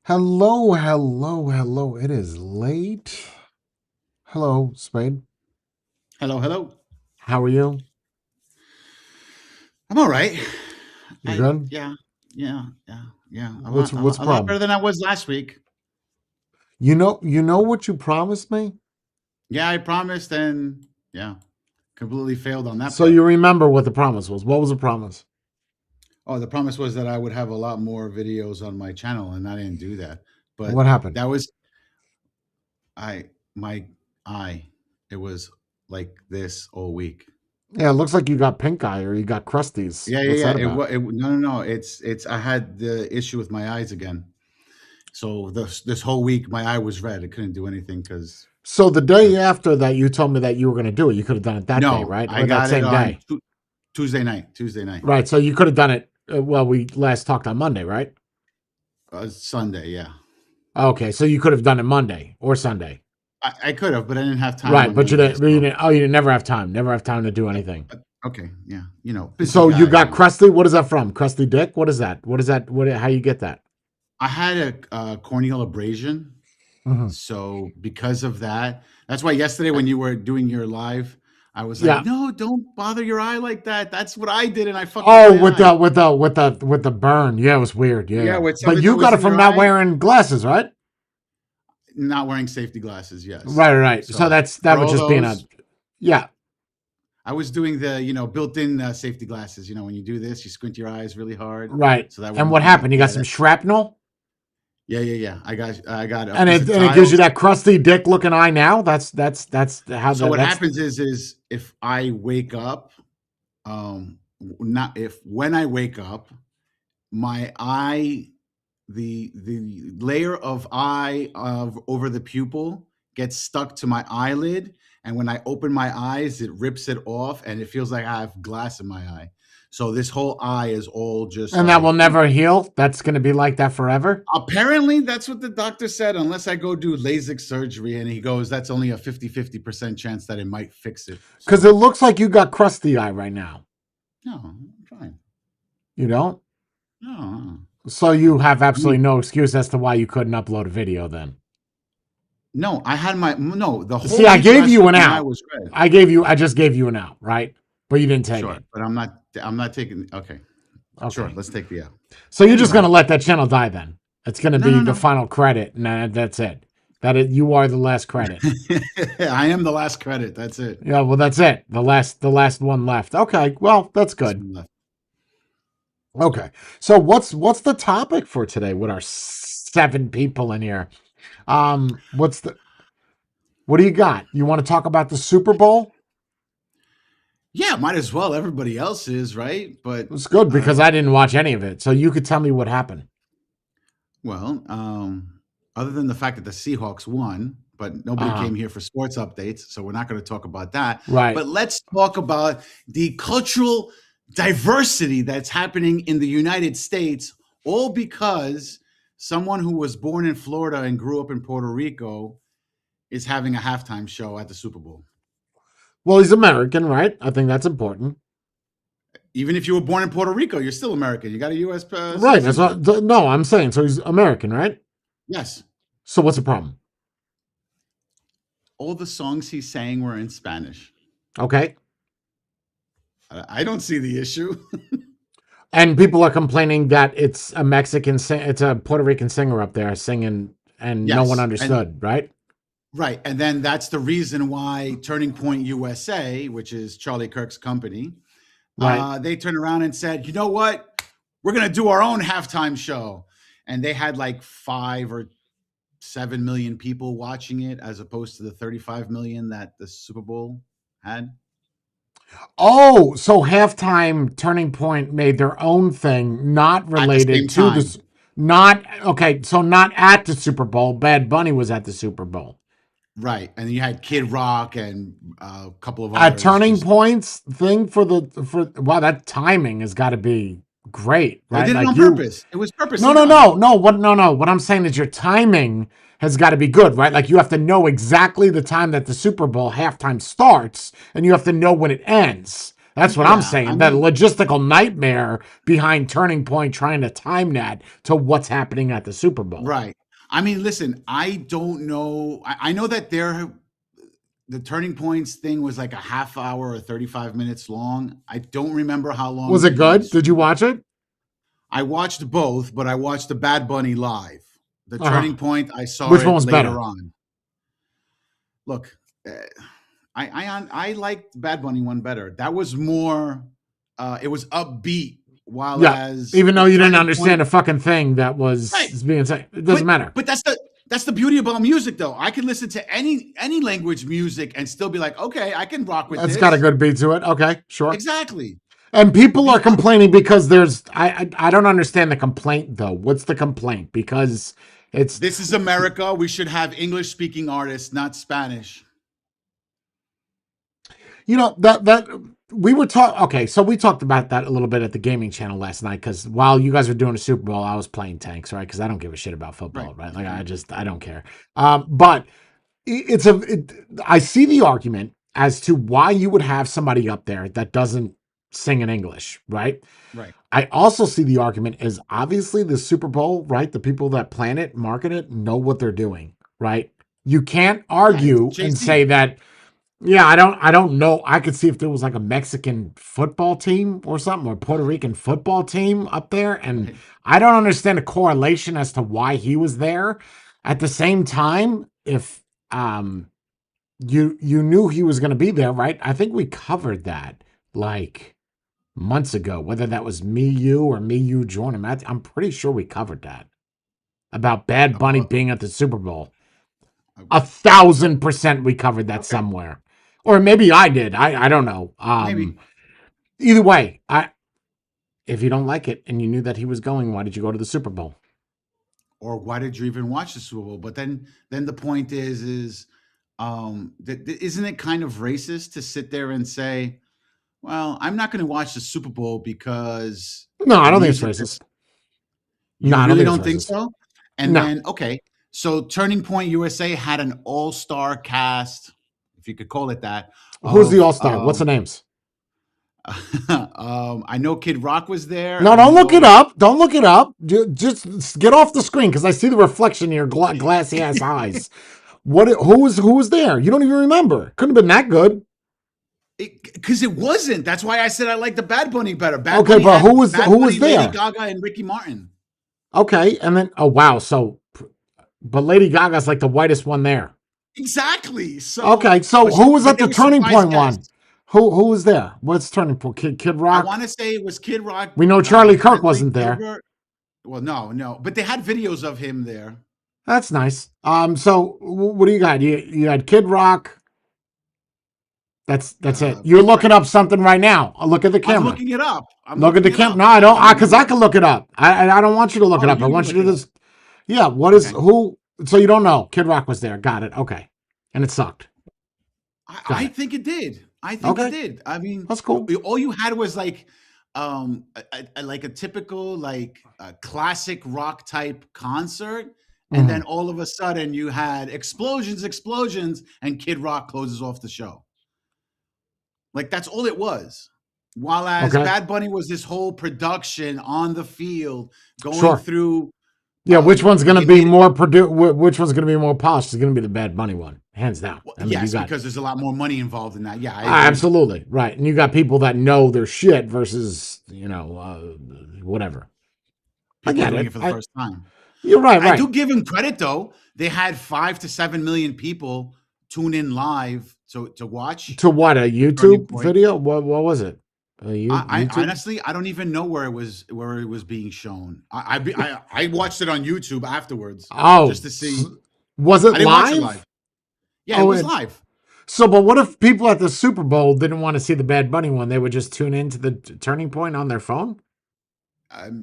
Hello, hello, hello. It is late. Hello, Spade. Hello, hello. How are you? I'm all right. You good? Yeah, yeah, yeah, yeah. A What's lot, a what's lot, the a lot better problem? than I was last week. You know what you promised me? Yeah, I promised, and yeah, completely failed on that So you part. remember what the promise was. What was the promise? Oh, the promise was that I would have a lot more videos on my channel, and I didn't do that. But What happened? that was my eye. It was like this all week. Yeah, it looks like you got pink eye or you got crusties. Yeah, yeah, What's yeah. that about? No, no, no. It's. I had the issue with my eyes again. So this whole week, my eye was red. I couldn't do anything because So the day the after that you told me that you were going to do it, you could have done it that day, no, right? I Or that got it same on day. Tuesday night. Tuesday night. Right. So you could have done it well, we last talked on Monday, right? Sunday. Yeah, Okay, so you could have done it Monday or Sunday. I could have, but I didn't have time Right, on but Monday. you So didn't. Oh, you didn't, never have time. Never have time to do anything. okay, yeah, busy So you guy. got crusty. What is that from? Crusty dick. What is that? What is that? What? How you get that? I had a corneal abrasion, Hmm. so because of that, that's why yesterday when you were doing your live, I was like, Yeah. no, don't bother your eye like that. That's what I did, and I fucked up Oh, my eye. with the burn. Yeah, it was weird. Yeah, Yeah, yeah. with But something you that was got it in from your not eye, wearing glasses, right? not wearing safety glasses. Yes, Right, right. So so that for would all just be in a. those, Yeah. I was doing the, built-in safety glasses. When you do this, you squint your eyes really hard, Right. so that And wouldn't what be. happened? You got Yeah, some shrapnel, yeah, yeah, yeah. I got a and piece of it gives you tiles. that crusty dick looking eye now. That's how So what that's. happens is if I wake up, not if when I wake up, my eye, the layer of eye of over the pupil gets stuck to my eyelid, and when I open my eyes, it rips it off, and it feels like I have glass in my eye. So this whole eye is all just And that will like never heal. That's going to be like that forever. apparently that's what the doctor said, unless I go do LASIK surgery, and he goes, that's only a 50% chance that it might fix it. Because it So looks like you got crusty eye right now. no, I'm fine. You don't. No, So you have I mean, absolutely no excuse as to why you couldn't upload a video then. no, I had my no. The See, whole I week gave last you week, an my eye out. was red. I just gave you an out, right? But you didn't take Sure, it. but I'm not taking. Okay, sure. Okay. Let's take the out. So you're just Anyway, gonna let that channel die then. It's gonna no, be no, the no. final credit, and that's it. You are the last credit. I am the last credit. That's it. Yeah, well, that's it. The last one left. Okay, well, that's Last good. one left. Okay, so what's the topic for today with our 7 people in here? What do you got? You want to talk about the Super Bowl? Yeah, might as well. Everybody else is right, but It's good because uh, I didn't watch any of it, so you could tell me what happened. well, other than the fact that the Seahawks won, but nobody Uh, came here for sports updates, so we're not going to talk about that. right. But let's talk about the cultural diversity that's happening in the United States, all because someone who was born in Florida and grew up in Puerto Rico is having a halftime show at the Super Bowl. Well, he's American, right? I think that's important. Even if you were born in Puerto Rico, you're still American. You got a U.S. Right. That's citizenship. what. No, I'm saying. So he's American, right? Yes. So what's the problem? All the songs he sang were in Spanish. Okay. I don't see the issue. And people are complaining that it's a it's a Puerto Rican singer up there singing, and no one Yes. And understood, right? right. And then that's the reason why Turning Point USA, which is Charlie Kirk's company, Right. they turned around and said, you know what? We're going to do our own halftime show. And they had like 5 or 7 million people watching it as opposed to the 35 million that the Super Bowl had. Oh, so halftime Turning Point made their own thing, not At the related same to time. this. Not okay. So not at the Super Bowl. Bad Bunny was at the Super Bowl. Right. And you had Kid Rock and a couple of A others. Turning Just Points thing for wow, that timing has got to be great, they right? did it Like on you. purpose. It was No, purposely no, done. no, no. What? No, no. What I'm saying is your timing has got to be good, right? Like you have to know exactly the time that the Super Bowl halftime starts, and you have to know when it ends. That's what I'm Yeah, I saying. The mean, logistical nightmare behind Turning Point trying to time that to what's happening at the Super Bowl. right. I mean, listen, I don't know. I know that the Turning Points thing was like a half hour or 35 minutes long. I don't remember how long Was it the good? Did Super you Bowl. watch it? I watched both, but I watched the Bad Bunny live. The Uh huh. Turning Point, I saw Which one it was later better? on. Look, I liked Bad Bunny one better. That was more. It was upbeat, while Yeah. as Even though the you didn't Turning Point. understand a fucking thing that Right, was being said, it doesn't but matter. that's the beauty about music, though. I can listen to any language music and still be like, okay, I can rock with It's got a this. good beat to it. Okay, sure. Exactly. And people are The complaining because there's I don't understand the complaint though. What's the complaint? Because it's This is America. We should have English speaking artists, not Spanish. that we were talking. Okay, so we talked about that a little bit at the gaming channel last night because while you guys were doing a Super Bowl, I was playing tanks, right? Because I don't give a shit about Right. football, right? Like Right. I don't care. But I see the argument as to why you would have somebody up there that doesn't sing in English, right? Right. I also see the argument is obviously the Super Bowl, right? The people that plan it, market it, know what they're doing, right? You can't Yeah, it's argue Jay and Z. say that, yeah, I don't know. I could see if there was like a Mexican football team or something, or Puerto Rican football team up there, and Right. I don't understand the correlation as to why he was there. At the same time, if um you knew he was going to be there, right? I think we covered that like months ago, whether that was me, you, or me, you, Jordan. I'm pretty sure we covered that about Bad Bunny Uh, being at the Super Bowl. uh, 1,000% we covered that okay. somewhere, or maybe I did. I don't know. Maybe. Either way, I if you don't like it and you knew that he was going, why did you go to the Super Bowl? Or why did you even watch the Super Bowl? But then the point is, isn't it kind of racist to sit there and say, well, I'm not going to watch the Super Bowl because No, I the don't think it's music racist. that's. No, You I don't really think it's don't think racist. so? And No, then, okay, so Turning Point USA had an all-star cast, if you could call it that, who's the of All Star? What's the names? I know Kid Rock was there. No, I don't look it know. up. Don't look it up. Just get off the screen because I see the reflection in your glassy ass eyes. What? Who was there? You don't even remember. Couldn't have been that good. Because it wasn't. That's why I said I like the Bad Bunny better. Bad Okay, Bunny but had who Bad was Bunny, Lady there? Gaga, and Ricky Martin. Okay, and then oh wow, so but Lady Gaga's like the whitest one there. Exactly. So, Okay, so who was but at they the were Turning surprise Point one? guests. Who was there? What's Turning Point? Kid I Rock. want to say it was Kid Rock, We know Charlie Kirk Frederick wasn't there. Gilbert. Well, no, but they had videos of him there. That's nice. So what do you got? You had Kid Rock. That's it. You're Big looking Fred. up something right now. Look at the I'm camera. looking it up. I'm Look at looking the it camera. up. No, I don't. I Because I can look it up. I don't want you to look it oh, up. I you want you look to it up. just yeah. What is Okay. who? So you don't know? Kid Rock was there. Got it. Okay, and it sucked. Got I it. think it did. I think it Okay, did. I mean, that's cool. all you had was like, like a typical like classic rock type concert, and then Hmm. all of a sudden you had explosions, and Kid Rock closes off the show. Like that's all it was. While as Okay, Bad Bunny was this whole production on the field, going sure. through Yeah, which one's gonna be beginning. more Which one's gonna be more polished? Is gonna be the Bad Bunny one, hands down. Well, I mean, you yes, got because there's a lot more money involved in that. Yeah, I agree. absolutely right, and you got people that know their shit versus whatever. I People get doing it. it for the first time. You're right, I right. do give him credit though. They had 5 to 7 million people tune in live to watch To what, a Turning YouTube Point. video? What was it? A I YouTube? honestly I don't even know where it was being shown. I watched it on YouTube afterwards just Oh, to see. was it I didn't watch it live. live? Yeah, it Oh, was live. but what if people at the Super Bowl didn't want to see the Bad Bunny one? They would just tune into the Turning Point on their phone.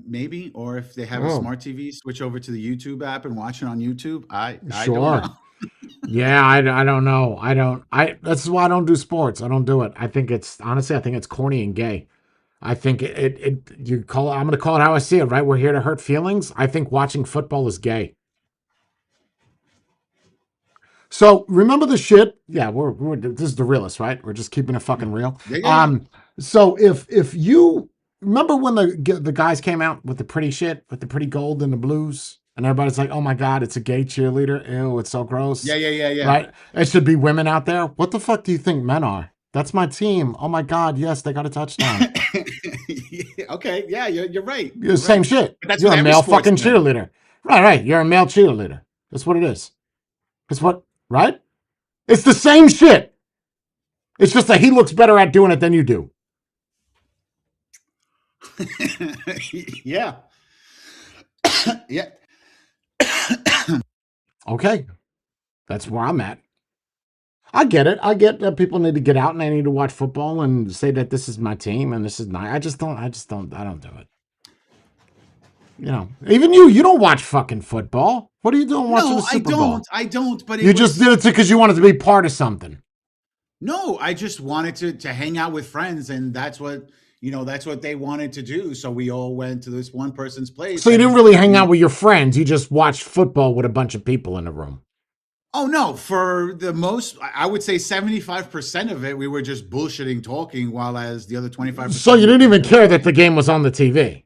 Maybe, or if they have a Oh, smart TV, switch over to the YouTube app and watch it on YouTube. I don't sure. know. Yeah, I don't know. I don't. I That's why I don't do sports. I don't do it. I think it's honestly, I think it's corny and gay. I think you call it, I'm going to call it how I see it, right? We're here to hurt feelings. I think watching football is gay. So remember the shit? Yeah, we're this is the realest, right? We're just keeping it fucking real. Yeah, yeah, yeah. So if you remember when the guys came out with the pretty shit, with the pretty gold and the blues, and everybody's like, "Oh my god, it's a gay cheerleader. Ew, it's so Yeah, gross." yeah, yeah, yeah. Right? It should be women out there. What the fuck do you think men are? That's my team. Oh my god, yes, they got a touchdown. Yeah, okay, yeah, you're right. You're the You're same right. shit. But that's You're with a every male fucking sportsman. cheerleader. Right, right. You're a male cheerleader. That's what it is. It's what, right? It's the same shit. It's just that he looks better at doing it than you do. Yeah. Yeah. Okay. That's where I'm at. I get it. I get that people need to get out and they need to watch football and say that this is my team and this is my. I don't do it. You know, even you don't watch fucking football. What are you doing watching the No, I Super don't. Bowl? I don't, but it You just was did it because you wanted to be part of something. no, I just wanted to hang out with friends, and that's what they wanted to do. So we all went to this one person's place, So you didn't and really hang out we with your friends. You just watched football with a bunch of people in the room. oh no, for the most I would say 75% of it we were just bullshitting talking, while as the other So 25% you we didn't were even just care that the game was on the TV.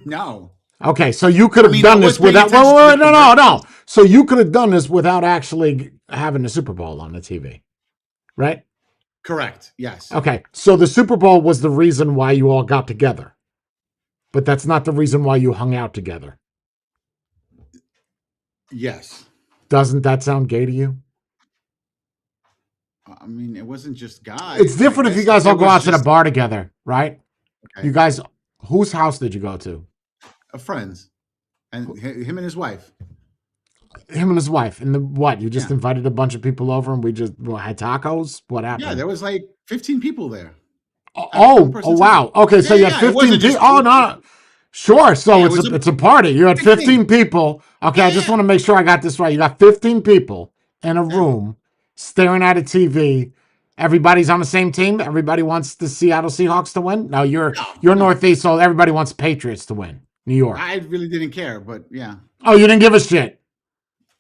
no. Okay, so you could I have mean, I done was this paying without. Wait, attention wait, to the wait, no, no, commercials. no. So you could have done this without actually having the Super Bowl on the TV, right? Correct. Yes. Okay, so the Super Bowl was the reason why you all got together, but that's not the reason why you hung out together. Yes. Doesn't that sound gay to you? I mean, it wasn't just It's guys. I different if you guess if guys there all go was out to the just bar together, right? You okay, guys, whose house did you go to? friends and him and his wife. Him and his wife. And the what? You just Yeah. invited a bunch of people over and we just had tacos? What Yeah, happened? there was like 15 people there at one Oh, person's house. wow. Okay, so Yeah, you yeah, had yeah. It 15 wasn't people. just Oh, two no. people. Sure. So Yeah, it was a it's a party. You had big thing. 15 people. Okay, Yeah, I yeah, just yeah. want to make sure I got this right. You got 15 people in a Yeah. room staring at a TV. Everybody's on the same team. Everybody wants the Seattle Seahawks to win. No, No, you're no. Northeast, so everybody wants Patriots to win. New York. I really didn't care, but yeah, Oh, you didn't give a shit.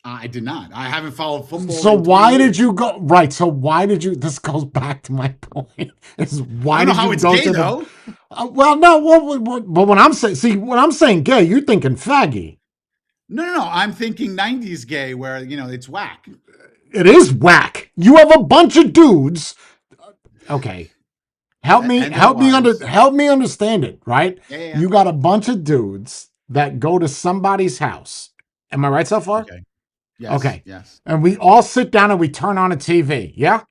I did not. I haven't followed football So in 20 why did years. you go right? So why did you? This goes back to my point. Is I why don't know did how you it's go gay to the? though. Well, no. But when I'm saying, see, when I'm saying gay, you're thinking faggy. No, no, no. I'm thinking 90s gay where, it's whack. It is whack. You have a bunch of dudes. Okay, And their wives. help me understand it. Right? Yeah, yeah, yeah. You got a bunch of dudes that go to somebody's house. Am I right so far? Okay. Yes, Okay, yes, and we all sit down and we turn on a TV. Yeah.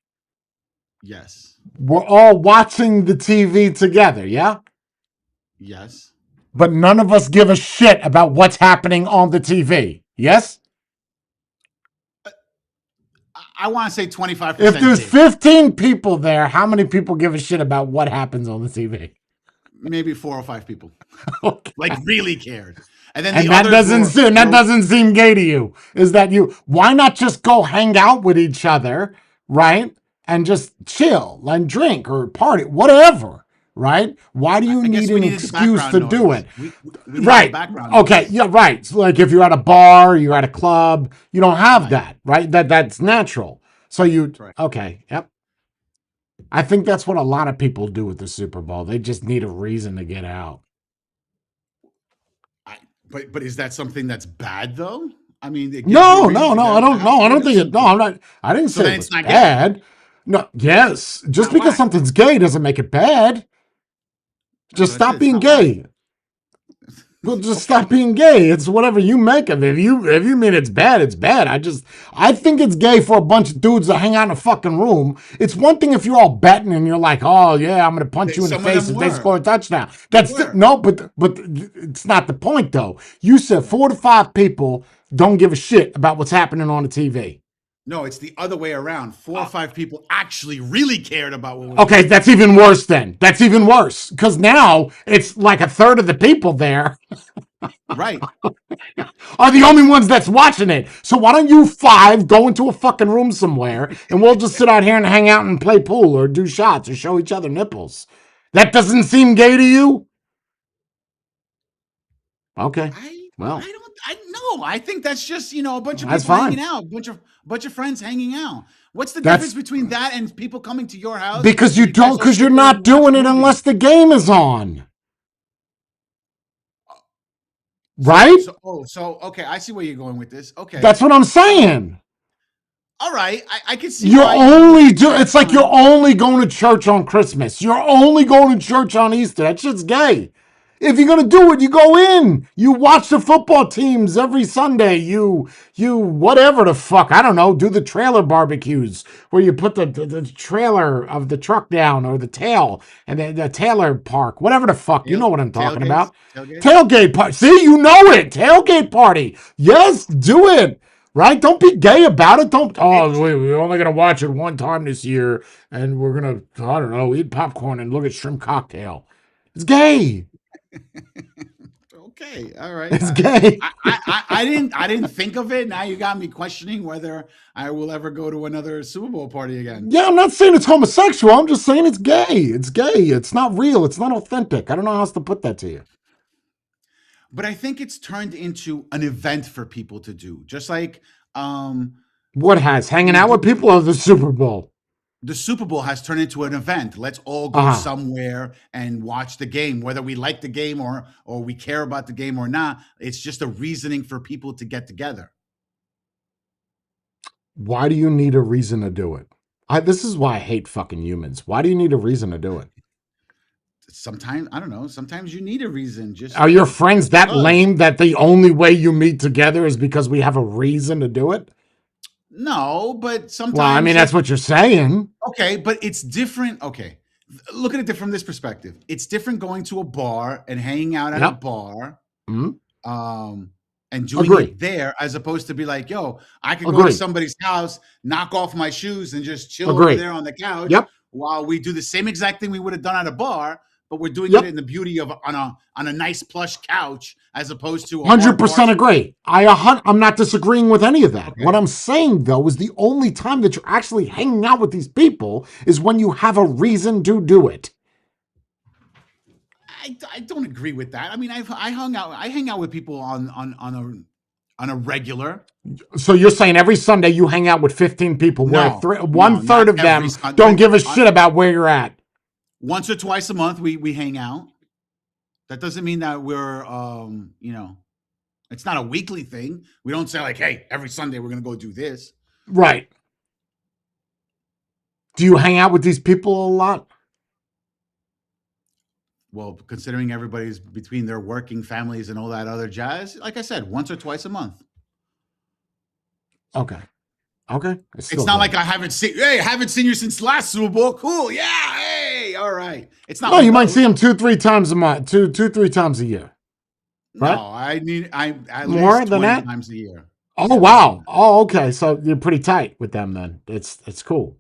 yes, We're all watching the TV together, yeah? yes. But none of us give a shit about what's happening on the TV, yes? I want to say If 25% there's did. 15 people there, how many people give a shit about what happens on the TV? Maybe 4 or 5 people. Okay. Like really cared. And then And the others that doesn't seem gay to you. Is that you? Why not just go hang out with each other, right? And just chill and drink or party, whatever, right? Why do you I guess need we an needed the excuse background to do noise. it? We needed the Right. background Okay. noise. Yeah. Right. So like if you're at a bar, you're at a club, you don't have Right. that, right? That's Right. natural. So you Correct. okay. Yep. I think that's what a lot of people do with the Super Bowl. They just need a reason to get out. But is that something that's bad though? I mean, it gives you a No, reason no, for no. I them to don't. have No, to I go don't to the think it. Super No, Bowl. I'm not. I didn't So say then it it's was not gay. bad. No. Yes. Just Not because whack. something's gay doesn't make it bad. No, Just that's it. stop It's being not whack. gay. Well, just stop Okay. being gay. It's whatever you make of it. If you mean it's bad, it's bad. I think it's gay for a bunch of dudes that hang out in a fucking room. It's one thing if you're all betting and you're like, oh yeah, I'm gonna punch you in the Some of face them if they were. score a touchdown. They That's were. no, but it's not the point though. You said Yeah. 4 to 5 people don't give a shit about what's happening on the TV. No, it's the other way around. 4 or 5 people actually really cared about what was Okay, going that's on. even worse then. That's even worse because now it's like a third of the people there Right. are the only Yes. ones that's watching it. So why don't you five go into a fucking room somewhere and we'll just sit out here and hang out and play pool or do shots or show each other nipples? That doesn't seem gay to you? Okay. I Well, I don't I no, No, I think that's just a bunch of That's people hanging fine. out, bunch of friends hanging out. What's the difference That's between that and people coming to your house because and you you guys don't, all because you're sit there not and watch a doing it movie? unless the game is on, So right? so oh so okay, I see where you're going with this. Okay, That's what I'm um, saying. all right, I can see You're why you would only think do. that's It's like you're fine. only going to church on Christmas. You're only going to church on Easter. That shit's gay. If you're gonna do it, you go in. You watch the football teams every Sunday. You whatever the fuck, I don't know. Do the trailer barbecues where you put the trailer of the truck down, or the tail, and the trailer park, whatever the fuck. You know what I'm talking Tailgates, about. tailgates. Tailgate party. See, you know it. Tailgate party. Yes, do it. Right? Don't be gay about it. Don't. Oh, It's we're only gonna watch it one time this year, and we're gonna, I don't know, eat popcorn and look at shrimp cocktail. It's gay. okay. All right. It's gay. I didn't think of it. Now you got me questioning whether I will ever go to another Super Bowl party again. Yeah, I'm not saying it's homosexual. I'm just saying it's gay. It's gay. It's not real. It's not authentic. I don't know how else to put that to you. But I think it's turned into an event for people to do, just like um, What has? Hanging the, out with the, people or the Super Bowl? the Super Bowl has turned into an event. Let's all Uh go huh. somewhere and watch the game, whether we like the game or we care about the game or not. It's just a reasoning for people to get together. Why do you need a reason to do it? This is why I hate fucking humans. Why do you need a reason to do it? Sometimes I don't know. Sometimes you need a reason, Are your friends just that because. lame that the only way you meet together is because we have a reason to do it? No, but Well, I mean, sometimes that's what you're saying. okay, but it's different. Okay, look at it from this perspective. It's different going to a bar and hanging out at a Yep. bar, Mm. um, and doing Agree. it there, as opposed to be like, yo, I could go to Agree. somebody's house, knock off my shoes, and just chill over Agree. there on the couch Yep. while we do the same exact thing we would have done at a bar, but we're doing it Yep. in the beauty of on a nice plush couch, as opposed to a hard bar. 100% agree. I'm not disagreeing with any of that. What Okay, I'm saying, though, is the only time that you're actually hanging out with these people is when you have a reason to do it. I don't agree with that. I mean, I hang out with people on a regular. So you're saying every Sunday you hang out with 15 people where No, one no, third not of every them Sunday. don't give a shit about where you're at. Once or twice a month, we hang out. That doesn't mean that we're it's not a weekly thing. We don't say like, hey, every Sunday we're gonna go do this. Right. Do you hang out with these people a lot? Well, considering everybody's between their working families and all that other jazz, like I said, once or twice a month. Okay. Okay. It's It's still not good. like I haven't seen you since last Super Bowl. Cool, yeah, hey, all right. It's not No, one you of might see those. them 2, 3 times a month, two, 3 times a year, right? No, I at More least than 20 that? times a year. Oh Yeah, more than wow. that. Oh, okay. So you're pretty tight with them then. It's cool.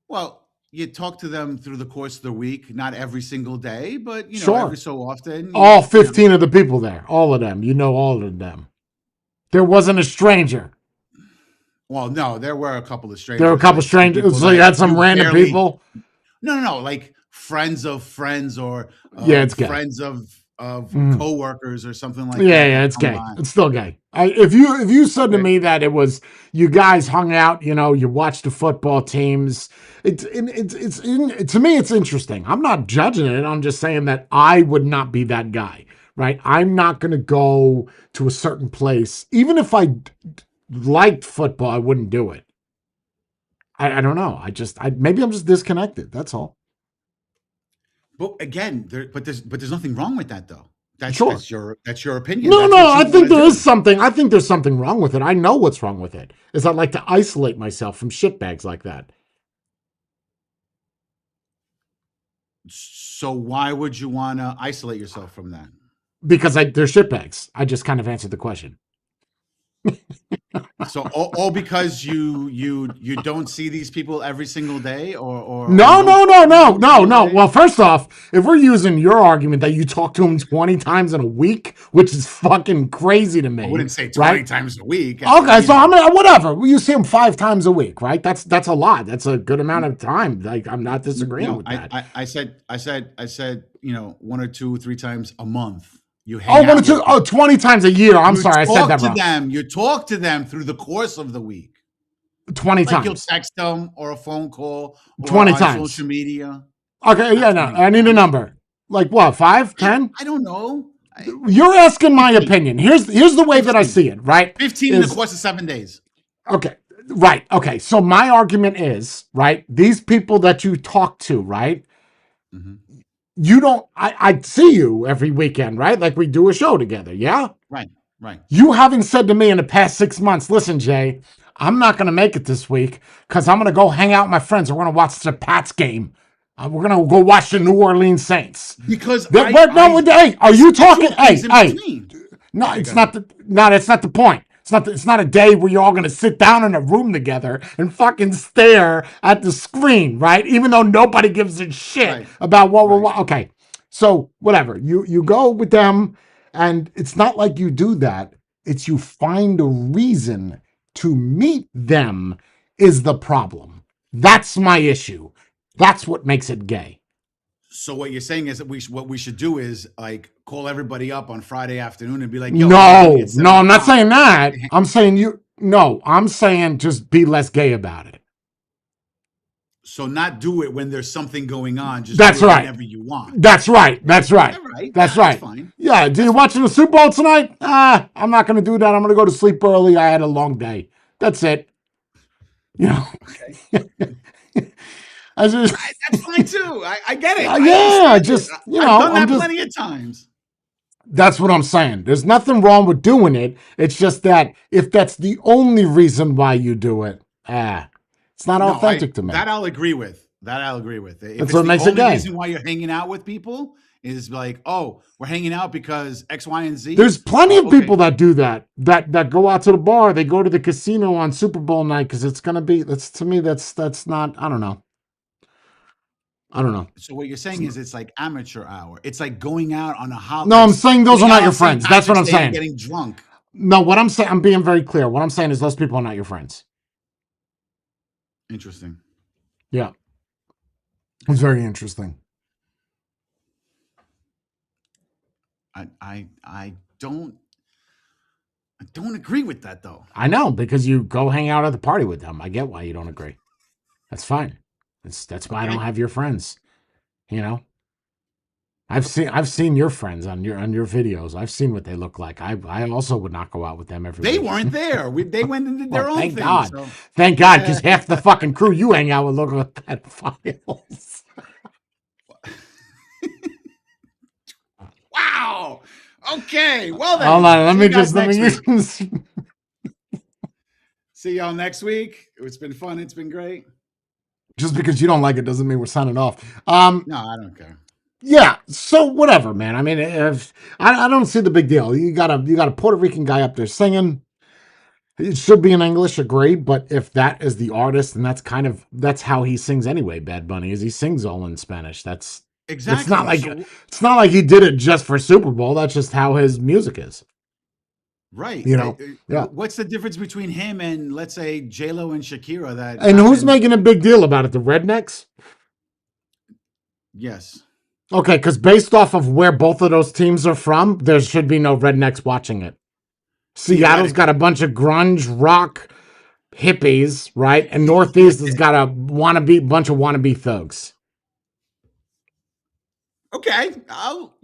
Well, you talk to them through the course of the week, not every single day, but every Sure. so often, All 15 of the people there, all of them. You know all of them. There wasn't a stranger. well, no, there were a couple of There were a strangers, couple like some strangers. people So you that had some you random barely people. no, like friends of friends or Yeah, it's gay. friends of Mhm. coworkers or something like Yeah, that yeah, that it's come gay. by. It's still gay. If you said to Okay. me that it was you guys hung out, you watched the football teams. To me it's interesting. I'm not judging it. I'm just saying that I would not be that guy, right? I'm not going to go to a certain place, even if I liked football. I wouldn't do it. I don't know. Maybe I'm just disconnected. That's all. But again, there's nothing wrong with that though. That's Sure. that's your opinion. No, That's no, what you I want think to there is do. something. I think there's something wrong with it. I know what's wrong with it. Is I like to isolate myself from shitbags like that. So why would you want to isolate yourself from that? Because they're shitbags. I just kind of answered the question. So all because you don't see these people every single day, or you No, don't no, talk no, to them no, every no, single no. day. Well, first off, if we're using your argument that you talk to him 20 times in a week, which is fucking crazy to I me, wouldn't say right? 20 times a week. Okay, so I'm gonna whatever. You see him 5 times a week, right? That's a lot. That's a good amount of time. Like I'm not disagreeing No, with that. I said 1 or 2 or 3 times a month. You hang Oh, out with them. 20 times a year. I'm You sorry, I said talk that to wrong. them. You talk to them through the course of the week. 20 Like you'll times. text them or a phone call or 20 on times. social media. Okay, yeah, Not no, 20 I need a times. number. Like what, 5, I, 10? I don't know. You're asking my 15. opinion. Here's the way that I 15. see it, right? 15 in the Is course of 7 days. okay, right. Okay. So my argument is, right, these people that you talk to, right? Hmm. You don't I see you every weekend, right? Like we do a show together, yeah? Right, right. You haven't said to me in the past 6 months, listen, Jay, I'm not going to make it this week because I'm going to go hang out with my friends. We're going to watch the Pats game. We're going to go watch the New Orleans Saints. Because No, hey, are you talking? schedule things Hey, in hey, between. no, Okay, go it's ahead. not the no, that's not the point. It's not a day where you're all gonna sit down in a room together and fucking stare at the screen, right? Even though nobody gives a shit Right, about what right. okay. So whatever. You go with them, and it's not like you do that. It's you find a reason to meet them is the problem. That's my issue. That's what makes it gay. So what you're saying is that what we should do is like call everybody up on Friday afternoon and be like, "Yo, we're meeting at No, seven I'm not o'clock." saying that. I'm saying you. No, I'm saying just be less gay about it. So not do it when there's something going on. Just do That's it right. whenever you want. That's right. That's right. All right, That's that's right. fine. Yeah. Do you That's fine. watching the Super Bowl tonight? I'm not going to do that. I'm going to go to sleep early. I had a long day. That's it. You know. Okay, I just. that's fine too. I get it. I Yeah. understand it. Just I've done I'm that just. plenty of times. That's what I'm saying. There's nothing wrong with doing it. It's just that if that's the only reason why you do it, it's not No, I authentic to me. that I'll agree with. That I'll agree with. If That's it's what the makes it only gay. reason why you're hanging out with people is like, oh, we're hanging out because X, Y, and Z. There's plenty of Okay, people that do that. That go out to the bar. They go to the casino on Super Bowl night because it's gonna be. That's to me. That's not. I don't know. I don't know. so what you're saying is it's like amateur hour. It's like going out on a hot, No, like I'm saying those are going not out your on St. friends. That's what Patrick's I'm Day and saying. getting drunk. No, what I'm saying. I'm being very clear. What I'm saying is those people are not your friends. Interesting. Yeah, it's very interesting. I don't agree with that though. I know because you go hang out at the party with them. I get why you don't agree. That's fine. That's why I don't Okay, have your friends. You know. I've seen your friends on your videos. I've seen what they look like. I also would not go out with them every they week. weren't there. They went and did Well, their own thank thing. God. So Thank God, because half the fucking crew you hang out with look like that files. wow. Okay. Well Hold then, on, see you guys let me next week. use See y'all next week. It's been fun. It's been great. just because you don't like it doesn't mean we're signing off. No, I don't care. Yeah, so whatever, man. I mean, if I don't see the big deal. You got a Puerto Rican guy up there singing. It should be in English, agree. But if that is the artist, and that's how he sings anyway. Bad Bunny is he sings all in Spanish. Exactly. It's not like he did it just for Super Bowl. That's just how his music is. Right. You know, yeah. What's the difference between him and let's say J Lo and Shakira that And who's happened? making a big deal about it? The Rednecks? Yes. Okay, because based off of where both of those teams are from, there should be no rednecks watching it. Seattle's got a Theoretically. bunch of grunge rock hippies, right? And Northeast has got a bunch of wannabe thugs, Okay. I'll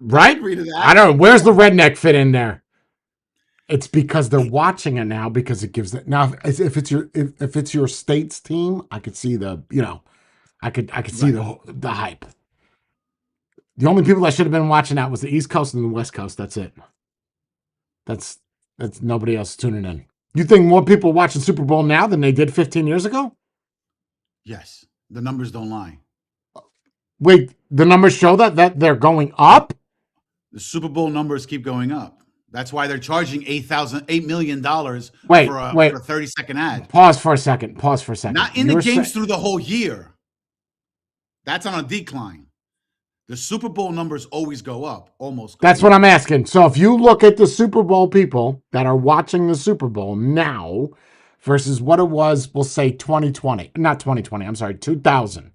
right? agree to I that. don't know. Where's Yeah. the redneck fit in there? It's because they're watching it now because it gives it now. If it's your state's team, I could see I could see Right. the hype. The only people that should have been watching that was the East Coast and the West Coast. That's it. That's that's nobody else tuning in. You think more people watching Super Bowl now than they did 15 years ago? Yes. The numbers don't lie. Wait, the numbers show that they're going up? The Super Bowl numbers keep going up. That's why they're charging $8 million Wait, for wait. a 30-second ad. Pause for a second. Pause for a second. Not in the games through the whole year. That's on a decline. The Super Bowl numbers always go up, almost. That's what I'm asking. So if you look at the Super Bowl people that are watching the Super Bowl now versus what it was, we'll say 2020, not 2020, I'm sorry, 2000.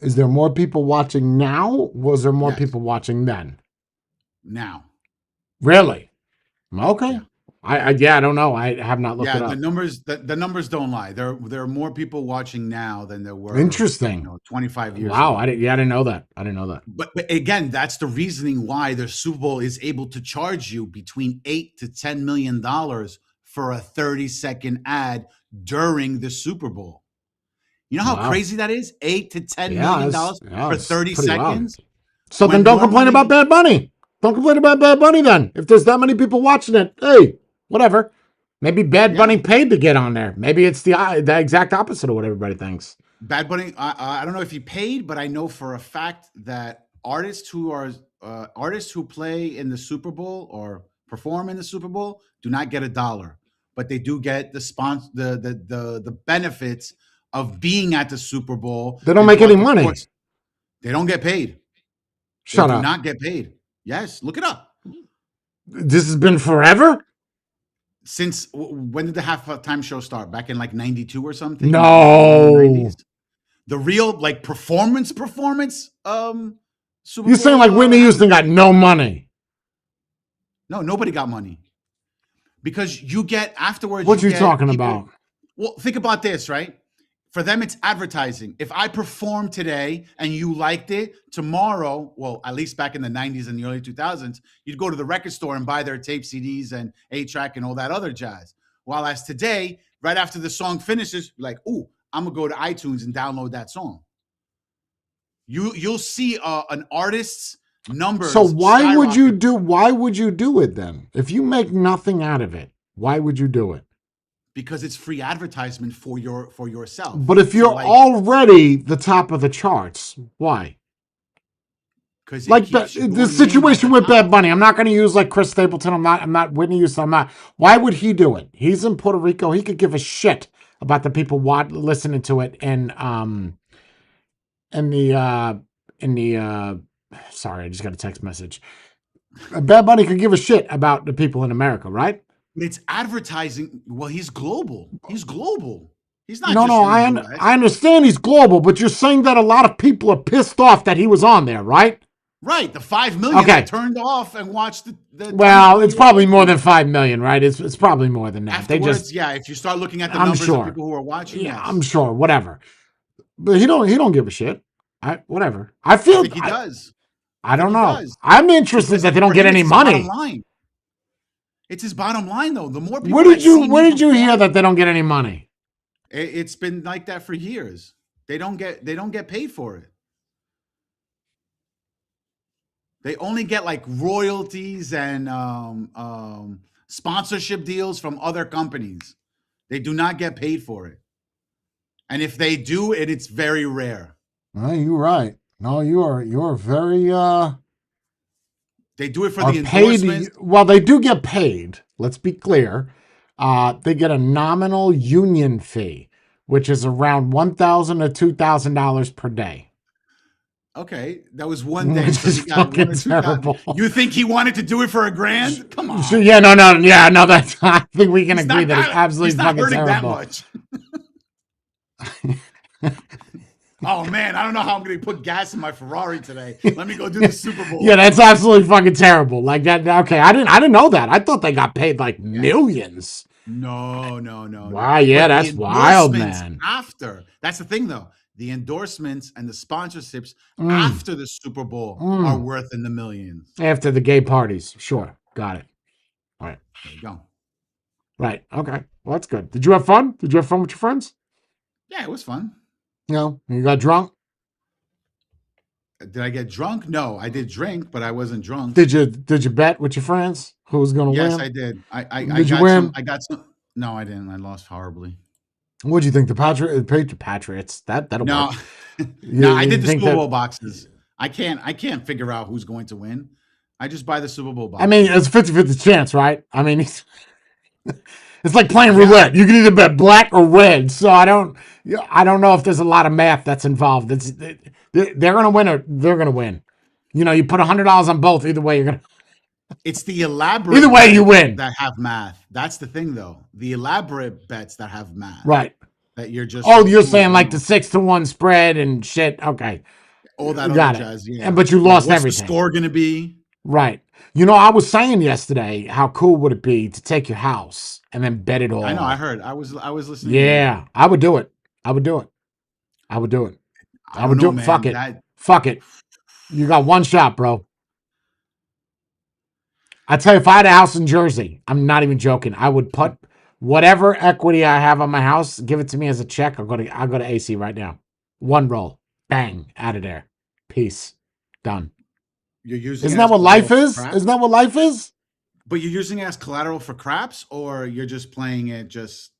Is there more people watching now? Was there more Yes. people watching then? Now. Really? Okay. Yeah. Yeah, I don't know. I have not looked Yeah, it up. the numbers don't lie. There are more people watching now than there were, Interesting. 25 years Wow. ago. I didn't know that. I didn't know that. But again, that's the reasoning why the Super Bowl is able to charge you between 8 to $10 million for a 30-second ad during the Super Bowl. You know how Wow. crazy that is? 8 to $10 million Yeah, for it's 30 pretty wild. seconds So then when don't complain about normally, Bad Bunny. Don't complain about Bad Bunny then. If there's that many people watching it, hey, whatever. Maybe Bad yeah. Bunny paid to get on there. Maybe it's the exact opposite of what everybody thinks. Bad Bunny, I don't know if he paid, but I know for a fact that artists who play in the Super Bowl or perform in the Super Bowl do not get a dollar, but they do get the benefits of being at the Super Bowl. They don't And make any throughout the money. course, they don't get paid. They Shut do up. not get paid. Yes, look it up. This has been forever? Since when did the halftime show start? Back in like '92 or something, in the No. '90s. The real like performance Super You're saying Bowl like Whitney Houston got no money. no, nobody got money because you get afterwards What you you get talking people. about? Well, think about this, right? For them it's advertising. If I perform today and you liked it, tomorrow, well, at least back in the '90s and the early 2000s, you'd go to the record store and buy their tape CDs and 8-track and all that other jazz. While as today, right after the song finishes, you're like, "Ooh, I'm gonna go to iTunes and download that song." You'll see an artist's So numbers skyrocket why would you do it then? If you make nothing out of it, why would you do it? because it's free advertisement for yourself. But if So you're like already the top of the charts, why? because it Like keeps the your name at situation the with Bad top. Bunny, I'm not going to use like Chris Stapleton. I'm not Whitney Houston. I'm not. Why would he do it? He's in Puerto Rico. He could give a shit about the people listening to it in the in the sorry, I just got a text message. Bad Bunny could give a shit about the people in America, right? But it's advertising. Well, he's global. He's global. He's not No, just no, in the U.S. I understand he's global, but you're saying that a lot of people are pissed off that he was on there, right? Right, the 5 million that Okay. turned off and watched the Well, it's 2020 probably more election. than 5 million, right? It's probably more than that. They Afterwards, just, yeah. If you start looking at the I'm numbers of sure. people who are watching, Yeah, I'm yes, sure. Whatever. But he don't give a shit. Whatever. I think he does. I I think don't he know. does I'm interested because that they don't for get him, it's any his bottom money. line. It's his bottom line, though. The more people that see Where him did you hear perform, that they don't get any money? it's been like that for years. They don't get paid for it. They only get like royalties and sponsorship deals from other companies. They do not get paid for it. And if they do, it's very rare. No, you're right. No, you're very They do it for are the paid. endorsements. Well, they do get paid. Let's be clear. They get a nominal union fee, which is around $1,000 to $2,000 per day, Okay, that was one day, which so is he got one fucking or two thousand. terrible. You think he wanted to do it for a grand? Come on, Yeah, no, yeah, no. That's I think we can he's agree not that it's that. He's absolutely not fucking hurting that terrible. much. Oh man, I don't know how I'm going to put gas in my Ferrari today. Let me go do the Super Yeah, Bowl. that's absolutely fucking terrible. Like that. Okay, I didn't know that. I thought they got paid like Yeah. millions. No, no, no, no. Wow, yeah, But the that's wild, endorsements man. after, that's the thing though. The endorsements and the sponsorships Mm, after the Super Bowl are mm. worth in the millions. After the gay parties, sure, got it. All right, There you go. right, okay. Well, that's good. Did you have fun? Did you have fun with your friends? Yeah, it was fun. You got drunk. Did I get drunk? No, I did drink, but I wasn't drunk. Did you bet with your friends who was gonna Yes, win? I did. I Did you got some. win? I got some. No, I didn't. I lost horribly. What'd you think? Patriots. That'll No, work. no, I You did the think Super that? Bowl boxes. I can't figure out who's going to win. I just buy the Super Bowl I mean, boxes. it's 50-50 chance, right? I mean, it's like playing Yeah, roulette. You can either bet black or red. So I don't know if there's a lot of math that's involved. They're gonna win or they're gonna win. You put $100 on both. Either way, you're gonna. it's the Either elaborate way, you bets win. that have math. That's the thing, though. The elaborate bets that have math Right. that you're just Oh, like, you're ooh, saying I like the know 6-1 spread and shit. Okay, all that other got it. jazz. And Yeah, but you lost what's the everything. score going to be? Right. I was saying yesterday, how cool would it be to take your house and then bet it I know. I all? heard. I was listening in. Yeah, I would do it. I would do it. I would do it. I I don't would do know, it. Fuck man. it. That Fuck it. You got one shot, bro. I tell you, if I had a house in Jersey, I'm not even joking. I would put whatever equity I have on my house, give it to me as a check. I'll go to AC right now. One roll. Bang. Out of there. Peace. Done. you're using Isn't it that as what collateral life for is? craps, Isn't that what life is? but you're using it as collateral for craps, or you're just playing it just.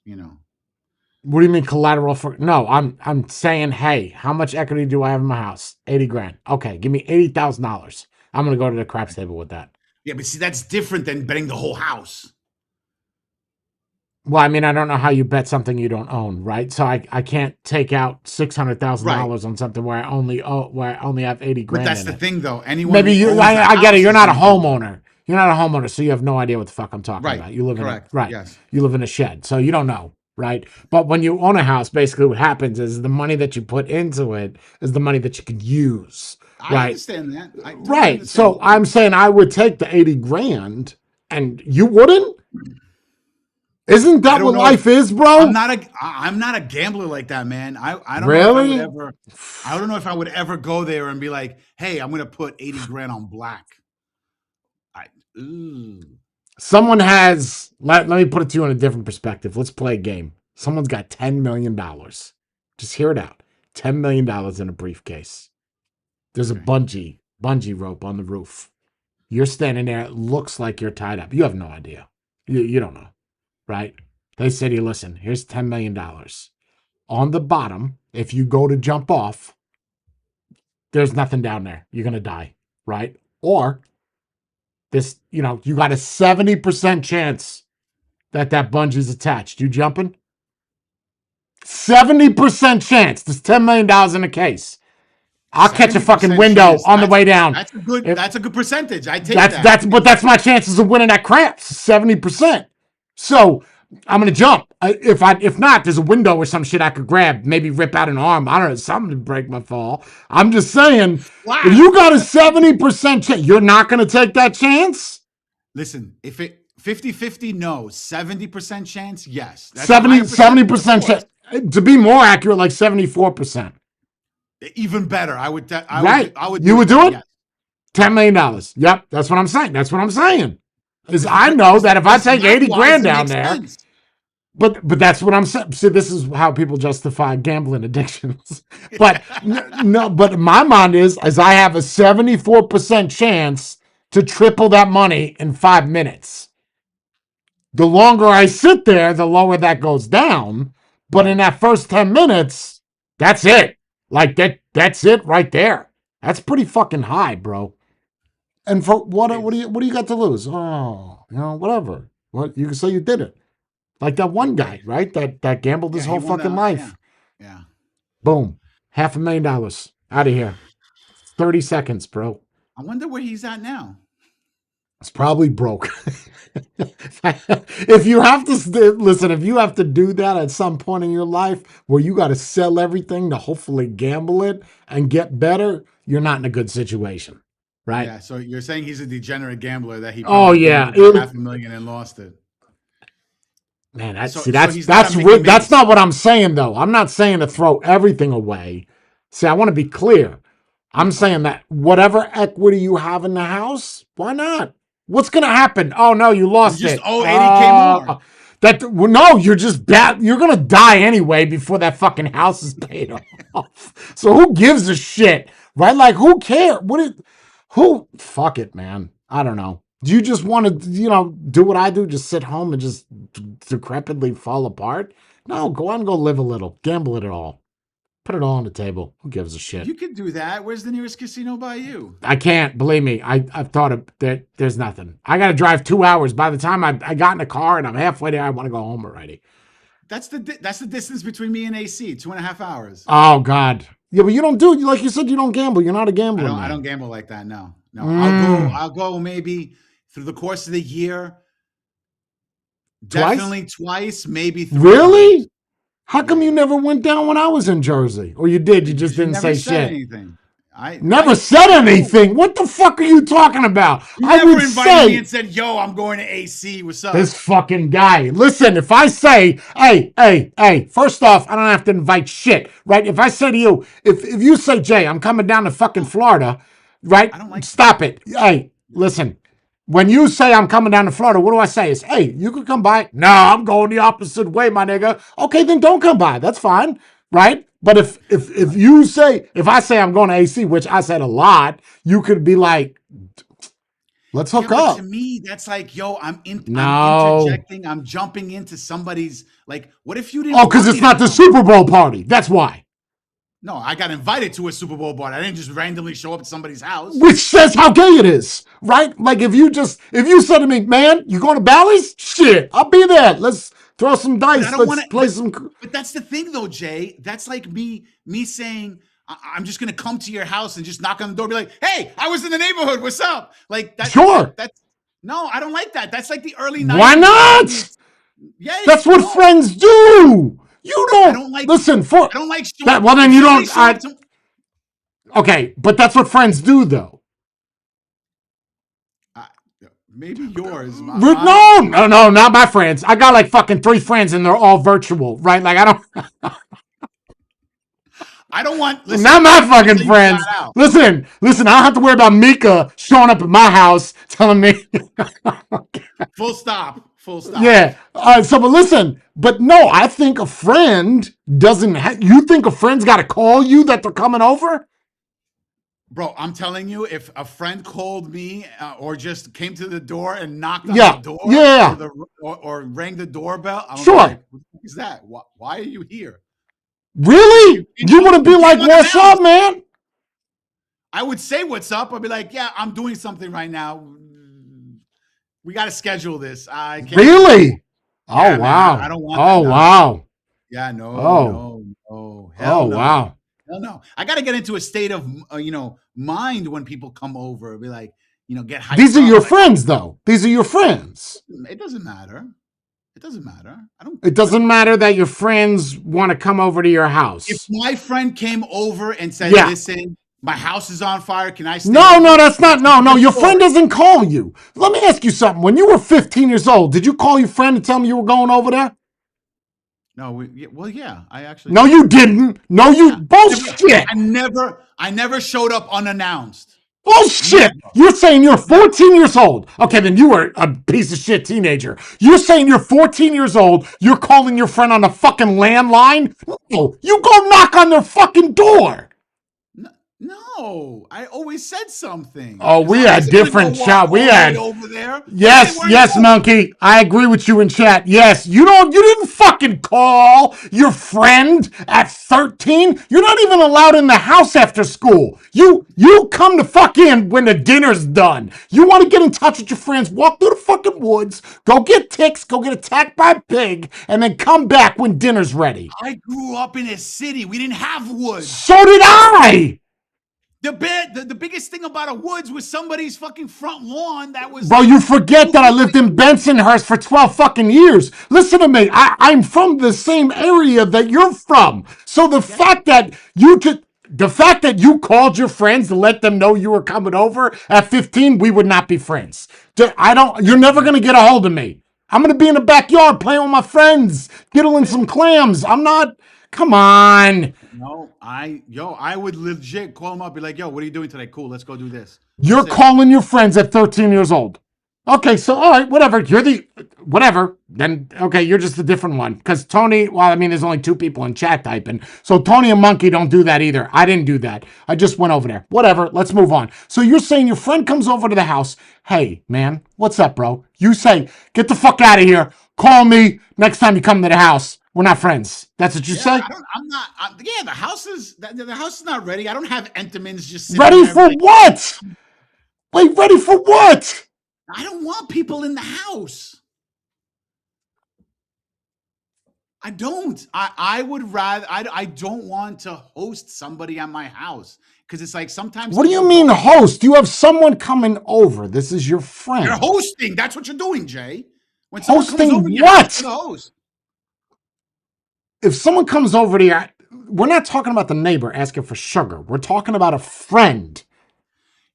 What do you mean collateral for? No, I'm saying, hey, how much equity do I have in my house? 80 grand. Okay, give me $80,000. I'm gonna go to the craps table with that. Yeah, but see, that's different than betting the whole house. Well, I mean, I don't know how you bet something you don't own, right? So I can't take out six hundred thousand Right. dollars on something where I only have 80 But grand that's in the it. thing, though. Anyone Maybe who you owns the I get it. house You're is not a going to do that. homeowner. You're not a homeowner, so you have no idea what the fuck I'm talking Right. about. You live in a Correct. right. Yes. You live in a shed, so you don't know, right? But when you own a house, basically what happens is the money that you put into it is the money that you can use, I right? understand that. I totally Right. understand So that. I'm saying I would take the 80 grand and you wouldn't? Isn't I that don't what know if life is, I'm bro? not a I'm not a gambler like that, man. I don't know if I would Really? ever I don't know if I would ever go there and be like, "Hey, I'm going to put 80 grand on black." I ooh. Someone has, let me put it to you in a different perspective. Let's play a game. Someone's got $10 million. Dollars. Just hear it out. $10 million dollars in a briefcase. There's a Okay. bungee rope on the roof. You're standing there. It looks like you're tied up. You have no idea. You don't know, right? They say to you, listen, here's $10 million. Dollars. On the bottom, if you go to jump off, there's nothing down there. You're going to die, right? Or you got a 70% chance that bungee's attached. You jumping? 70% chance. There's $10 million dollars in the case. I'll catch a fucking 70% window chance. on the way down. That's a good If that's a good percentage. I take that's that. that's but that's my chances of winning that cramps. 70%. So I'm gonna jump. If not, there's a window or some shit I could grab, maybe rip out an arm. I don't know, something to break my fall. I'm just saying, if Flat. you got a 70% chance, you're not gonna take that chance? Listen, if it 50-50, no. 70% chance, yes. That's a higher 70 percentage, of 70% course. chance. To be more accurate, like 74%. Even better. Right. I would You do would that. do it? Yes. $10 million. Dollars. Yep. That's what I'm saying. That's what I'm saying. Is I know that if I Because take 80 math-wise, grand it down makes there, sense. but that's what I'm saying. See, this is how people justify gambling addictions. But no, but my mind is I have a 74% chance to triple that money in 5 minutes. The longer I sit there, the lower that goes down. But in Right. that first 10 minutes, that's it. Like that's it right there. That's pretty fucking high, bro. And for It's what do you got to lose? Oh, whatever. What you can say you did it. Like that one okay. guy, right? That gambled his Yeah, he whole won fucking the yeah. life. Yeah. Boom. $500,000 out of here. 30 seconds, bro. I wonder where he's at now. It's probably broke. If you have to listen, if you have to do that at some point in your life where you got to sell everything to hopefully gamble it and get better, you're not in a good situation, right? Yeah, so you're saying he's a degenerate gambler that he Oh probably yeah, gambled the half a million and lost it. man. So so he's not a Mickey That's Mace. not what I'm saying though. I'm not saying to throw everything away. See, I want to be clear. I'm Yeah, saying okay. that whatever equity you have in the house, why not? What's gonna happen? Oh no, you You lost just it. owe 80K more. No, you're just bad. You're gonna die anyway before that fucking house is paid off. So who gives a shit, right? Like who cares? Who? Fuck it, man. I don't know. Do you just want to, do what I do? Just sit home and just decrepitly fall apart? No, go on and go live a little. Gamble it all. Put it all on the table. Who gives a shit? You could do that. Where's the nearest casino by you? I can't. Believe me. I've thought of that. There's nothing. I got to drive 2 hours. By the time I got in the car and I'm halfway there, I want to go home already. That's the distance between me and AC, 2.5 hours. Oh, God. Yeah, but you don't do, like you said, you don't gamble. You're not a gambler, I don't man. gamble like that. No. No. Mm. I'll go maybe through the course of the year, Twice? definitely twice, maybe 3 times. Really? How come Yeah. you never went down when I was in Jersey? Or you did, you just Because you didn't never say said shit. anything. Never said No. anything. What the fuck are you talking about? You I never would invited me and say said, "Yo, I'm going to AC. What's this up?" fucking guy. Listen, if I say, hey, first off, I don't have to invite shit, right? If I say to you, if you say, Jay, I'm coming down to fucking No, Florida, right? I don't like that. Stop it. Hey, listen. When you say I'm coming down to Florida, what do I say? Is, hey, you could come by. No, I'm going the opposite way, my nigga. Okay, then don't come by. That's fine, right? But if Right. you say, if I say I'm going to AC, which I said a lot, you could be like, let's Yeah, hook but to up. me, that's like, yo, I'm No. interjecting. I'm jumping into somebody's like. What if you didn't Oh, because want me it's to not the come? Super Bowl party. That's why. No, I got invited to a Super Bowl party. I didn't just randomly show up at somebody's house. Which says how gay it is, right? Like if you said to me, man, you going to Bally's? Shit, I'll be there. Let's throw some But I dice. don't Let's want to. play some. But that's the thing, though, Jay. That's like me saying I'm just gonna come to your house and just knock on the door, and be like, "Hey, I was in the neighborhood. What's up?" Like Sure. that's no, I don't like that. That's like the early Why '90s. not? That's Yay, what no, friends do. You I don't don't like. listen for I don't like that. showing. Well, then If you somebody don't. showed up to Okay, but that's what friends do, though. uh, maybe yours, my No, not my friends. I got like fucking 3 friends, and they're all virtual, right? Like I don't. I don't want. Not Listen, my I'm gonna fucking tell you flat friends. out. Listen. I don't have to worry about Mika showing up at my house telling me. Full stop. Full stop. Yeah. But listen. But no, I think a friend doesn't. You think a friend's got to call you that they're coming over? Bro, I'm telling you, if a friend called me or just came to the door and knocked on the Yeah. door or Yeah. rang the doorbell, I'm gonna be Sure. like, "What the fuck is that? Why are you here? Really? You wouldn't be You like, came "What's up, unannounced." man?" I would say, "What's up?" I'd be like, "Yeah, I'm doing something right now. We got to schedule this. I can't do it." Really? Oh Yeah, man, I wow. don't want that. Oh Nah, wow. yeah, no, Oh. no, no, hell Oh no. wow. Hell no. I got to get into a state of, mind when people come over. Be like, get These hyped are up. your Like, friends, though. These are your friends. it doesn't matter. It doesn't matter. It I don't doesn't care. matter that your friends want to come over to your If house. my friend came over and said, Yeah. "Listen, my house is on fire. Can I stay No, over?" that's not. That's a No, different your friend story. doesn't call you. Let me ask you something. When you were 15 years old, did you call your friend and tell him you were going over there? No, well, yeah, I actually No, did. you didn't. No, you Yeah, bullshit. I never showed up unannounced. Bullshit. Never, You're saying you're never. 14 years old. Okay, then you were a piece of shit teenager. You're saying you're 14 years old. You're calling your friend on a fucking landline? No, you go knock on their fucking door. No, I always said something Oh, because we I had wasn't gonna go different walk chat. We all the way had over there if they yes, weren't yes, home. monkey. I agree with you in chat. Yes, you didn't fucking call your friend at 13. You're not even allowed in the house after school. You come to fuck in when the dinner's done. You want to get in touch with your friends, walk through the fucking woods, go get ticks, go get attacked by a pig, and then come back when dinner's ready. I grew up in a city. We didn't have woods. So did I. The biggest thing about a woods was somebody's fucking front lawn that was Bro, like you forget 2 that I feet lived away in from you. Bensonhurst for 12 fucking years. Listen to me. I'm from the same area that you're from. So Yeah, the fact that you called your friends to let them know you were coming over at 15, we would not be friends. You're never going to get a hold of me. I'm going to be in the backyard playing with my friends, diddling some clams. I'm not, come on. no, I would legit call them up, be like, "Yo, what are you doing today? Cool, let's go do this." You're That's it. calling your friends at 13 years old. Okay, so all right, whatever. Whatever. Then okay, you're just a different one. Because Tony, well, I mean, there's only 2 people in chat typing. So Tony and Monkey don't do that either. I didn't do that. I just went over there. Whatever. Let's move on. So you're saying your friend comes over to the house. Hey, man, what's up, bro? You say, get the fuck out of here. Call me next time you come to the house. We're not friends. That's what you Yeah, say? I don't. I'm not. Yeah, the house is not ready. I don't have Entenmann's just sitting Ready there. for Like, what? Wait, ready for what? I don't want people in the house. I don't. I would rather. I don't want to host somebody at my house because it's like sometimes What do you people mean go. host? You have someone coming over. This is your You're friend. hosting. That's what you're doing, Jay. When someone comes over Hosting to your house, you're what? the host. If someone comes over to your we're not talking about the neighbor asking for sugar. We're talking about a friend.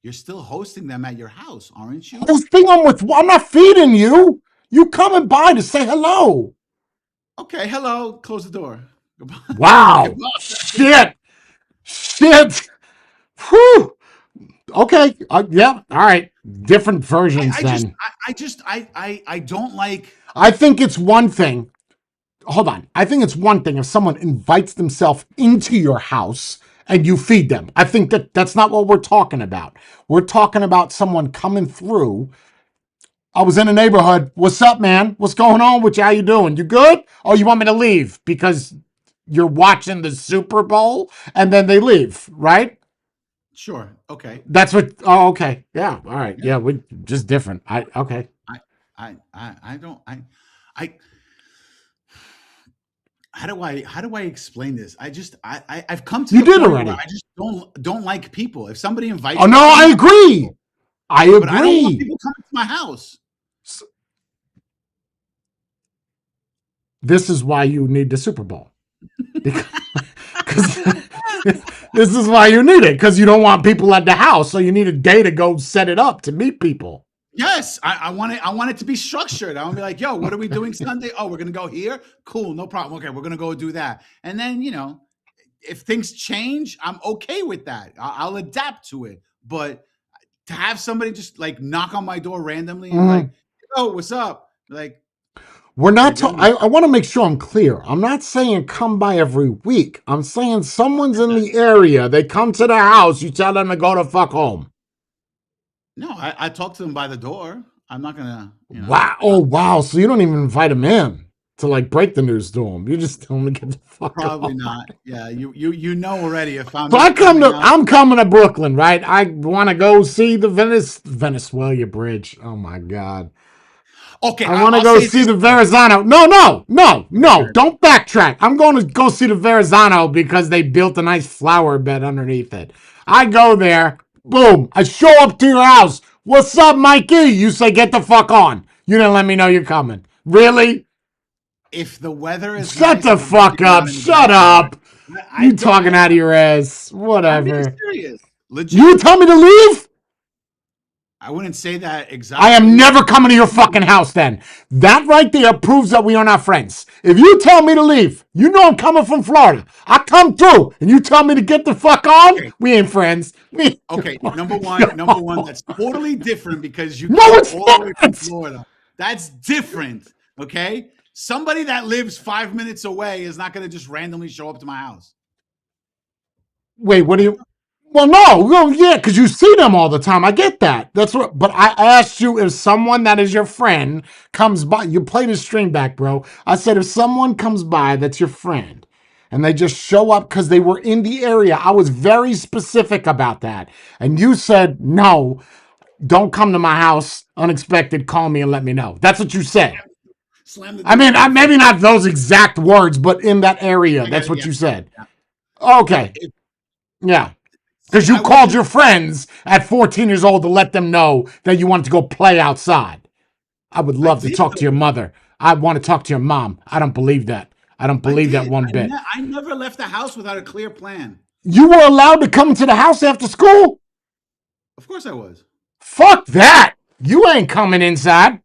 You're still hosting them at your house, aren't you? Whose thing I'm not feeding you. You coming by to say hello. Okay, hello. Close the door. Goodbye. Wow. Goodbye. Shit. Shit. Whew. Okay. Yeah. All right. Different versions then. I don't like. I think it's one thing. Hold on. I think it's one thing if someone invites themselves into your house and you feed them. I think that's not what we're talking about. We're talking about someone coming through. I was in a neighborhood. What's up, man? What's going on with you? How you doing? You good? Oh, you want me to leave because you're watching the Super Bowl and then they leave, right? Sure. Okay. That's what. Oh, okay. Yeah. All right. Yeah. Yeah. We just different. Okay. I I don't I how do I explain this? I've come to You the did point where already. I just don't like people. If somebody Oh invites me no, to come I to my house, agree. cool. I But I don't want agree. people coming to my house. This is why you need the Super Bowl. Because this is why you need it. Because you don't want people at the house, so you need a day to go set it up to meet people. Yes, I want it to be structured. I want to be like, yo, what are we doing Sunday? Oh, we're gonna go here. Cool, no problem. Okay, we're gonna go do that. And then if things change, I'm okay with that. I'll adapt to it. But to have somebody just like knock on my door randomly and Mhm. like, oh, what's up? Like, We're how you not. doing? I want to make sure I'm clear. I'm not saying come by every week. I'm saying someone's in the area. They come to the house. You tell them to go the fuck home. No, I talk to them by the door. I'm not gonna, Wow. Oh, wow. So you don't even invite them in to like break the news to them. You just tell them to get the fuck probably off. not. Yeah, you know already if I'm So I not come coming to. out. I'm coming to Brooklyn, right? I want to go see the Venezuela Bridge. Oh my god. Okay, I want to I'll go say see this the though. Verrazano. No, no, no, Okay, no. good. Don't backtrack. I'm going to go see the Verrazano because they built a nice flower bed underneath it. I go there. Boom. I show up to your house. What's up, Mikey? You say, get the fuck on. You didn't let me know you're coming. Really? If the weather is Shut nice, the I'm gonna let fuck you go up. out in the Shut backyard. up. I You don't. talking out of your ass. I'm being Whatever. serious. You Legit. tell me to leave? I wouldn't say that I am exactly. never coming to your fucking house then. That right there proves that we are not friends. If you tell me to leave, you know I'm coming from Florida. I come through and you tell me to get the fuck on, Okay. we ain't friends. We Okay. Number one, that's totally different because you No, came it's all the way from not. Florida. That's different. Okay. Somebody that lives 5 minutes away is not going to just randomly show up to my house. Wait, what do you well, no, well, yeah, because you see them all the time. I get that. That's what. But I asked you if someone that is your friend comes by. You played a string back, bro. I said if someone comes by that's your friend, and they just show up because they were in the area. I was very specific about that, and you said no. Don't come to my house unexpected. Call me and let me know. That's what you said. Slam the I door mean, in your face. maybe not those exact words, but in that area, I got that's it. what Yeah. you said. Yeah. Okay. Okay, yeah. See, Because you I would called just your friends at 14 years old to let them know that you wanted to go play outside. I would I love to did talk to your though. mother. I want to talk to your mom. I don't believe that. I don't I believe that did. one bit. I never left the house without a clear plan. You were allowed to come to the house after school? Of course I was. Fuck that. You ain't coming inside.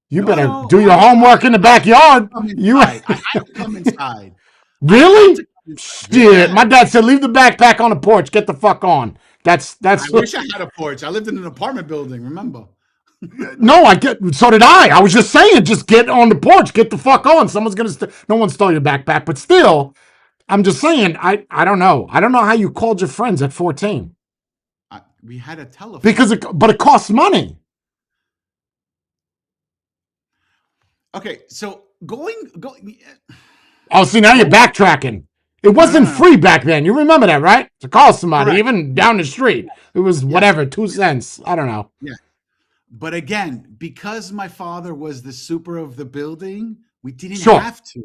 You No, better no, do your homework in the I had to backyard. come You inside. I had to come inside. I had to really? come inside. Shit. Yeah. My dad said leave the backpack on the porch. Get the fuck on. I That's wish I had a porch. I lived in an apartment building, remember? No, I get. So did I. I was just saying, just get on the porch, get the fuck on. Someone's gonna. No one stole your backpack, but still, I'm just saying. I don't know. I don't know how you called your friends at 14 We had a because telephone. but it costs money. Okay, so going Oh, see now you're going backtracking. It no, no, wasn't no, no. free back then. You remember that, right? To call somebody, Correct. even Yes, down the street, yes, it was yes, whatever, 2 cents. I don't know. yes. But again, because my father was the super of the building, we didn't Sure, have to.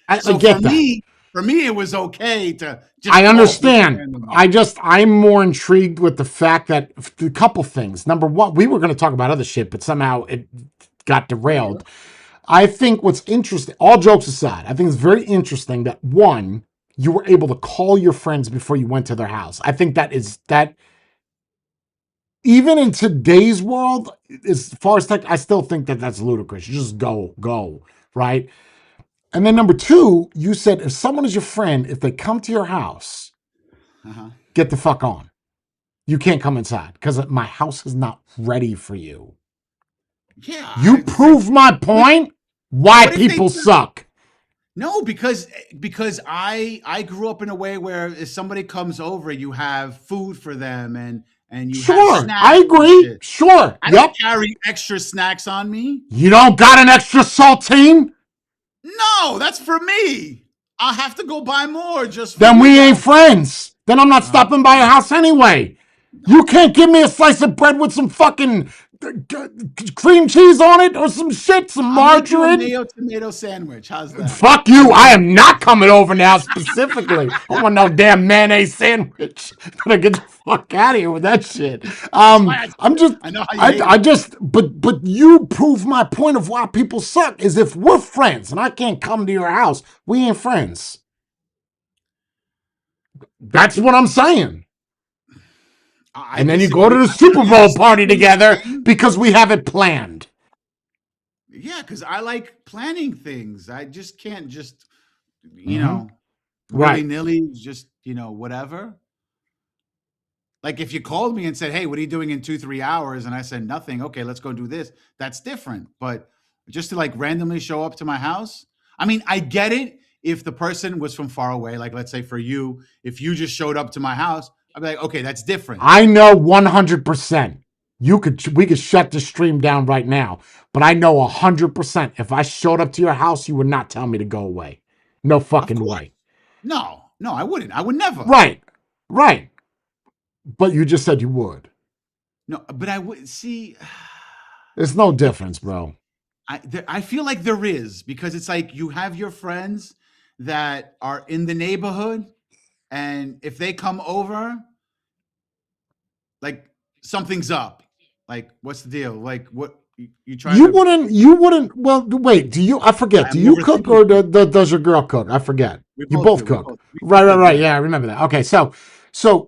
I So get that. for me, it was okay to just I call people understand. randomly. I'm more intrigued with the fact that a couple things. Number one, we were going to talk about other shit, but somehow it got Whatever. derailed. I think what's interesting, all jokes aside, I think it's very interesting that one, you were able to call your friends before you went to their house. I think that even in today's world, as far as tech, I still think that that's ludicrous. You just go, right? And then number two, you said if someone is your friend, if they come to your house, Uh-huh. get the fuck on. You can't come inside because my house is not ready for you. Yeah, You prove my point. Why what if they people suck? No, because I grew up in a way where if somebody comes over, you have food for them and you have Sure, snacks I and agree. shit. Sure, I don't yep. carry extra snacks on me. You don't got an extra saltine? No, that's for me. I'll have to go buy more just for Then you we ain't guys. friends. Then I'm not Uh, stopping by your house anyway. You can't give me a slice of bread with some fucking cream cheese on it or some shit, some I'll make you a margarine. mayo tomato sandwich. How's that? Fuck you. I am not coming over now specifically. I want no damn mayonnaise sandwich. Gotta get the fuck out of here with that shit. That's why I said I'm it. just I know how you hate I it. just but you prove my point of why people suck is if we're friends and I can't come to your house, we ain't friends. That's what I'm saying. I And then you go to disagree. the I Super Bowl understand party what you're together saying. because we have it planned. Yeah, because I like planning things. I just can't just, you Mm-hmm. know, willy Right. nilly, just, whatever. Like if you called me and said, "Hey, what are you doing in 2, 3 hours?" and I said nothing, okay, let's go do this. That's different. But just to like randomly show up to my house, I mean, I get it if the person was from far away. Like let's say for you, if you just showed up to my house, I'd be like, okay, that's different. I know 100%. We could shut the stream down right now, but I know 100% if I showed up to your house, you would not tell me to go away. No Of fucking course, way. no, I wouldn't. I would never. Right. Right. But you just said you would. No, but I would see. There's no It, difference, bro. I feel like there is because it's like you have your friends that are in the neighborhood, and if they come over, like something's up. Like, what's the deal? Like, what you trying to? You wouldn't, well, wait, I forget, I've do you never cook seen or you. does your girl cook? I forget. We You both both do. We cook. both we Right, cook right, good. right. Yeah. Yeah, I remember that. Okay, so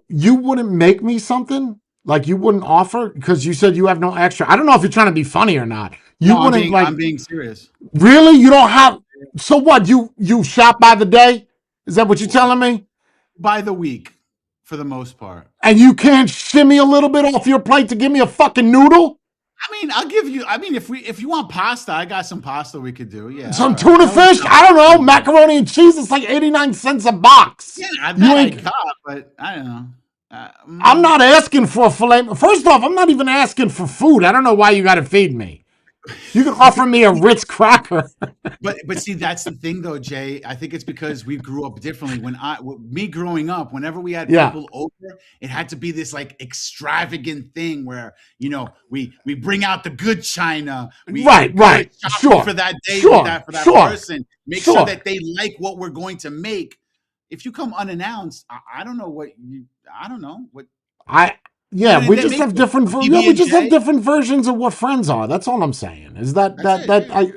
you wouldn't make me something? Like you wouldn't offer? Because you said you have no extra. I don't know if you're trying to be funny or not. You No, I'm wouldn't being like I'm being serious. really? You don't have so what? You shop by the day? Is that what you're W- telling me? By the week, for the most part. And you can't shimmy a little bit off your plate to give me a fucking noodle? I mean, I'll give you. I mean, if you want pasta, I got some pasta we could do. Yeah, all Some right. tuna I always fish? got I don't know. pasta. Macaroni and cheese. It's like 89 cents a box. Yeah, I You bet I ain't. got, but I don't know. I'm not asking for a fillet. First off, I'm not even asking for food. I don't know why you got to feed me. You can offer me a Ritz cracker. But see, that's the thing though, Jay. I think it's because we grew up differently. Me growing up, whenever we had Yeah. people over, it had to be this like extravagant thing where we bring out the good china. We Right, go to right. shopping Sure. for that day with Sure. that Sure. person. Make sure Sure. that they like what we're going to make. If you come unannounced, I don't know I don't know what. I What yeah, did we they just make have you? different A yeah, PB we and just have J? different versions of what friends are. That's all I'm saying. Is that That's that it. that Yeah. I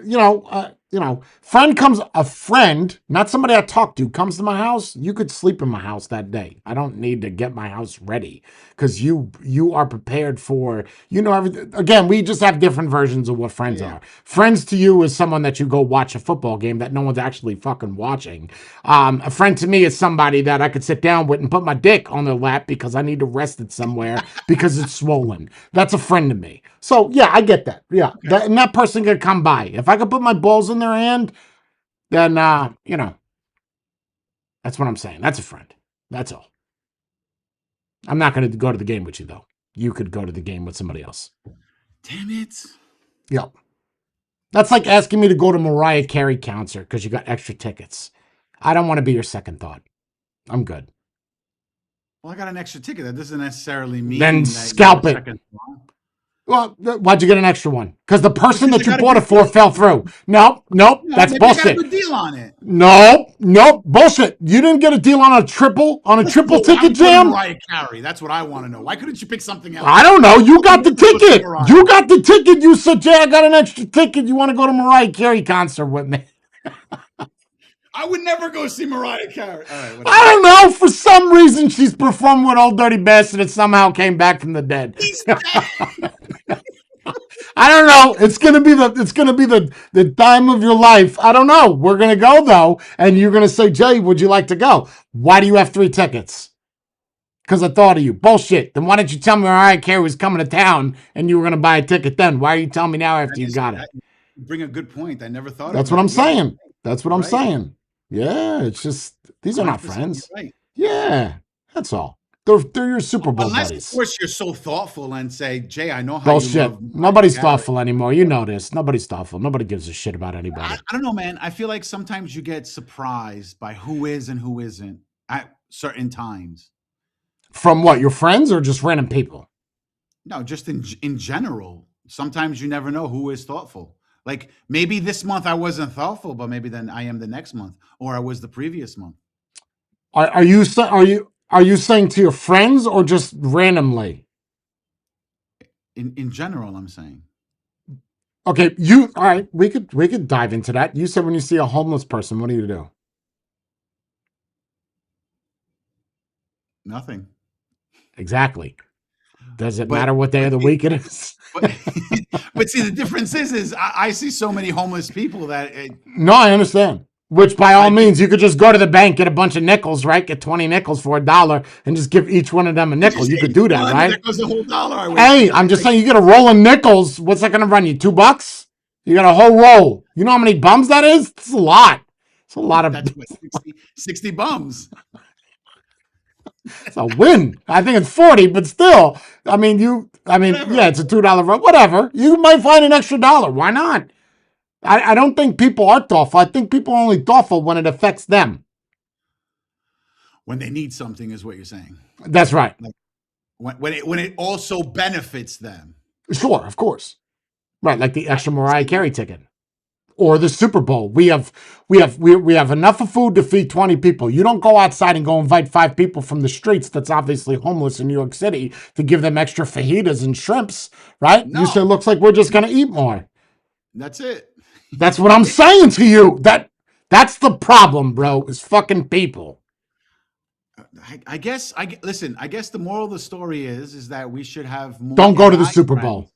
a friend, not somebody I talk to, comes to my house. You could sleep in my house that day. I don't need to get my house ready because you are prepared for everything. Again, we just have different versions of what friends Yeah. are. Friends to you is someone that you go watch a football game that no one's actually fucking watching. A friend to me is somebody that I could sit down with and put my dick on their lap because I need to rest it somewhere because it's swollen. That's a friend to me. So yeah, I get that. Yeah, Okay. and that person could come by. If I could put my balls in their hand, then that's what I'm saying. That's a friend. That's all. I'm not going to go to the game with you though. You could go to the game with somebody else. Damn it. Yep. That's like asking me to go to Mariah Carey concert because you got extra tickets. I don't want to be your second thought. I'm good. Well, I got an extra ticket. That doesn't necessarily Then mean that you're a scalp it. second thought. Well, why'd you get an extra one? Because the person Because I that you got a bought it good for deal. fell through. Nope. No, That's maybe I got a bullshit. good deal on it. Nope, bullshit. You didn't get a deal on a triple How'd ticket you go to jam. Mariah Carey? That's what I want to know. Why couldn't you pick something else? I don't know. You I got the wanted to go see ticket. Mariah. You got the ticket. You said, "Jay, I got an extra ticket. You want to go to Mariah Carey concert with me?" I would never go see Mariah Carey. All right, I whatever. don't know. For some reason, she's performed with Old Dirty Bastard and somehow came back from the dead. He's dead. I don't know. It's gonna be the time of your life. I don't know. We're gonna go though, and you're gonna say, Jay, would you like to go? Why do you have 3 tickets? Because I thought of you. Bullshit. Then why didn't you tell me Mariah Carey was coming to town and you were gonna buy a ticket then? Why are you telling me now after That you is got it? that, you bring a good point. I never thought of That's what I'm that. Yeah, saying. That's what you're I'm right. saying. Yeah, it's just these are not 100%. You're friends. right. Yeah, that's all. They're your Super Bowl Unless, of buddies. course, you're so thoughtful and say, Jay, I know how you Bullshit. love Mariah Nobody's Carey. thoughtful anymore. You know this. Nobody's thoughtful. Nobody gives a shit about I, anybody. I don't know, man. I feel like sometimes you get surprised by who is and who isn't at certain times. From what? Your friends or just random people? No, just in general. Sometimes you never know who is thoughtful. Like maybe this month I wasn't thoughtful, but maybe then I am the next month, or I was the previous month. Are you saying to your friends or just randomly? In general, I'm saying Okay, you all right? We could dive into that. You said when you see a homeless person, what do you do? nothing. Exactly. Does it But matter what day but of the see, week it is? but, but see, the difference is I see so many homeless people that No, I understand. Which, by all I think means, you could just go to the bank, get a bunch of nickels, right? Get 20 nickels for $1, and just give each one of them a nickel. You could do that, well, I mean, right? that goes the whole dollar I Hey, wasted. I'm just Like, saying, you get a roll of nickels. What's that going to run you? $2? You got a whole roll. You know how many bums that is? It's a lot. It's a lot of. that's what 60 bums. It's a win. I think it's 40, but still. I mean, yeah, Whatever. it's a $2 roll. Whatever. You might find an extra dollar. Why not? I don't think people are thoughtful. I think people are only thoughtful when it affects them. When they need something is what you're saying. That's right. Like when it also benefits them. Sure, of course. Right, like the I extra can Mariah see that. Carey ticket or the Super Bowl. We have enough of food to feed 20 people. You don't go outside and go invite 5 people from the streets that's obviously homeless in New York City to give them extra fajitas and shrimps, right? You say No, looks like we're just gonna eat more. that's it. That's what I'm saying to you. That's the problem, bro. Is fucking people. I guess listen. I guess the moral of the story is that we should have more Don't go to the AI Super friends, Bowl.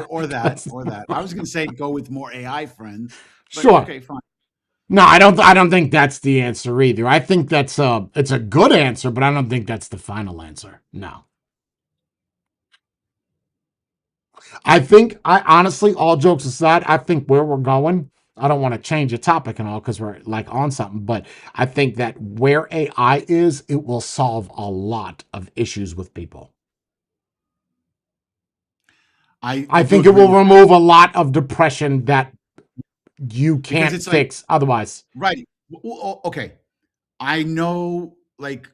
or that, That's or that. I was going to say go with more AI friends, but sure. okay, fine. No, I don't think that's the answer either. I think it's a good answer, but I don't think that's the final answer. No. I think I honestly, all jokes aside, I think where we're going, I don't want to change the topic and all because we're like on something, but I think that where AI is, it will solve a lot of issues with people. I I do think it agree will with that remove a lot of depression that you because can't it's like fix otherwise. right. Okay, I know like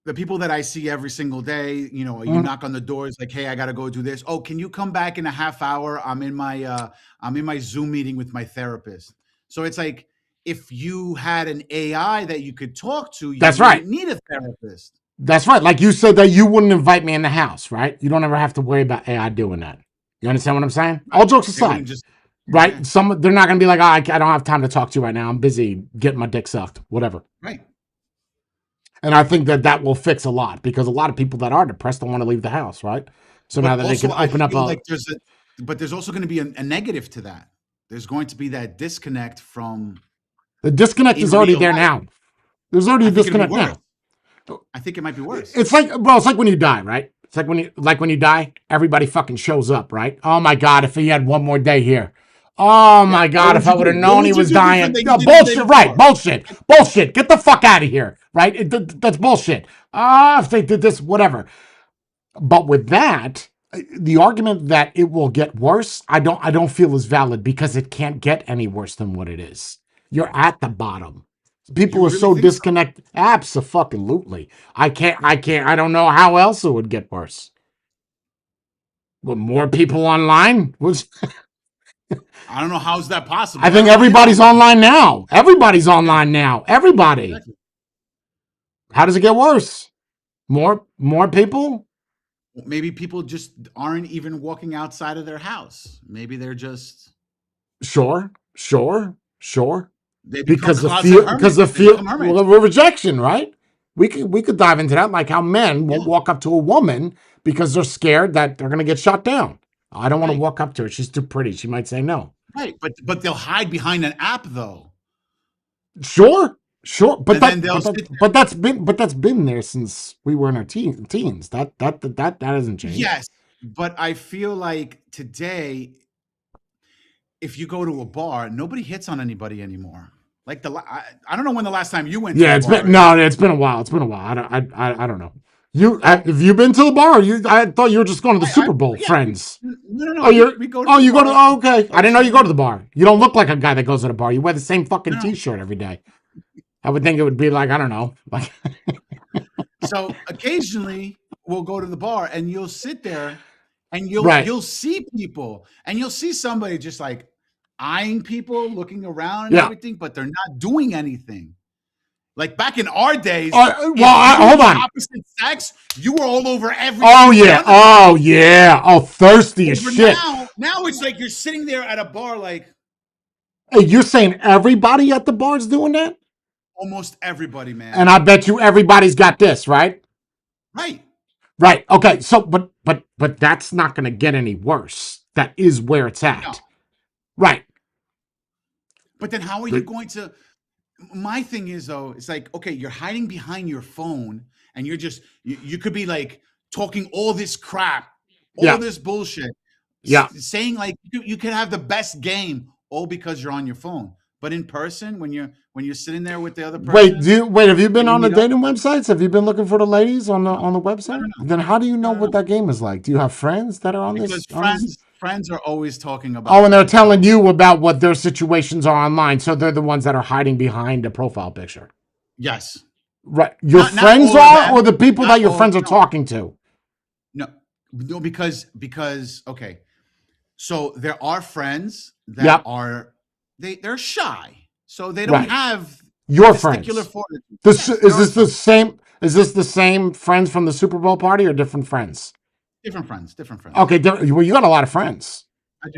the people that I see every single day, you Mm, knock on the doors like, "Hey, I gotta go do this." "Oh, can you come back in a half hour? I'm in my Zoom meeting with my therapist." So it's like if you had an AI that you could talk to, you That's right. wouldn't need a therapist. That's right. Like you said that you wouldn't invite me in the house, right? You don't ever have to worry about AI doing that. You understand what I'm saying? All Right. jokes They wouldn't aside, just yeah, right? They're not gonna be like, oh, I don't have time to talk to you right now. I'm busy getting my dick sucked, whatever. right. And I think that will fix a lot because a lot of people that are depressed don't want to leave the house, right? So now But that they also can I open up feel a like there's also gonna be a negative to that. There's going to be that disconnect from the disconnect in is already real there life. now. There's already I a think it'll be disconnect worse. now. I think it might be worse. It's like when you die, right? It's like when you die, everybody fucking shows up, right? Oh my god, if he had one more day here. Oh Yeah. my What god, would if I you would do? have What known he would you was do different dying. that you No, did the day bullshit, right? before? Bullshit. Bullshit. Get the fuck out of here, right? That's bullshit. If they did this, whatever. But with that, the argument that it will get worse, I don't feel is valid because it can't get any worse than what it is. You're at the bottom. People You are really so think so? disconnected. Absolutely. I don't know how else it would get worse. With more people online? I don't know how's that I possible. think Everyone is everybody's online. online now. Everybody's Yeah, online now. Everybody. exactly. How does it get worse? More people? Maybe people just aren't even walking outside of their house. Maybe they're just Sure. Sure. Sure. They become because the closet fear, because hermits. the They fear, become hermits. well, rejection, right? We could dive into that, like how men won't Yeah, walk up to a woman because they're scared that they're gonna get shot down. I don't want to right, walk up to her. She's too pretty. She might say no. right. But they'll hide behind an app though, Sure, sure, but and then that, they'll but sit that, there. but that's been there since we were in our teens. That hasn't changed. Yes, but I feel like today, if you go to a bar, nobody hits on anybody anymore. Like I don't know when the last time you went to Yeah, a it's bar been is. no, it's been a while. It's been a while. I don't know. So Have you been to the bar? I thought you were just going to the I Super Bowl, yeah, friends. no, Oh, you're we go to oh the you go to bar oh okay. I didn't know you go to occasionally. the bar. You don't look like a guy that goes to the bar. You wear the same fucking No, no. t-shirt every day. I would think it would be like I don't know, like So occasionally we'll go to the bar and you'll sit there and right. you'll see people and you'll see somebody just like eyeing people, looking around and Yeah. everything, but they're not doing anything. Like back in our days, Well, if you were hold the on. opposite sex, you were all over every Oh yeah. one of them. Oh yeah. Oh, thirsty as Over shit. now it's like you're sitting there at a bar, like Hey, you're saying everybody at the bar's doing that? almost everybody, And man. I bet you everybody's got this, right? Right? Right. Okay. So, but that's not going to get any worse. That is where it's No. at. Right. But then how are you The- going to? My thing is though, it's like okay, you're hiding behind your phone, and you're just you could be like talking all this crap, all Yeah. this bullshit, Yeah. saying like you can have the best game, all because you're on your phone. But in person, when you're sitting there with the other Wait. person, Wait? Have you when been you on the meet up, dating websites? Have you been looking for the ladies on no, the no, no, website? no, Then how do you know no, no, what no. that game is like? Do you have friends that are on Because this? friends are always talking Oh, about and they're that. telling So you about what their situations are online. So they're the ones that are hiding behind a profile picture. yes, Right. Your not friends all of are, or them, the people not that your all. friends are No, talking to. no, no, because okay. So there are friends that Yep. are they're shy, so they don't Right. have Your testicular friends. fortitude. This Yes, there is are this the some same? Is this the same friends from the Super Bowl party or different friends? different friends, different friends. Okay. Well, you got a lot of friends. I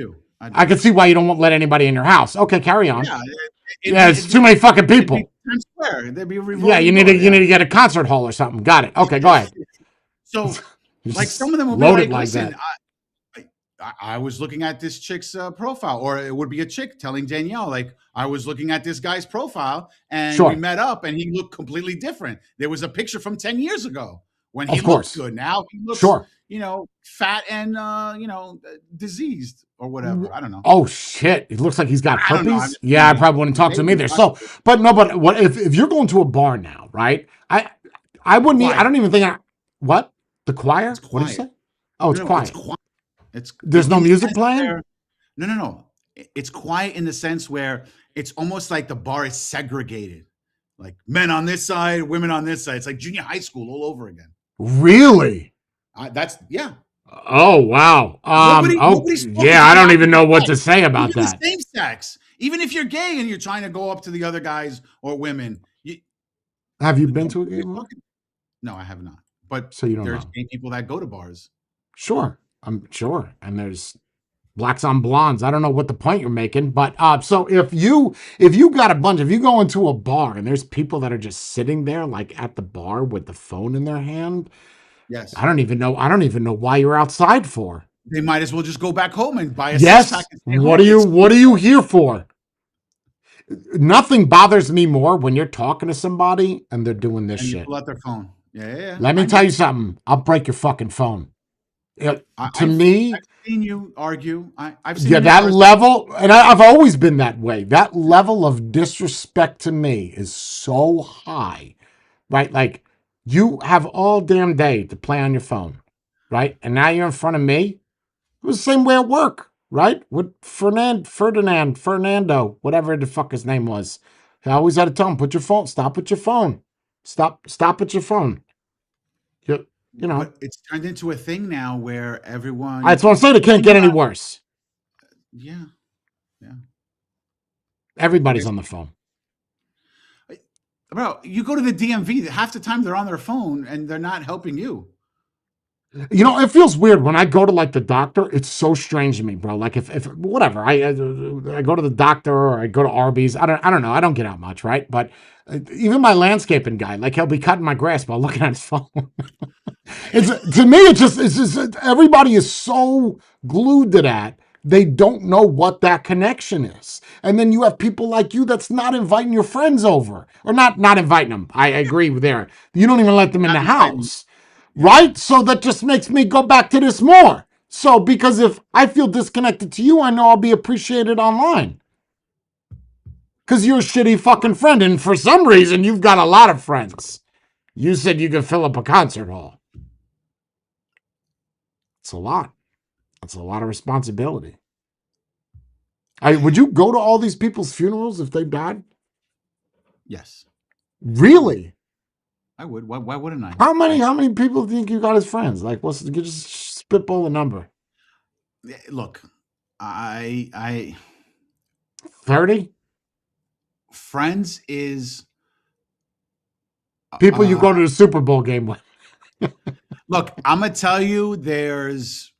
I do. can see why you don't let anybody in your house. Okay, carry on. Yeah, Yeah, it's too many fucking it'd be people. Times Square. There'd be a Yeah, revolving door. you need Yeah. to get a concert hall or something. Got it. Okay, go ahead. So You like some just of them will be load it like, like listen, that. I was looking at this chick's profile, or it would be a chick telling Danielle, like, I was looking at this guy's profile and we Sure, met up and he looked completely different. There was a picture from 10 years ago when he of looked course. good. Now he looks, Sure. fat and, diseased or whatever. I don't know. Oh shit! It looks like he's got I don't know. I'm herpes. just Yeah, I saying. probably wouldn't talk to him Maybe. either. So, but no, but what if you're going to a bar now, right? I wouldn't. I Quiet. don't even think. What the It's choir? What did you quiet. say? Oh, it's No, it's quiet. quiet. It's There's no in the music sense playing. where no. It's quiet in the sense where it's almost like the bar is segregated, like men on this side, women on this side. It's like junior high school all over again. Really? That's yeah. Oh wow. Oh Nobody's talking yeah. to I the don't even know opposite what sex, to say about even the that. same sex. Even if you're gay and you're trying to go up to the other guys or women, Have you been to a gay nobody's bar? talking. No, I have not. But So you don't there's know. gay people that go to bars. Sure, I'm sure. And there's blacks on blondes. I don't know what the point you're making, but so if you got a bunch, if you go into a bar and there's people that are just sitting there like at the bar with the phone in their hand, I Yes, don't even know. I don't even know why you're outside for. they might as well just go back home and buy a six pack Yes. and stay home. It's What are you here for? Nothing bothers me more when you're talking to somebody and they're doing this and you shit. pull out their phone. Yeah. Let me I tell know. you something. I'll break your fucking phone. To I've me, seen you argue. I've seen yeah, it in that person. level, and I've always been that way. That level of disrespect to me is so high, right? Like you have all damn day to play on your phone, right? And now you're in front of me. It was the same way at work, right? With Fernando, whatever the fuck his name was. I always had to tell him, put your phone, stop with your phone. Stop with your phone. You know, But it's turned into a thing now where that's everyone, what I'm saying. It can't get any worse. yeah, yeah. Everybody's It's, on the phone. bro, you go to the DMV, half the time they're on their phone and they're not helping you. You know, it feels weird when I go to like the doctor. It's so strange to me, bro. Like if whatever, I go to the doctor or I go to Arby's. I don't know. I don't get out much, right? But even my landscaping guy, like he'll be cutting my grass while looking at his phone. It's to me, it's just everybody is so glued to that. They don't know what that connection is. And then you have people like you that's not inviting your friends over. Or not inviting them. I agree with there. You don't even let them in Not the inviting. house. Yeah. Right? So that just makes me go back to this more. So because if I feel disconnected to you, I know I'll be appreciated online. Because you're a shitty fucking friend. And for some reason, you've got a lot of friends. You said you could fill up a concert hall. It's a lot. That's a lot of responsibility. Would you go to all these people's funerals if they died? Yes, I would. Really? I would. Why wouldn't I? How many? I How many people do you think you got as friends? Like, what's you just spitball a number? look. I 30 Friends is people you go to the Super Bowl game with. look. I'm gonna tell you, there's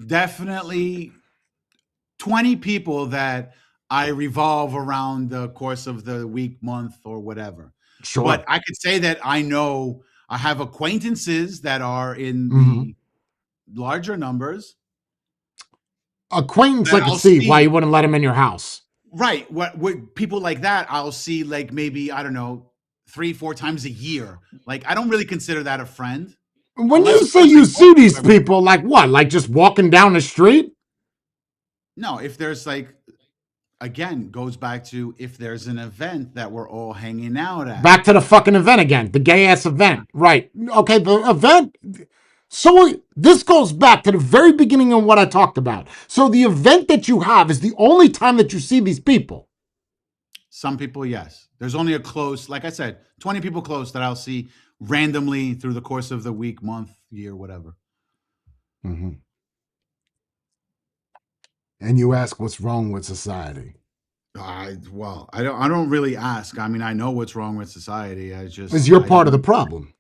definitely 20 people that I revolve around the course of the week, month, or whatever. Sure. But I could say that I have acquaintances that are in Mm-hmm. the larger numbers Acquaintance, that I could I'll see why see. you wouldn't let him in your house. Right. What people like that I'll see, like, maybe, I don't know, 3, 4 times a year. Like, I don't really consider that a friend, When unless you of say course I you talk see to you these every. people, like what? Like just walking down the street? No, if there's like, again, goes back to if there's an event that we're all hanging out at. Back to the fucking event again, the gay ass event. Right. Okay, the event. So this goes back to the very beginning of what I talked about. So the event that you have is the only time that you see these people. Some people, yes. There's only a close, like I said, 20 people close that I'll see randomly through the course of the week, month, year, whatever. Mm-hmm. And you ask what's wrong with society. I don't really ask. I mean, I know what's wrong with society. Is you're I part of the don't problem.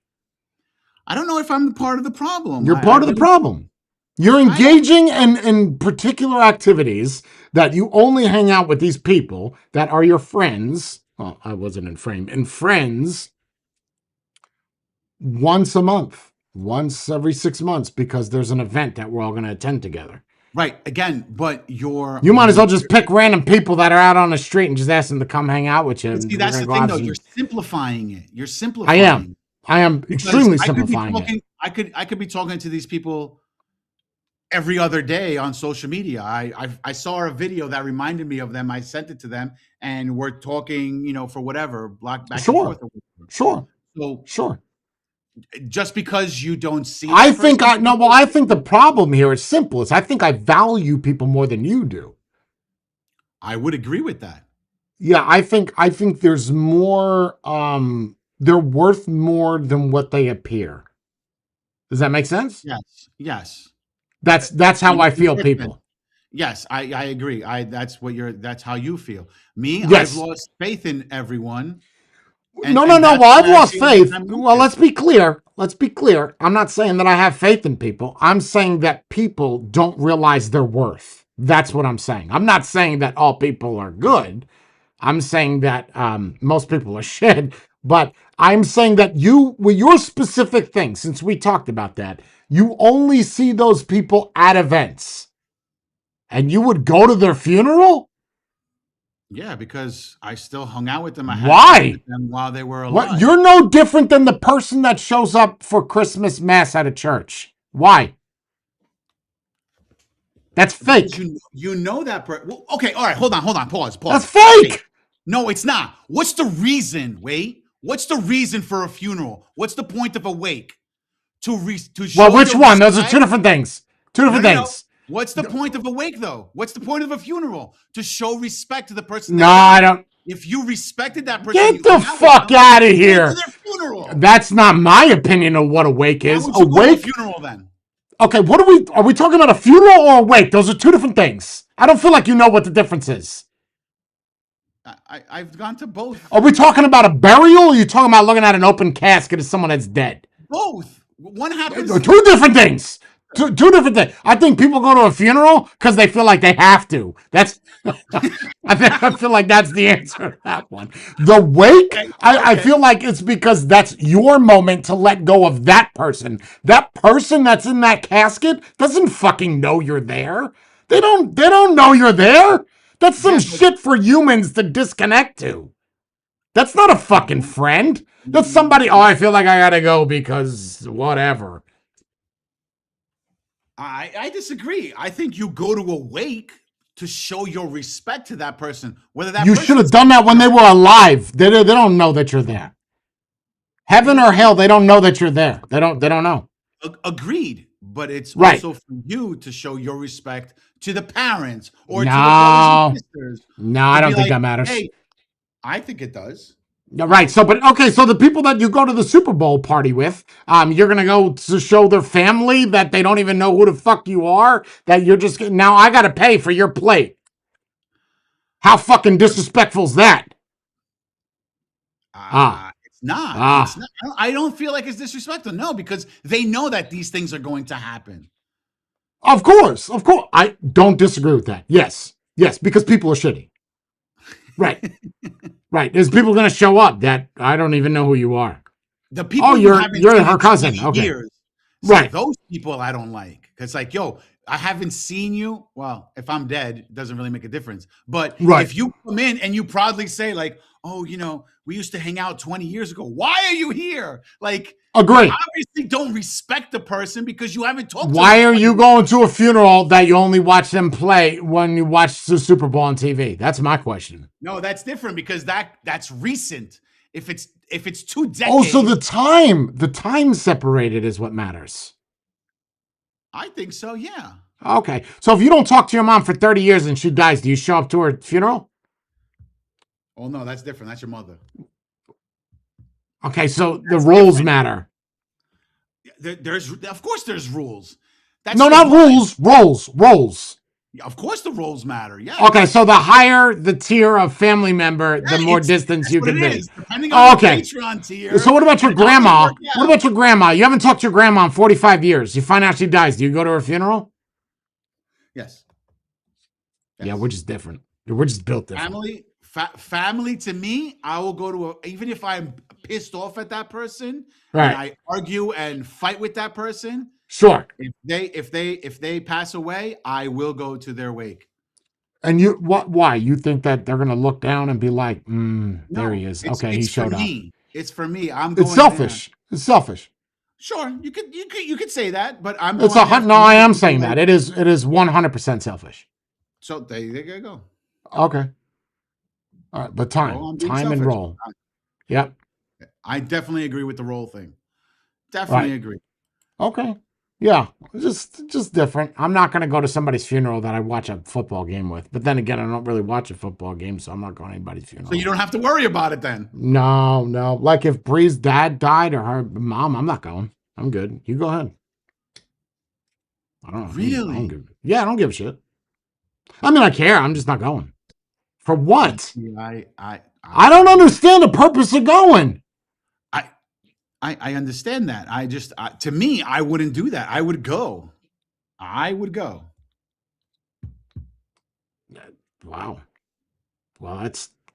I don't know if I'm the part of the problem. You're I part of the really problem. You're I don't. engaging in particular activities that you only hang out with these people that are your friends. Well, I wasn't in frame. In friends once a month, once every 6 months, because there's an event that we're all going to attend together. Right. Again, but You might as well just pick random people that are out on the street and just ask them to come hang out with you. but And see, we're that's going the to go thing have though. You're some. simplifying it. You're I am. simplifying I am because extremely I could be simplifying it. talking. I could be talking to these people every other day on social media. I saw a video that reminded me of them. I sent it to them, and we're talking, for whatever, block back and Sure. forth or whatever. Sure. So Sure. just because you don't see I that think person I no. every Well, day, I think the problem here is simple. Is I think I value people more than you do. I would agree with that. Yeah, I think there's more. They're worth more than what they appear. Does that make sense? Yes, yes. That's how I In feel. person. People. Yes, I agree. That's how you feel. Me, I've Yes. lost faith in everyone, and No, no, and no. that's Well, I've why I lost feel like faith. I'm Well, lucid. let's be clear. Let's be clear. I'm not saying that I have faith in people. I'm saying that people don't realize their worth. That's what I'm saying. I'm not saying that all people are good. I'm saying that most people are shit. But I'm saying that you, with your specific thing, since we talked about that, you only see those people at events. And you would go to their funeral? Yeah, because I still hung out with them. I had fun with Why? them while they were What? alive. You're no different than the person that shows up for Christmas mass at a church. Why? That's Because fake. you know that well, okay, all right, hold on, That's pause. Wait. fake. No, it's not. What's the reason? Wait. What's the reason for a funeral? What's the point of a wake? To Well, show which your one? Those are two respect? different things. Two No, different no, no. things. What's the point of a wake though? What's the point of a funeral? To show respect to the person No, that I died. don't. If you respected that person, Get you the hung out with fuck them, out of you went to here. their funeral. That's not my opinion of what a wake Why is. would A you go to a wake? funeral then? Okay, what are we talking about a funeral or a wake? Those are two different things. I don't feel like you know what the difference is. I've gone to both. Are we talking about a burial or are you talking about looking at an open casket of someone that's dead? Both. One happens to Two different things. Two different things. I think people go to a funeral because they feel like they have to. That's I feel like that's the answer to that one. The wake, okay, I okay. feel like it's because that's your moment to let go of that person. That person that's in that casket doesn't fucking know you're there. They don't know you're there. That's some Yeah, but shit for humans to disconnect to. That's not a fucking no, friend. That's mm, somebody, oh, I feel like I gotta go because whatever. I disagree. I think you go to a wake to show your respect to that person, whether that You should person have is done that when they alive. were alive. They don't know that you're there. Heaven or Maybe hell, they don't know that you're there. They don't know. agreed, but it's Right. also for you to show your respect to the parents or to the brothers and No. sisters No, to I be don't think like, that matters. hey, I think it does. No, I right. think So, it does. but okay. So the people that you go to the Super Bowl party with, you're gonna go to show their family that they don't even know who the fuck you are. That you're just now. I gotta pay for your plate. How fucking disrespectful is that? Ah, It's not. It's ah. not. I don't feel like it's disrespectful. No, because they know that these things are going to happen. Of course, of course. I don't disagree with that. Yes, yes, because people are shitty. Right, right. There's people gonna show up that I don't even know who you are. The Oh, people you you're haven't you're seen her in cousin. 20 Okay, years, see, right. those people I don't like. Because, like, yo, I haven't seen you. Well, if I'm dead, it doesn't really make a difference. But Right. if you come in and you proudly say, like, oh, we used to hang out 20 years ago. Why are you here? Like, you Agree. obviously don't respect the person because you haven't talked to them in Why are 20 you years. going to a funeral that you only watch them play when you watch the Super Bowl on TV? That's my question. No, that's different because that's recent. If it's two Oh, so decades, the time separated is what matters. I think so, yeah. Okay. So if you don't talk to your mom for 30 years and she dies, do you show up to her funeral? Oh no, that's different. That's your mother. Okay, so the That's rules different. matter. There's of course there's rules. That's No, your not blood. rules, roles. Of course the roles matter. Okay, Yes. so the higher the tier of family member, Yeah, the more it's distance that's you what can it be. is. Depending on Oh, your okay. Patreon So tier, what about your how things grandma? work What out. about your grandma? You haven't talked to your grandma in 45 years. You find out she dies. Do you go to her funeral? Yes. Yeah, we're Yes. just different. We're just built different. Family to me, I will go to even if I'm pissed off at that person and Right. I argue and fight with that person, Sure. if they pass away, I will go to their wake. And you what why? You think that they're gonna look down and be like, there he No, is. it's Okay, he it's for showed up. me. It's for me. I'm It's going there. selfish. It's selfish. Sure, you could say that, but I'm It's going there for no, I me am to be saying like. that. It is 100% selfish. So there you go. Okay. All right, but Well, I'm being time and selfish. roll. Yep. I definitely agree with the role thing. Definitely Right. agree. Okay. Yeah. Just different. I'm not gonna go to somebody's funeral that I watch a football game with. But then again, I don't really watch a football game, so I'm not going to anybody's So you funeral. don't have to worry about it then. No, no. Like if Bree's dad died or her mom, I'm not going. I'm good. You go ahead. I don't know. I don't Really? give. Yeah, I don't give a shit. I mean, I care. I'm just not going. For what? See, I don't understand the purpose of going. I, I understand that. I just, to me, I wouldn't do that. I would go. I would go. Wow. Well,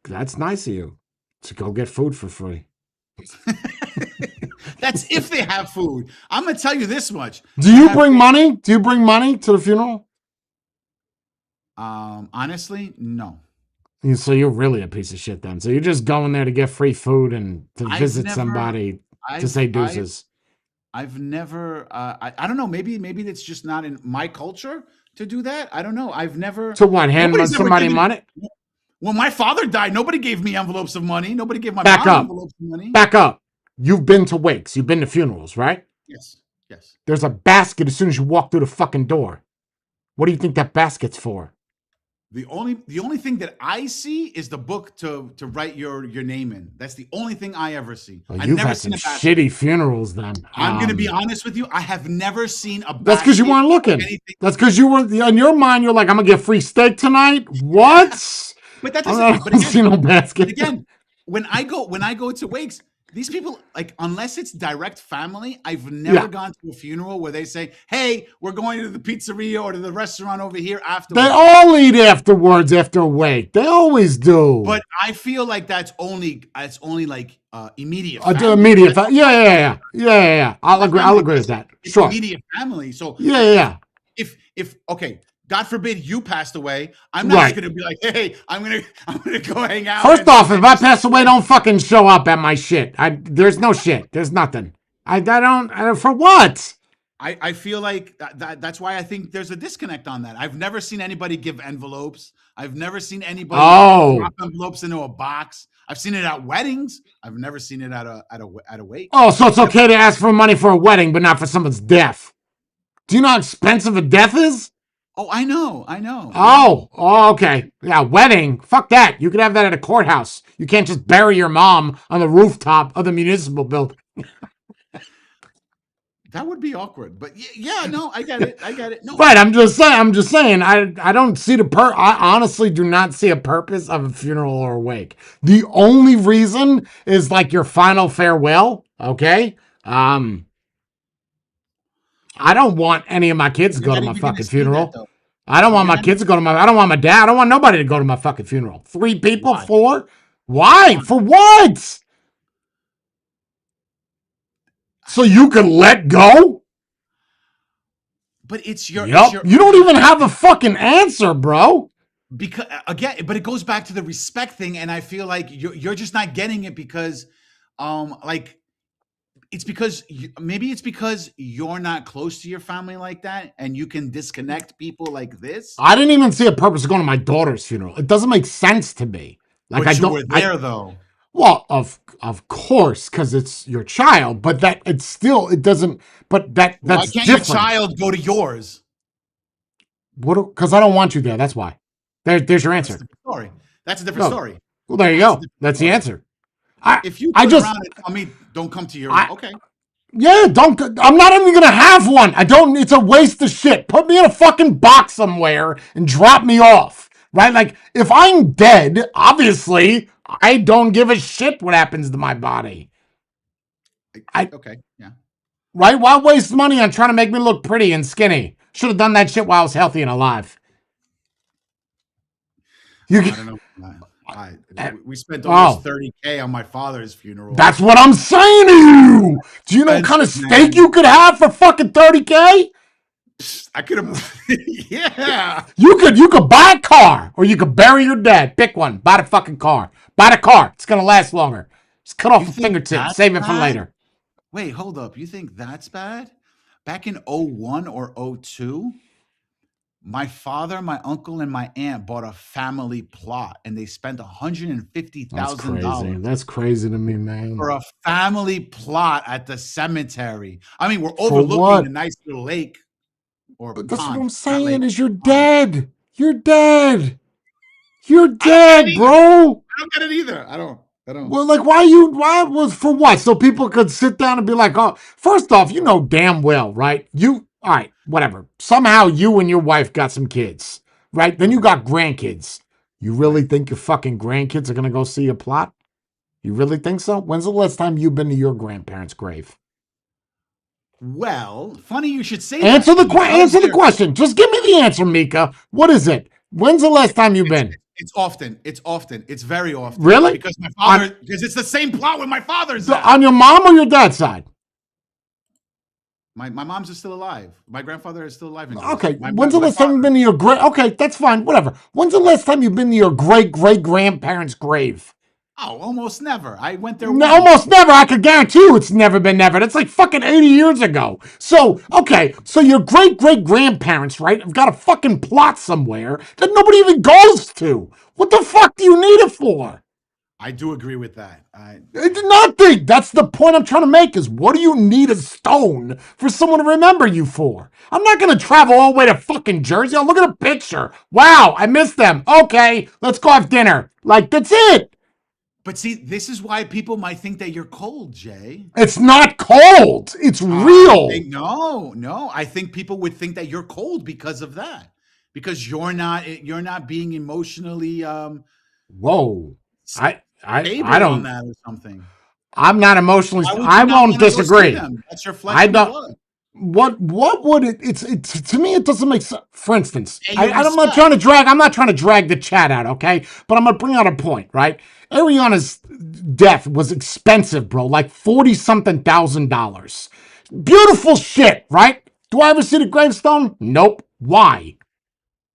that's nice of you to go get food for free. That's if they have food. I'm gonna tell you this much. Do I you have, bring money? Do you bring money to the funeral? honestly, no. So you're really a piece of shit then. So you're just going there to get free food and to I've visit never, somebody to I've, say I've, deuces. I've never. I don't know. Maybe that's just not in my culture to do that. I don't know. I've never. To what? Hand Nobody's ever somebody given. money? When my father died, nobody gave me envelopes of money. Nobody gave my Back mom up. envelopes of money. Back up. You've been to wakes. You've been to funerals, right? Yes. Yes. There's a basket as soon as you walk through the fucking door. What do you think that basket's for? The only thing that I see is the book to write your name in. That's the only thing I ever see. Well, I've you've never had seen some a basket. shitty funerals then. I'm gonna be honest with you. I have never seen a That's because you basket weren't or looking. anything. That's because you were in your mind. You're like, I'm gonna get free steak tonight. What? But that I'm doesn't. not But gonna see again, no but basket. again, when I go to wakes, these people, like, unless it's direct family, I've never Yeah. gone to a funeral where they say, "Hey, we're going to the pizzeria or to the restaurant over here They afterwards." all eat afterwards after a wake. They always do. But I feel like that's only like immediate family. Immediate. That's not Yeah, my yeah, family. yeah, yeah, yeah, yeah. I'll My agree. I'll family, agree with that. it's Sure. immediate family. So Yeah, yeah, if yeah. if okay, God forbid you passed away, I'm not just Right. gonna be like, hey, I'm gonna go hang out First off, if and I just pass away, don't fucking show up at my shit. There's no shit. There's nothing. I don't. For what? I feel like that's why I think there's a disconnect on that. I've never seen anybody give envelopes. I've never seen anybody drop Oh. envelopes into a box. I've seen it at weddings. I've never seen it at a wake. Oh, so it's okay to ask for money for a wedding, but not for someone's death. Do you know how expensive a death is? Oh, I know. Yeah. Oh, okay. Yeah, wedding. Fuck that. You could have that at a courthouse. You can't just bury your mom on the rooftop of the municipal building. That would be awkward, but yeah, no, I get it. I get it. No, Right, I'm just saying. I'm just saying. I don't see the I honestly do not see a purpose of a funeral or a wake. The only reason is like your final farewell. Okay. I don't want any of my kids to you're go to not my even going to fucking say that funeral. though. I don't want You're my not even. kids to go to my. I don't want my dad. I don't want nobody to go to my fucking funeral. 3 people, Why? four. Why? Why? For what? So you can let go? But it's Yup. your You don't even have a fucking answer, bro. because again, but it goes back to the respect thing, and I feel like you're just not getting it because, like it's because maybe it's because you're not close to your family like that, and you can disconnect people like this. I didn't even see a purpose of going to my daughter's funeral. It doesn't make sense to me. Like I But you don't. were there though. Well, of course, because it's your child, but that it's still it doesn't. But Why that's can't your different. child go to yours? What? Because I don't want you there. That's why. There's your That's a answer. different story. That's a different Oh, story. well, there you That's a go. different That's the story. answer. I If you I turn just around and tell me, "Don't come to your," I okay, yeah. Don't. I'm not even gonna have one. I don't. It's a waste of shit. Put me in a fucking box somewhere and drop me off. Right? Like if I'm dead, obviously I don't give a shit what happens to my body. I okay, yeah. right? Why waste money on trying to make me look pretty and skinny? Should have done that shit while I was healthy and alive. You I don't know. We spent almost oh, 30K on my father's funeral. that's what I'm saying to you. Do you know what kind of Expensive, steak man. you could have for fucking 30K? I could have, yeah. You could buy a car or you could bury your dad. Pick one. Buy the fucking car. Buy the car. It's gonna last longer. Just cut You off a think fingertip. that's Save it for bad? later. Wait, hold up. You think that's bad? Back in '01 or '02, my father, my uncle, and my aunt bought a family plot and they spent That's crazy. $150,000 That's crazy to me, man. for a family plot at the cemetery. I mean, we're For overlooking a what? nice little lake or But that's what pond, I'm not saying lake, is you're pond. dead. You're dead. You're I don't get it dead, either. bro. I don't get it either. I don't. Well, like, why was, for what? So people could sit down and be like, oh, first off, you know damn well, right? All right, whatever. Somehow you and your wife got some kids, right? Then you Okay. got grandkids. You really Right. think your fucking grandkids are going to go see a plot? You really think so? When's the last time you've been to your grandparents' grave? Well, funny you should say that because Answer the question. Just give me the answer, Mika. What is it? When's the last time you've it's been? it's often. It's often. It's very often Really? because my On father because it's the same plot with my father's on now. your mom or your dad's side? My mom's is still alive. My grandfather is still alive and goes. Okay, My when's the my last time you've father. been to your great? Okay, that's fine, whatever. When's the last time you've been to your great grandparents' grave? Oh, almost never. I went there No, once. almost never. I could guarantee you it's never been never. That's like fucking 80 years ago. So, okay, so your great grandparents, right, have got a fucking plot somewhere that nobody even goes to. What the fuck do you need it for? I do agree with that. Nothing. That's the point I'm trying to make is what do you need a stone for someone to remember you for? I'm not going to travel all the way to fucking Jersey. I'll look at a picture. Wow, I missed them. Okay, let's go have dinner. Like, that's it. But see, this is why people might think that you're cold, Jay. It's not cold. It's I real. think no. I think people would think that you're cold because of that. Because you're not being emotionally Whoa. I stable I on don't that or something. I'm not emotionally. Why would I you not won't want to go see disagree. them? That's your flesh I and don't. blood. What would it? It's to me. It doesn't make sense. For instance, Pay your I'm not respect. trying to drag. I'm not trying to drag the chat out. Okay, but I'm gonna bring out a point. Right, Ariana's death was expensive, bro. Like 40 something $1,000. Beautiful shit. Right? Do I ever see the gravestone? Nope. Why?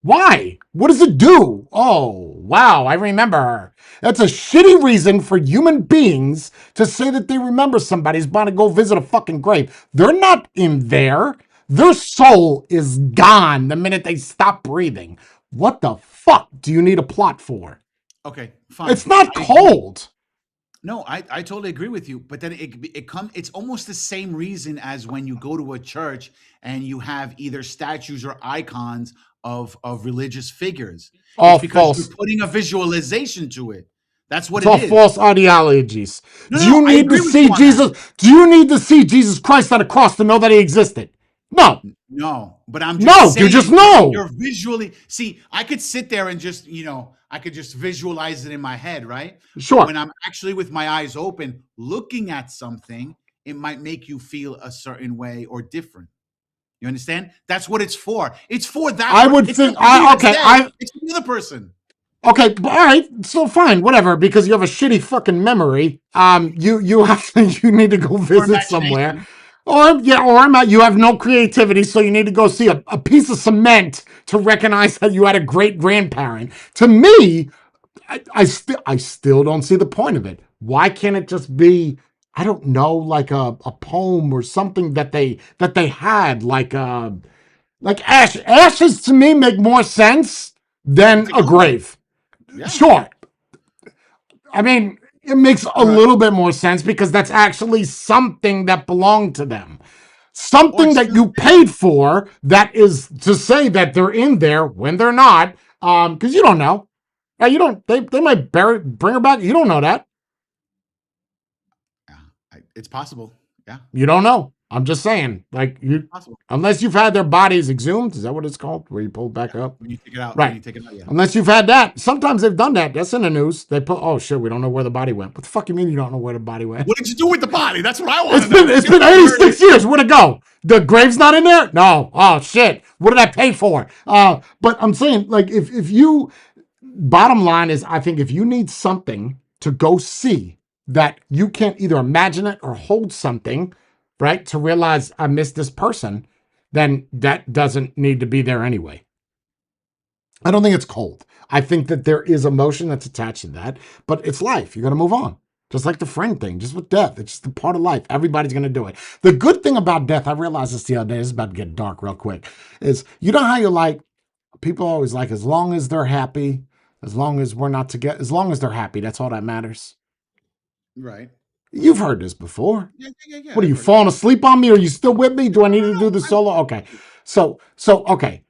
Why? What does it do? Oh, wow, I remember her. That's a shitty reason for human beings to say that they remember somebody's about to go visit a fucking grave. They're not in there. Their soul is gone the minute they stop breathing. What the fuck do you need a plot for? Okay, fine. It's not I agree. cold. No, I totally agree with you. But then it's almost the same reason as when you go to a church and you have either statues or icons of religious figures. It's All because you're false. putting a visualization to it. That's what It's it all is. false ideologies. No, Do no, no, you I need to agree with see you on that. Jesus? Do you need to see Jesus Christ on a cross to know that he existed? No. No, but I'm just No, you just saying know. you're visually see. I could sit there and just I could just visualize it in my head, right? But Sure. when I'm actually with my eyes open, looking at something, it might make you feel a certain way or different. You understand? That's what it's for. It's for that. I would It's not think for you I that's okay, dead. I It's for the other person. okay, all right, so fine, whatever, because you have a shitty fucking memory. You have to, you need to go Or visit somewhere. imagination. Or yeah, or you have no creativity, so you need to go see a piece of cement to recognize that you had a great grandparent. To me, I still don't see the point of it. Why can't it just be, I don't know, like a poem or something that they had, like ashes to me make more sense than It's a a comment. grave. Yeah. Sure. I mean, it makes a Right. little bit more sense because that's actually something that belonged to them. Or Something it's that still you there. paid for that is to say that they're in there when they're not. Because you don't know. You don't. They might bring her back. You don't know that. Yeah. It's possible. Yeah. You don't know. I'm just saying. Like you, Possible. unless you've had their bodies exhumed. Is that what it's called? Where you pull it Yeah. back up? When you take it out, when Right. you take it out, yeah. Unless you've had that. Sometimes they've done that. That's in the news. They put, oh shit, we don't know where the body went. What the fuck you mean you don't know where the body went? What did you do with the body? That's what I want It's to been know. it's Get been the murder. 86 years. Where'd it go? The grave's not in there? No. Oh shit. What did I pay for? But I'm saying, like, if you, bottom line is, I think if you need something to go see that you can't either imagine it or hold something, right, to realize I missed this person, then that doesn't need to be there anyway. I don't think it's cold. I think that there is emotion that's attached to that, but it's life. You got to move on. Just like the friend thing, just with death. It's just a part of life. Everybody's going to do it. The good thing about death, I realized this the other day, this is about to get dark real quick, is you know how you like, people always like, as long as they're happy, as long as we're not together, as long as they're happy, that's all that matters. Right. You've heard this before. Yeah, yeah, yeah, What are I've you heard it. falling asleep on me? Are you still with me? Do I No, need no, to do no. the solo? Okay. Okay.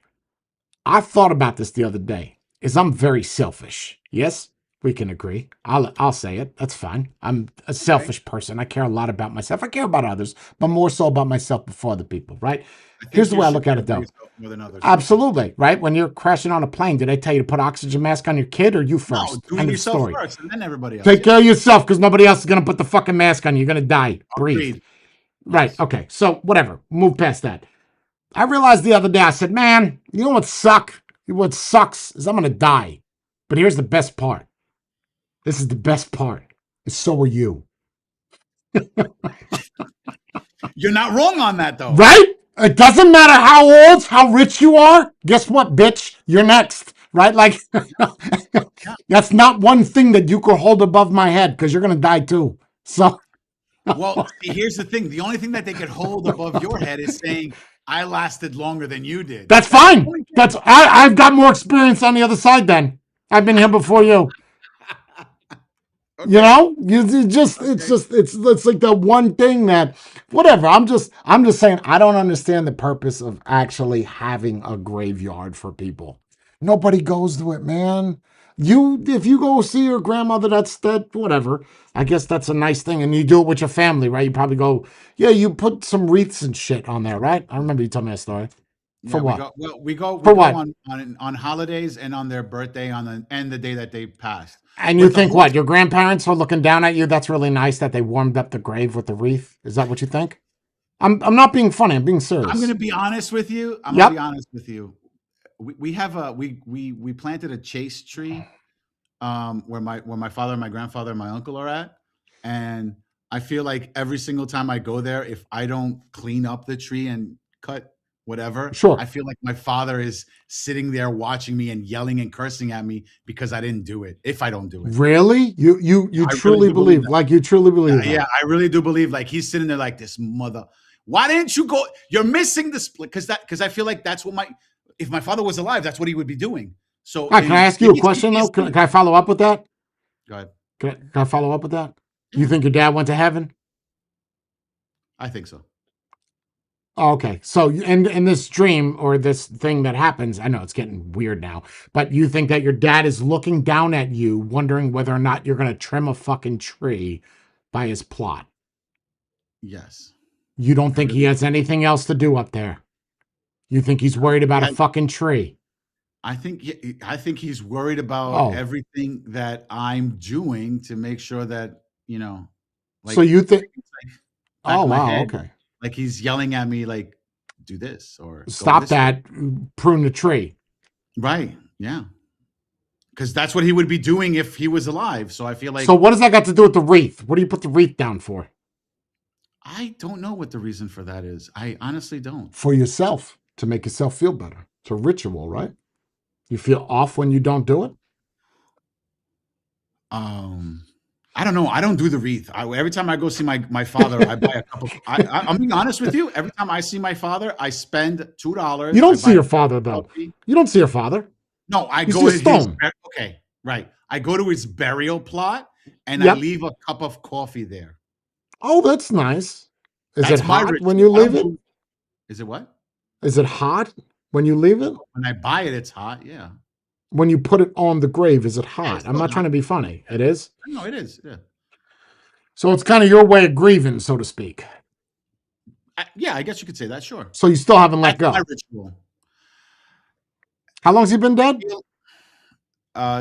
I thought about this the other day. Is I'm very selfish. Yes, we can agree. I'll say it. That's fine. I'm a Okay. selfish person. I care a lot about myself. I care about others, but more so about myself before other people, right? I Here's think the you way I should look at care it about though. yourself more than others. Absolutely, right? When you're crashing on a plane, did they tell you to put oxygen mask on your kid or you No, first? doing End of yourself story. first and then everybody else. Take Yeah. care of yourself because nobody else is going to put the fucking mask on you. You're going to die. Breathe. Agreed. Right. Yes. Okay. So, whatever. Move past that. I realized the other day, I said, man, you know what sucks is I'm going to die. But here's the best part. This is the best part. Is so are you. You're not wrong on that though. Right? It doesn't matter how old, how rich you are. Guess what, bitch? You're next. Right? Like, Yeah. that's not one thing that you could hold above my head because you're going to die too. So, Well, see, here's the thing. The only thing that they could hold above your head is saying, I lasted longer than you did. that's That's the fine. only thing. I've got more experience on the other side then. I've been here before you. You Okay. know, you just Okay. it's like the one thing that whatever. I'm just saying I don't understand the purpose of actually having a graveyard for people. Nobody goes to it, man. You if you go see your grandmother, that's that whatever. I guess that's a nice thing, and you do it with your family, right? You probably go, yeah, you put some wreaths and shit on there, right? I remember you telling me that story. For Yeah, we what? go. Well, we For go what? on holidays and on their birthday on the and the day that they passed. And you But the think whole what? Your grandparents are looking down at you? That's really nice that they warmed up the grave with the wreath. Is that what you think? I'm not being funny. I'm being I'm gonna serious. be honest with you. I'm gonna be Yep. honest with you. We have a we planted a chase tree where my father, my grandfather, and my uncle are at, and I feel like every single time I go there, if I don't clean up the tree and cut whatever, I Sure. feel like my father is sitting there watching me and yelling and cursing at me because I didn't do it. If I don't do it, Really? You I really truly do believe believe, that. like you truly believe Yeah, that. I really do believe like he's sitting there like this mother. Why didn't you go? You're missing the split because I feel like that's what my if my father was alive, that's what he would be doing. So All right, can I and ask you a maybe it's question though? PTSD. Can I follow up with that? Go ahead. Can I follow up with that? You Yeah, think your dad went to heaven? I think so. Oh, okay. So, in this dream or this thing that happens, I know it's getting weird now, but you think that your dad is looking down at you, wondering whether or not you're going to trim a fucking tree by his plot. Yes, You don't I think he really has do. anything else to do up there. You think he's worried about a Yeah, fucking tree. I think he's worried about Oh, everything that I'm doing to make sure that so like you think, it's like back oh, of my wow, head, okay. like he's yelling at me like do this or go Stop this way. that, prune the tree. Right? Yeah. Because that's what he would be doing if he was alive. So I feel So, like what does that got to do with the wreath? What do you put the wreath down for? I don't know what the reason for that is. I honestly don't. For yourself, to make yourself feel better. It's a ritual, right? You feel off when you don't do it? Um, I don't know. I don't do the wreath. Every time I go see my father, I buy a cup of. I'm being honest with you. Every time I see my father, I spend You $2. I don't see buy a your cup of father, though. coffee. You don't see your father. No, I You see go a to his. stone. Okay, right. I go to his burial plot and I Yep. leave a cup of coffee there. Oh, that's nice. Is it That's my hot when you ritual. I leave don't it? move. Is it what? Is it hot when you leave it? When I buy it, it's hot. Yeah. When you put it on the grave, is it Yeah, it's hot? I'm still not trying hot. to be funny. It is. No, it is. Yeah. So it's kind of your way of grieving, so to speak. Yeah, I guess you could say that. Sure. So you still haven't let That's my go. ritual. How long's he been I dead? feel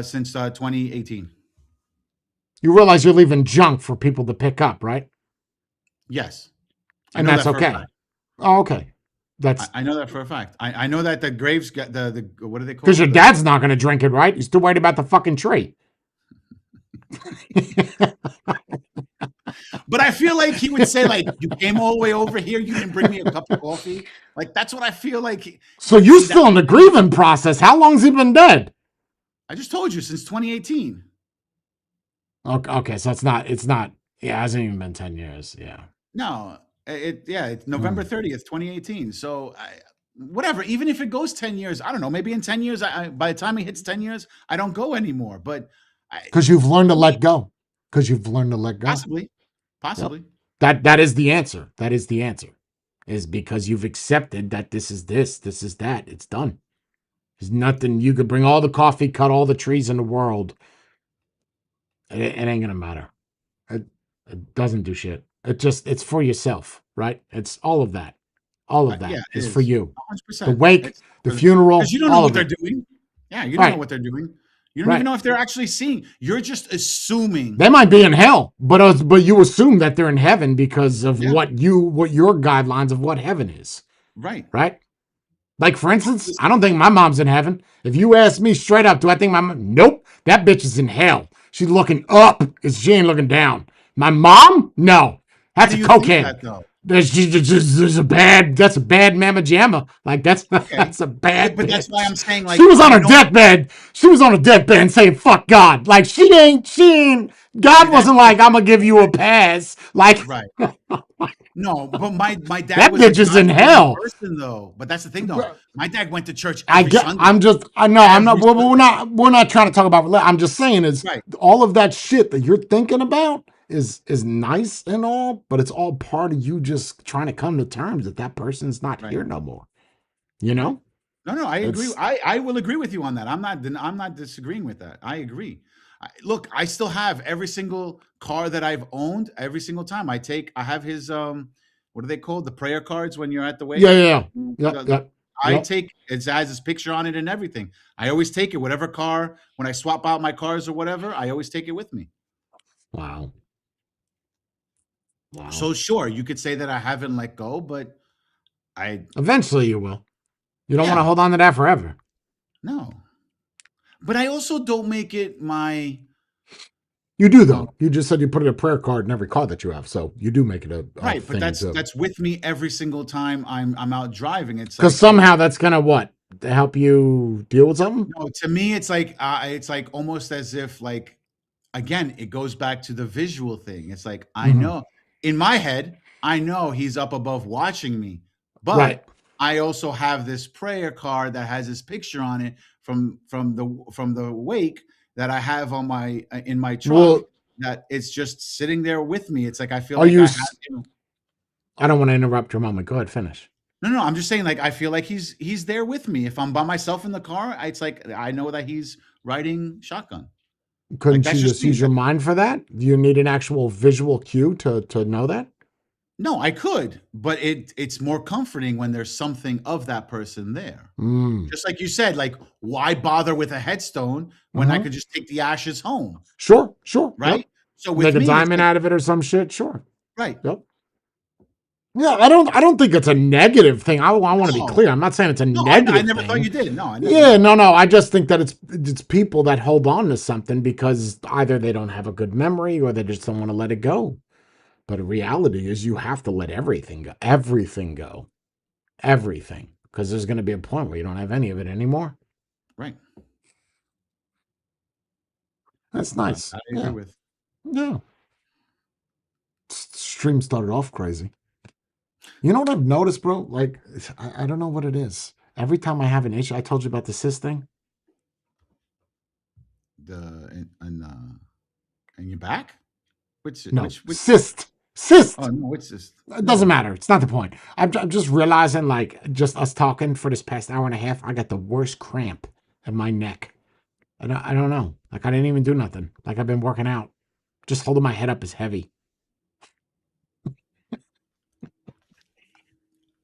since 2018. You realize you're leaving junk for people to pick up, right? Yes, I And know that's that for a okay. fact. Oh, okay. That's I know that for a fact. I know that the graves got the what are they because your called? dad's not going to drink it, right? He's too worried about the fucking tree. But I feel like he would say like, "You came all the way over here. You didn't bring me a cup of coffee." Like that's what I feel like. So you See, that's still in the the thing. grieving process. How long's he been dead? I just told you since 2018. Okay, so it's not, yeah, it hasn't even been 10 years. Yeah. No, it's November Mm. 30th, 2018. So whatever, even if it goes 10 years, I don't know, maybe in 10 years, by the time it hits 10 years, I don't go anymore. But Because you've learned to for me, let go. Because you've learned to let go. possibly, Yep. possibly. That is the answer. That is the answer. Is because you've accepted that this is that. It's done. There's nothing you could bring all the coffee, cut all the trees in the world. It ain't gonna matter. It, it doesn't do shit. It's for yourself, right? It's all of that. All of Yeah, that it is for is you. The 100%. wake, It's the because funeral, you don't know all what of they're it. doing. Yeah, you don't know Right. what they're doing. You don't even Right. know if they're actually seeing. You're just assuming. They might be in hell, but you assume that they're in heaven because of Yeah, what your guidelines of what heaven is, right. right? Like for instance, I Listen, don't think my mom's in heaven. If you ask me straight up, do I think my mom? Nope, that bitch is in hell. She's looking up because she ain't looking down. My mom? No, why that's do a you think cokehead. that though? There's a bad. That's a bad mamma jamma. Like that's Okay, that's a bad but that's why bitch. I'm saying She like was on I her know. deathbed. She was on her deathbed saying "fuck God." Like she ain't. See, God that's wasn't the like I'm gonna give you a pass. Like right. No, but my dad that was a bitch is in God-fearing hell. person, though. But that's the thing, though. My dad went to church I every get. Sunday. I'm just. I know. I'm not. Every We're Sunday. not. We're not trying to talk about. I'm just saying is Right, all of that shit that you're thinking about is nice and all, but it's all part of you just trying to come to terms that that person's not right, here no more. You right. know. No, no, I agree. It's I will agree with you on that. I'm not disagreeing with that. I agree. Look, I still have every single car that I've owned. Every single time I have his what are they called? The prayer cards when you're at the yeah, wake. yeah, yeah, The, yeah. I Yep. take it has his picture on it and everything. I always take it. Whatever car, when I swap out my cars or whatever, I always take it with me. Wow. Wow. So sure, you could say that I haven't let go, but I Eventually you will. You don't want to yeah, hold on to that forever. no. But I also don't make it my You do um, though. You just said you put a prayer card in every car that you have, so you do make it a right, but thing too. that's with me every single time I'm out driving. It's Because like somehow that's gonna what to help you deal with something. no, to me it's like almost as if like again, it goes back to the visual thing. It's like I Hmm. know in my head, I know he's up above watching me, Right. but I also have this prayer card that has his picture on it from the wake that I have on my in my truck Well, that it's just sitting there with me. It's like I feel are like you? I have him. I don't want to interrupt your moment. Go ahead, finish. No, I'm just saying like I feel like he's there with me. If I'm by myself in the car, it's like I know that he's riding shotgun. Like Couldn't that's you just just me. use your mind for that? Do you need an actual visual cue to know that? No, I could, but it's more comforting when there's something of that person there. Mm. Just like you said, like why bother with a headstone when I Uh-huh. could just take the ashes home, Sure. Sure. Yep. right? So with Make a me, it's diamond like out of it or some shit. Sure. right. Yep. Yeah, I don't think it's a negative thing. I want to be No, clear. I'm not saying it's a no, I negative never thought thing. you did. No, I never. Yeah, no. I just think that it's people that hold on to something because either they don't have a good memory or they just don't want to let it go. But the reality is you have to let everything go. Everything go. Everything. Because there's going to be a point where you don't have any of it anymore. Right. That's No, nice. I agree Yeah. with. Yeah. Stream started off crazy. You know what I've noticed, bro? Like, I don't know what it is. Every time I have an issue, I told you about the cyst thing. The and your back? No, Which cyst. oh Cyst. no, which is It doesn't no. matter. It's not the point. I'm just realizing, like, just us talking for this past hour and a half, I got the worst cramp in my neck. I don't know. Like, I didn't even do nothing. Like, I've been working out. Just holding my head up is heavy.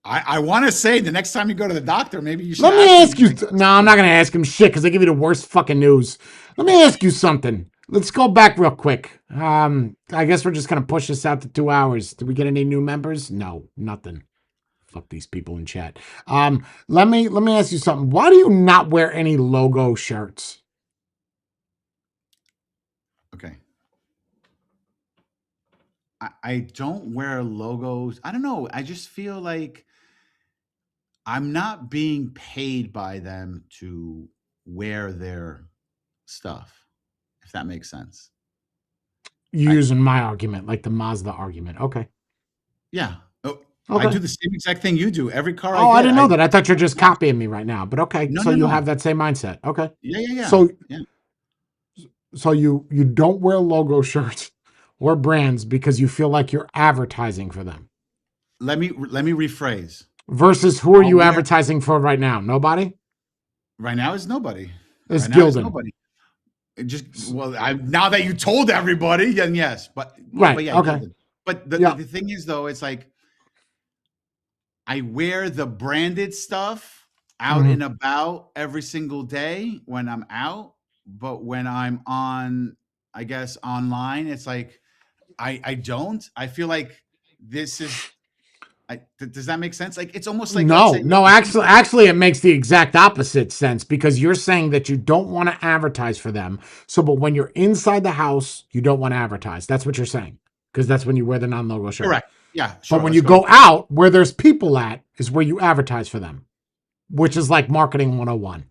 I want to say the next time you go to the doctor, maybe you should Let ask me him ask you. like No, I'm not going to ask him shit because they give you the worst fucking news. Let me ask you something. Let's go back real quick. I guess we're just going to push this out to 2 hours. Did we get any new members? No, nothing. Fuck these people in chat. Let me ask you something. Why do you not wear any logo shirts? okay. I don't wear logos. I don't know. I just feel like I'm not being paid by them to wear their stuff, if that makes sense. You're I using my argument, like the Mazda argument. Okay. yeah. Oh, I Okay. do the same exact thing you do. Every car I Oh, I get, didn't I know that. I thought you're just yeah. copying me right now. But okay. No, So no, you have no. that same mindset. Okay. Yeah, yeah, yeah. So Yeah. so you don't wear logo shirts or brands because you feel like you're advertising for them. Let me rephrase. Versus who are I'll you wear advertising for right now? Nobody? right now is nobody. It's Right now is Gildan. nobody. It just well, I now that you told everybody, then yes. But Right. yeah, Okay. Gildan. But Yeah. the thing is though, it's like I wear the branded stuff out Hmm. and about every single day when I'm out, but when I'm on, I guess online, it's like I don't. I feel like this is. Does that make sense? Like it's almost like let's No, say no, actually, it makes the exact opposite sense because you're saying that you don't want to advertise for them. So, but when you're inside the house, you don't want to advertise. That's what you're saying because that's when you wear the non-logo shirt. correct. Yeah, But sure. when Let's you go. go out where there's people at, is where you advertise for them, which is like marketing 101.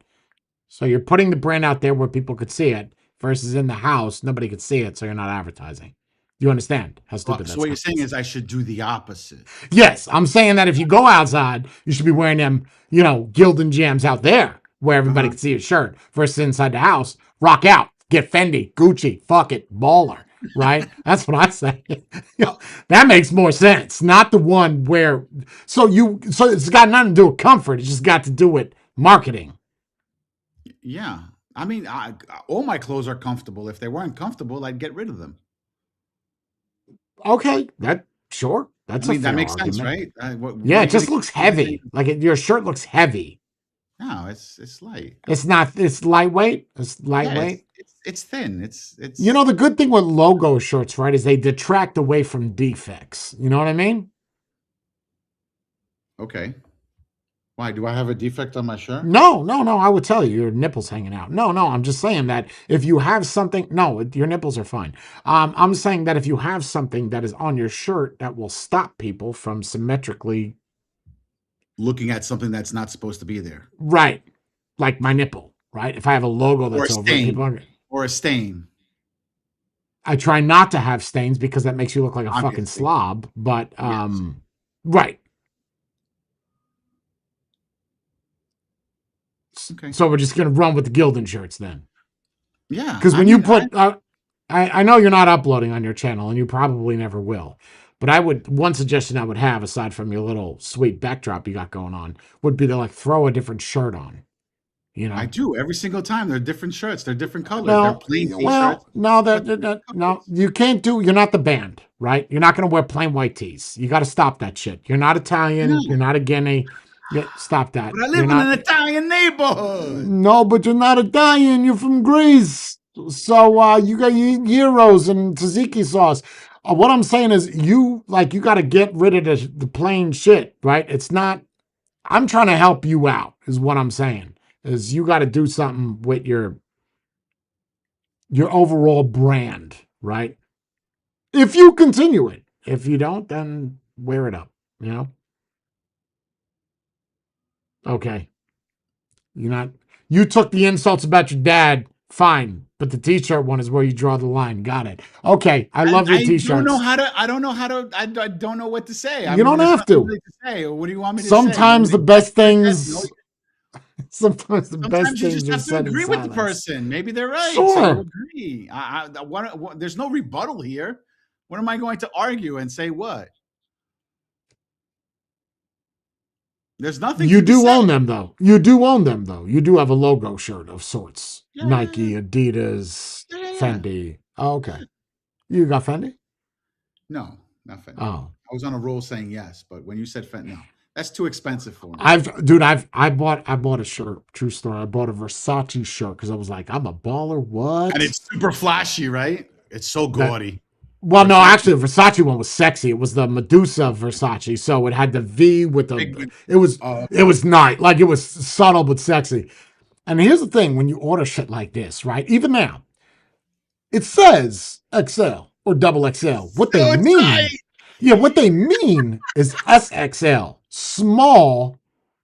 So you're putting the brand out there where people could see it versus in the house, nobody could see it. So you're not advertising. You understand how stupid So that what you're saying sounds? is I should do the opposite. Yes, I'm saying that if you go outside, you should be wearing them, Gildan jams out there where Uh everybody huh. can see your shirt versus inside the house. Rock out, get Fendi, Gucci, fuck it, baller, right? That's what I say. Oh, That makes more sense. Not the one where, so it's got nothing to do with comfort. It's just got to do with marketing. yeah. I mean, all my clothes are comfortable. If they weren't comfortable, I'd get rid of them. Okay, that Sure, I that's a mean, that fair makes sense, argument. right? What Yeah, are it you gonna just keep looks me saying? heavy. Like your shirt looks heavy. No, it's light. It's not. It's lightweight. It's Yeah, lightweight. it's thin. You know, It's the good thing with logo shirts, right, is they detract away from defects. You know what I mean? okay. Why do I have a defect on my shirt? No, no, no. I would tell you your nipples hanging out. No, no. I'm just saying that if you have something, no, your nipples are fine. I'm saying that if you have something that is on your shirt that will stop people from symmetrically, Looking at something that's not supposed to be there, right, like my nipple, right? If I have a logo or a that's over it, people stain, are. or a stain. I try not to have stains because that makes you look like a fucking Obviously, slob. But yes. right. Okay. So we're just gonna run with the Gildan shirts then. Yeah, Because I when you mean, I put, I know you're not uploading on your channel, and you probably never will. But I would one suggestion I would have, aside from your little sweet backdrop you got going on, would be to like throw a different shirt on. You I know, do every single time. They're different shirts. They're different colors. They're no, plain well, t-shirts, no, but they're different no, colors. you can't do. You're not the band, right? You're not going to wear plain white tees. You got to stop that shit. You're not Why Italian. You're not? not a Guinea. Stop that. But I You're live in an not. Italian neighborhood. No, but you're not Italian. You're from Greece. So you got gyros and tzatziki sauce. What I'm saying is you got to get rid of the plain shit, right? It's not. I'm trying to help you out. Is what I'm saying. Is you got to do something with your overall brand, right? If you continue it. If you don't, then wear it up. You know. Okay. You're not. You took the insults about your dad. Fine, but the t-shirt one is where you draw the line. Got it. Okay. I love your I don't know t-shirts. how to. I don't know how to. I don't know what to say. I You mean, don't there's have nothing to. really to say. What do you want me to say? You want Sometimes me the to scratch best my head? No. things. Sometimes the best Sometimes you just things are have to said in agree with the silence. person. Maybe they're right, so you Sure. agree. There's no rebuttal here. What am I going to argue and say? What? There's nothing You to be do said. own them though. You do own them though. You do have a logo shirt of sorts. Yeah, yeah, yeah, Nike, Adidas, yeah, yeah, yeah. Fendi. Oh, okay. You got Fendi? No, not Fendi. Oh. I was on a roll saying yes, but when you said Fendi, no, that's too expensive for me. I bought a shirt. True story. I bought a Versace shirt because I was like, I'm a baller. And What? it's super flashy, right? It's so That gaudy. well, no, Versace, actually, the Versace one was sexy. It was the Medusa Versace, so it had the V with the. big. It was it Okay. was nice, like it was subtle but sexy. And here's the thing: when you order shit like this, right? Even now, it says XL or double XL. What they So mean, excited. yeah, what they mean is SXL. Small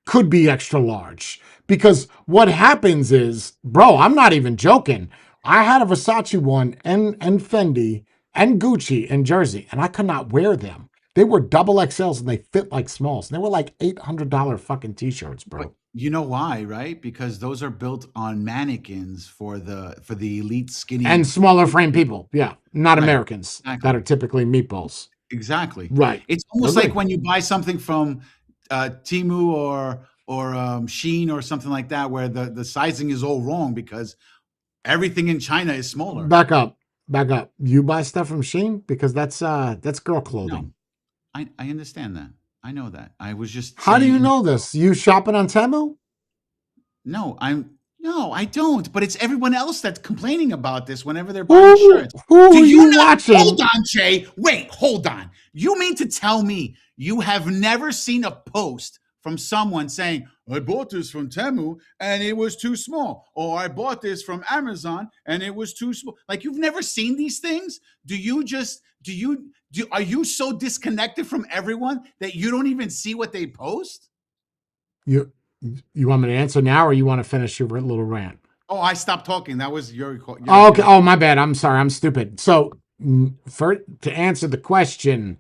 could be extra large. Because what happens is, bro, I'm not even joking. I had a Versace one and Fendi and Gucci in Jersey, and I could not wear them. They were double XLs and they fit like smalls. And they were like $800 fucking t-shirts, But bro. you know why, right? Because those are built on mannequins for the elite And skinny. smaller frame people. Yeah. Not Right. Americans that Exactly. are typically meatballs. Exactly. Right. It's almost like Agree. when you buy something from Timu or Sheen or something like that, where the sizing is all wrong because everything in China is smaller. Back up. Back up. You buy stuff from Sheen? Because that's girl No, clothing. I understand that. I know that. I was just How do saying you in know general. this? You shopping on Temu? No, no, I don't. But it's everyone else that's complaining about this whenever they're buying Who shirts. who Do are you you not? Hold watching? on, Jay. Wait, hold on. You mean to tell me you have never seen a post from someone saying, I bought this from Temu and it was too small, or I bought this from Amazon and it was too small? Like you've never seen these things? Do you just are you so disconnected from everyone that you don't even see what they post? You you want me to answer now, or you want to finish your little rant? Oh, I stopped talking. That was Oh, okay. Oh, my bad. I'm sorry. I'm stupid. So, for to answer the question,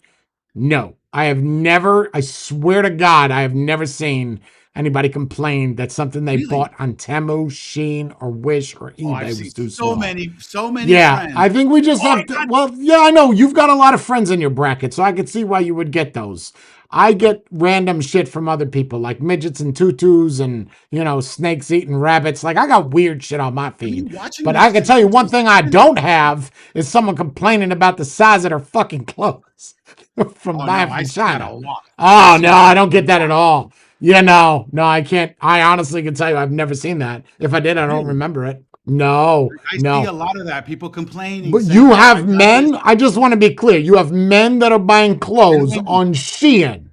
no, I have never. I swear to God, I have never seen anybody complain that something they really. bought on Temu, Sheen, or Wish or Oh, I've eBay seen was too small. so many Yeah, friends. I think we just Oh, I have to. got Well, yeah, I know you've got a lot of friends in your bracket, so I could see why you would get those. I get random shit from other people, like midgets and tutus and, snakes eating rabbits. Like, I got weird shit on my What are you feed. watching But I this can to tell you one just thing I don't have is someone complaining about the size of their fucking clothes from Oh no, buying I from see that a China. lot. I Oh, see no, that I don't a get that at lot. all. No, I can't. I honestly can tell you I've never seen that. If I did, I don't Really? remember it. No, I see a no. lot of that. People complaining, But saying, you "Oh, I have got this," men, I just want to be clear. You have men that are buying and clothes women. on Shein.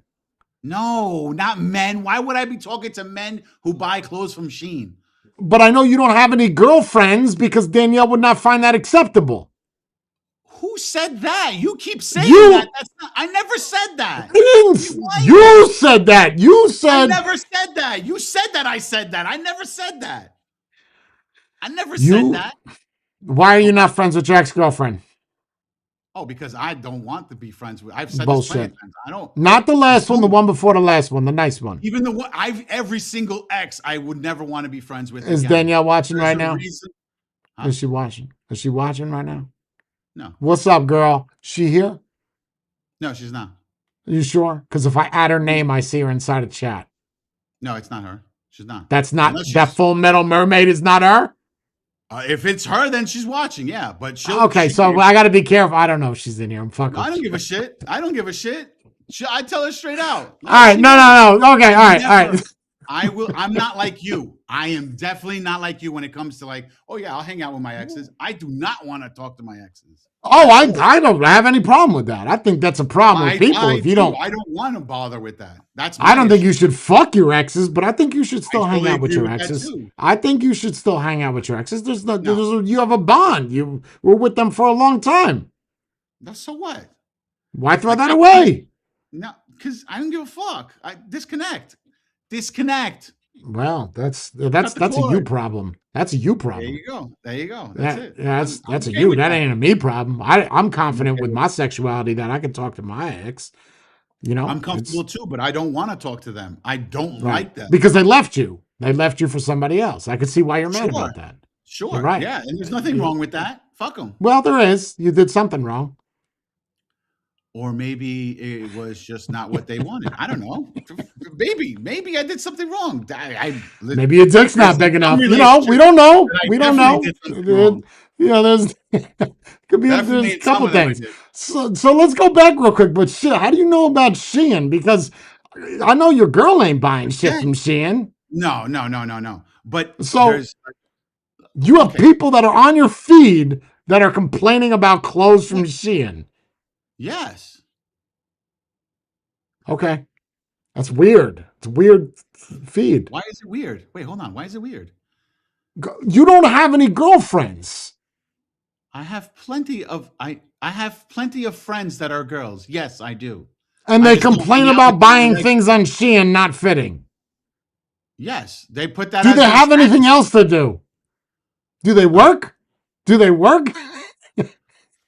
No, not men. Why would I be talking to men who buy clothes from Shein? But I know you don't have any girlfriends because Danielle would not find that acceptable. Who said that? You keep saying that. You, That's not. I never said that. You you lying. said that. You I said never said that. You said that. I said that. I never said that. I never said you. that. Why are you Okay. not friends with your ex girlfriend? Oh, because I don't want to be friends with. I've said this plenty of Bullshit. times. I don't. Not the I last one, the don't. one before the last one, the nice one. Even the one I've every single ex I would never want to be friends with Is again. Danielle watching There's right a now? reason. Huh? Is she watching? Is she watching right now? No. What's up, girl? She here? No, she's not. Are you sure? Because if I add her name, I see her inside a chat. No, it's not her. She's not. That's not Unless that she's Full Metal Mermaid is not her. if it's her, then she's watching. Yeah, but Okay, so I got to be careful. I don't know if she's in here. I'm fucking. I don't give a shit. I don't give a shit. I tell her straight out. All Let right, she no, knows. no, no. Okay, all I'm right, all never. right. I will. I'm not like you. I am definitely not like you when it comes to like, oh yeah, I'll hang out with my exes. I do not want to talk to my exes Oh, at I all. I don't have any problem with that. I think that's a problem with people. I If you do. don't, I don't want to bother with that. That's I my don't think issue. you should fuck your exes, but I think you should I still hang fully out with agree your with that exes. too. I think you should still hang out with your exes. No, You have a bond. You were with them for a long time. no. So what? Why throw Like that I can't. away? No, because I don't give a fuck. I disconnect. Disconnect. Well, Cut the that's a you cord. problem. That's a you There problem. you go. There you go. That's it. I'm That's a okay you. with That that. ain't a me problem. I'm I'm confident okay with with my that. sexuality that I can talk to my ex. I'm It's comfortable too, but I don't want to talk to them. I don't right like them. because they left you. They left you for somebody else. I could see why you're mad Sure. about that. You're Sure. right. Yeah. And there's nothing wrong with that. Fuck them. Well, there is. You did something wrong. Or maybe it was just not what they wanted. I don't know. Maybe I did something wrong. Maybe your dick's not There's big some enough. We relationships don't know. that I We don't definitely know. did something wrong. There's could be Definitely there's a in some couple of them I things. did. So let's go back real quick. But shit, how do you know about Shein? Because I know your girl ain't buying shit from Again, Shein. no, no, no, no, no. But So there's you have okay. people that are on your feed that are complaining about clothes Yeah, from Shein. yes. Okay, that's weird. It's a weird feed. Why is it weird? Wait, hold on. Why is it weird? You don't have any girlfriends, I have plenty of friends that are girls. Yes, I do. and I they just don't hang complain out with about them on a buying regular. things on Shein not fitting. Yes, they put that Do as they their have status. anything else to do? Do they Huh? work? Do they work?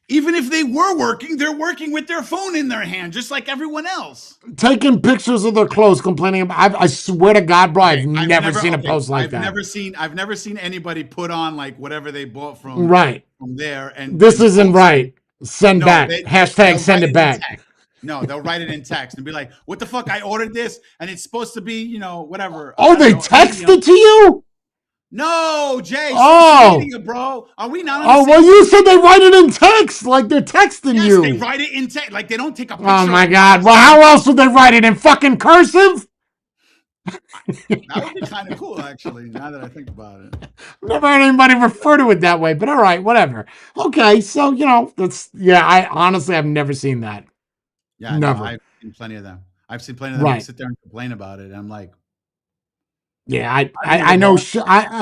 Even if they were working, they're working with their phone in their hand, just like everyone else. Taking pictures of their clothes, complaining about. I swear to God, bro, I've never seen a post like that. I've never seen anybody put on like whatever they bought Right. from there This and isn't post it. right. Send No, back. Hashtag they'll send write it it in back. text. No, they'll write it in text and be like, "What the fuck? I ordered this, and it's supposed to be, whatever. Oh, I don't they know, a medium." texted to you? No, Jay, social Oh. media, bro. Are we not on the Oh, well, same you said page? they write it in text, like they're texting Yes, they you. write it in text. Like they don't take a Oh, picture of my God. themselves Well, and how send it. else would they write it in fucking cursive? That would be kind of cool, actually. Now that I think about it. Never heard anybody refer to it that way, but all right, whatever. Okay, so, I honestly, I've never seen that. Yeah, no, Never. I've seen plenty of them. I've seen plenty of them Right. sit there and complain about it. And I'm like, Yeah, I've made I it know hard.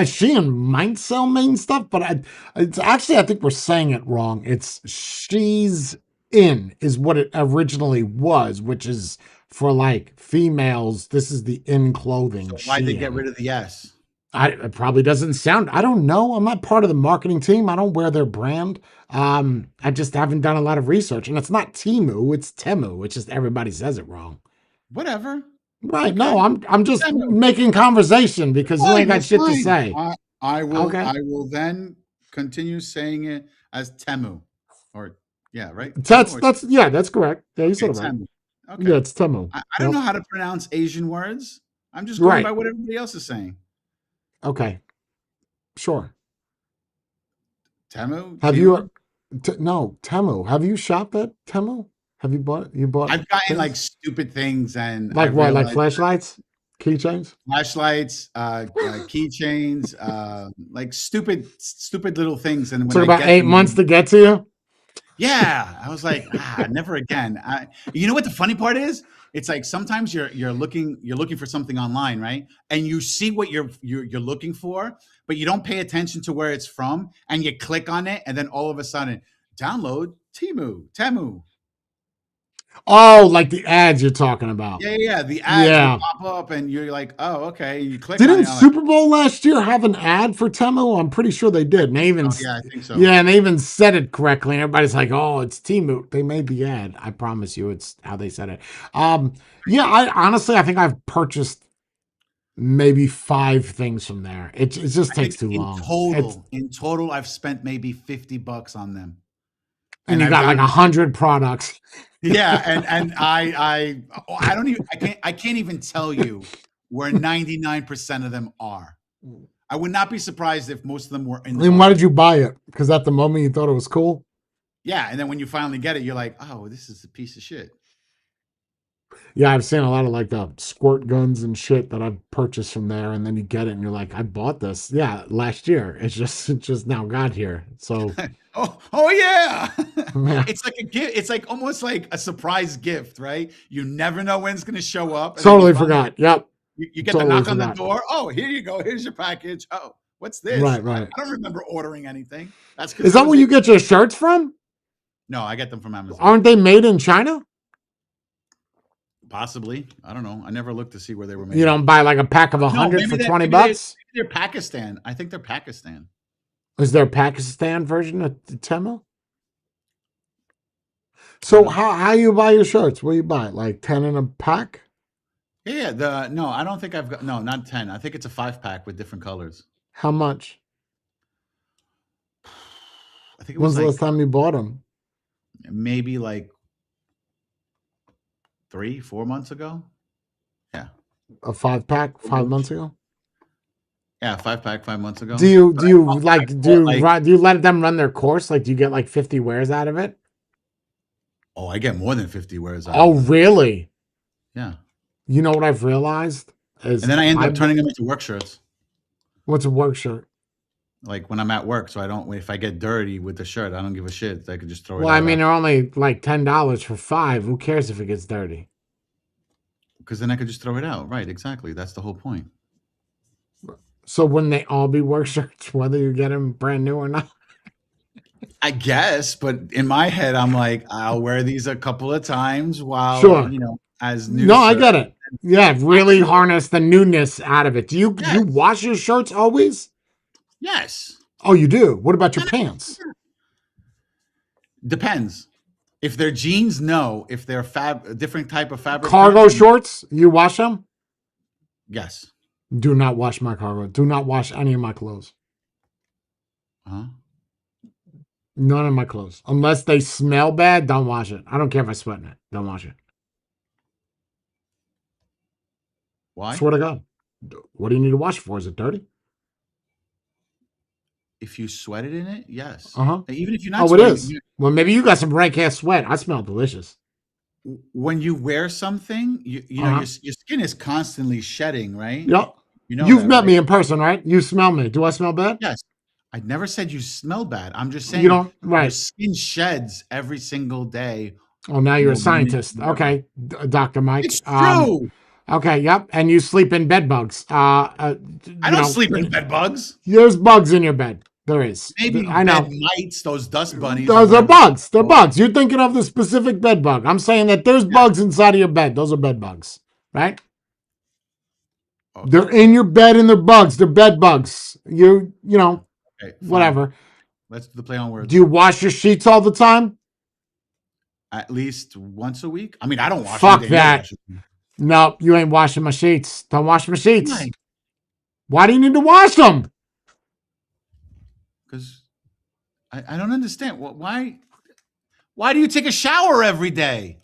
Shein might sell main stuff, but it's actually I think we're saying it wrong. It's she's in is what it originally was, which is for like females. This is the in clothing So why'd they get Shein. rid of the S? It probably doesn't sound. I don't know. I'm not part of the marketing team. I don't wear their brand. I just haven't done a lot of research, and it's not Timu. It's Temu. It's just everybody says it wrong. Whatever. Right? Okay. No, I'm just Temu. making conversation because you ain't Fine. got That's shit to fine. say. I Okay. will then continue saying it as Temu. Or yeah, right? Temu That's or that's yeah, that's correct. Yeah, you okay, said it right. Temu. Okay. Yeah, it's Temu. I don't Yep. know how to pronounce Asian words. I'm just going by Right. what everybody else is saying. Okay. Sure. Temu, Have you? Timu. No, Temu. Have you shopped at Temu? Have you bought I've gotten like things stupid things, and like I've what? Like realized flashlights, keychains? flashlights, keychains, like stupid little things. And when Took I about get 8 months them, to get to you. yeah, I was like, never again. You know what the funny part is? It's like sometimes you're looking for something online, right? And you see what you're looking for, but you don't pay attention to where it's from, and you click on it, and then all of a sudden, download Temu. Oh, like the ads you're talking about. Yeah. The ads will Yeah. pop up, and you're like, oh, okay. You click on Didn't it. I'm like, Super Bowl last year have an ad for Temu? I'm pretty sure they I did. And they think even, so. Yeah, I think so. yeah, and they even said it correctly. And everybody's like, "Oh, it's Temu." They made the ad. I promise you, it's how they said it. Um, yeah, I think I've purchased maybe 5 things from there. It just I takes think too in long. It's total, in total, I've spent maybe $50 on them, and and you I've got like gotten 100 products. yeah, and I don't even I can't even tell you where 99% of them are. I would not be surprised if most of them were in the And why did box. you buy it? Because at the moment you thought it was cool. Yeah, and then when you finally get it, you're like, oh, this is a piece of shit. Yeah, I've seen a lot of like the squirt guns and shit that I've purchased from there, and then you get it and you're like, I bought this, yeah, last year. It just now got here. So Oh yeah, yeah, it's like a gift. It's like almost like a surprise gift, right? You never know when it's going to show up, and then you totally finally forgot. Yep, you get the totally knock on the forgot. door. Oh, here you go. Here's your package. Oh, what's this? Right, I, right. I don't remember ordering anything. That's because Is I that was where you get your shirts from? no, I get them from Amazon. Aren't they made in China? Possibly. I don't know. I never looked to see where they were You made. don't buy like a pack of a No, hundred for 20 bucks. maybe they're Pakistan. I think they're Pakistan. Is there a Pakistan version of Temu? I don't So know. how you buy your shirts? What do you buy? Like 10 in a pack? Yeah. The no, I don't think I've got no, not 10. I think it's a 5 pack with different colors. How much? I think it was When's the like last time you bought them? maybe like 3, 4 months ago. Yeah. A 5 pack 5 months Almost. ago? Yeah, 5 pack 5 months Do ago. you But do you I like bought like do you let them run their course? Like, do you get like 50 wears out of it? oh, I get more than 50 wears out Oh, of them. really? Yeah. You know what I've realized And is then I end up turning them into work shirts. what's a work shirt? Like when I'm at work, so I don't if I get dirty with the shirt, I don't give a shit. I could just throw it Well, I out mean, after they're only like $10 for 5. Who cares if it gets dirty? because then I could just throw it out. Right, exactly. That's the whole point. So wouldn't they all be work shirts, whether you get them brand new or not? I guess, but in my head, I'm like, I'll wear these a couple of times while Sure. as new No, I shirt. get it. Yeah, really harness the newness out of it. Do you Yes, wash your shirts always? yes. Oh, you do. What about your pants? Depends. If they're jeans, no. If they're a different type of fabric pants, Cargo shorts, you wash them? yes. Do not wash my cargo. Do not wash any of my clothes. Huh? None of my clothes. Unless they smell bad, don't wash it. I don't care if I sweat in it. Don't wash it. Why? Swear to God. What do you need to wash it for? Is it dirty? If you sweated in it, yes. Uh-huh. Even if you're not Oh, it sweating, is. Well, maybe you got some rank ass sweat. I smell delicious. when you wear something, Uh-huh. your skin is constantly shedding, right? Yep. You know You've that, met right? me in person, right? You smell me. Do I smell bad? Yes. I never said you smell bad. I'm just You saying don't? your Right. skin sheds every single day Oh, now you're a or minute, scientist. whatever. Okay, Dr. Mike. It's true. Okay, yep. And you sleep in bed bugs. I You don't know, sleep in bed bugs. there's bugs in your bed. There is. Maybe I bed know. mites, those dust bunnies or Those are whatever they're bugs. They're called. bugs. You're thinking of the specific bed bug. I'm saying that there's Yeah. bugs inside of your bed. Those are bed bugs, right? Okay. They're in your bed and they're bugs. They're bed bugs. You Yeah. know, Okay. Fine. whatever. Let's do the play on Do words. you wash your sheets all the time? At least once a week. I mean, I don't wash them. Fuck Danielle that. washes them. No, you ain't washing my sheets. Don't wash my sheets. Why? Why do you need to wash them? Because I don't understand. Why do you take a shower every day?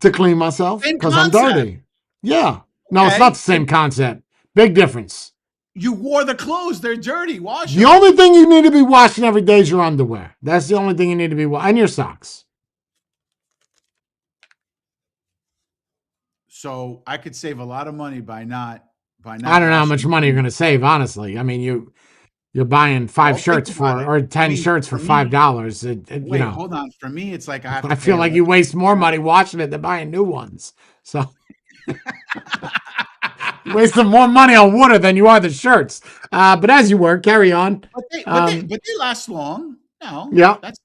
to clean myself Same because I'm concept. dirty. Yeah. No, it's not Okay. the same concept. Big difference. You wore the clothes. They're dirty. Wash The them. only thing you need to be washing every day is your underwear. That's the only thing you need to be washing. And your socks. So I could save a lot of money by I not don't know how much washing money you're them. going to save, honestly. I mean, you're buying five Well, think shirts about for it. or I 10 mean, shirts for for me, $5. You wait, know, hold on. For me, it's like I have I to pay feel like you waste more electricity. money washing it than buying new ones. So you're wasting more money on water than you are the shirts. But as you were, carry on. But they last long. No, Yeah, that's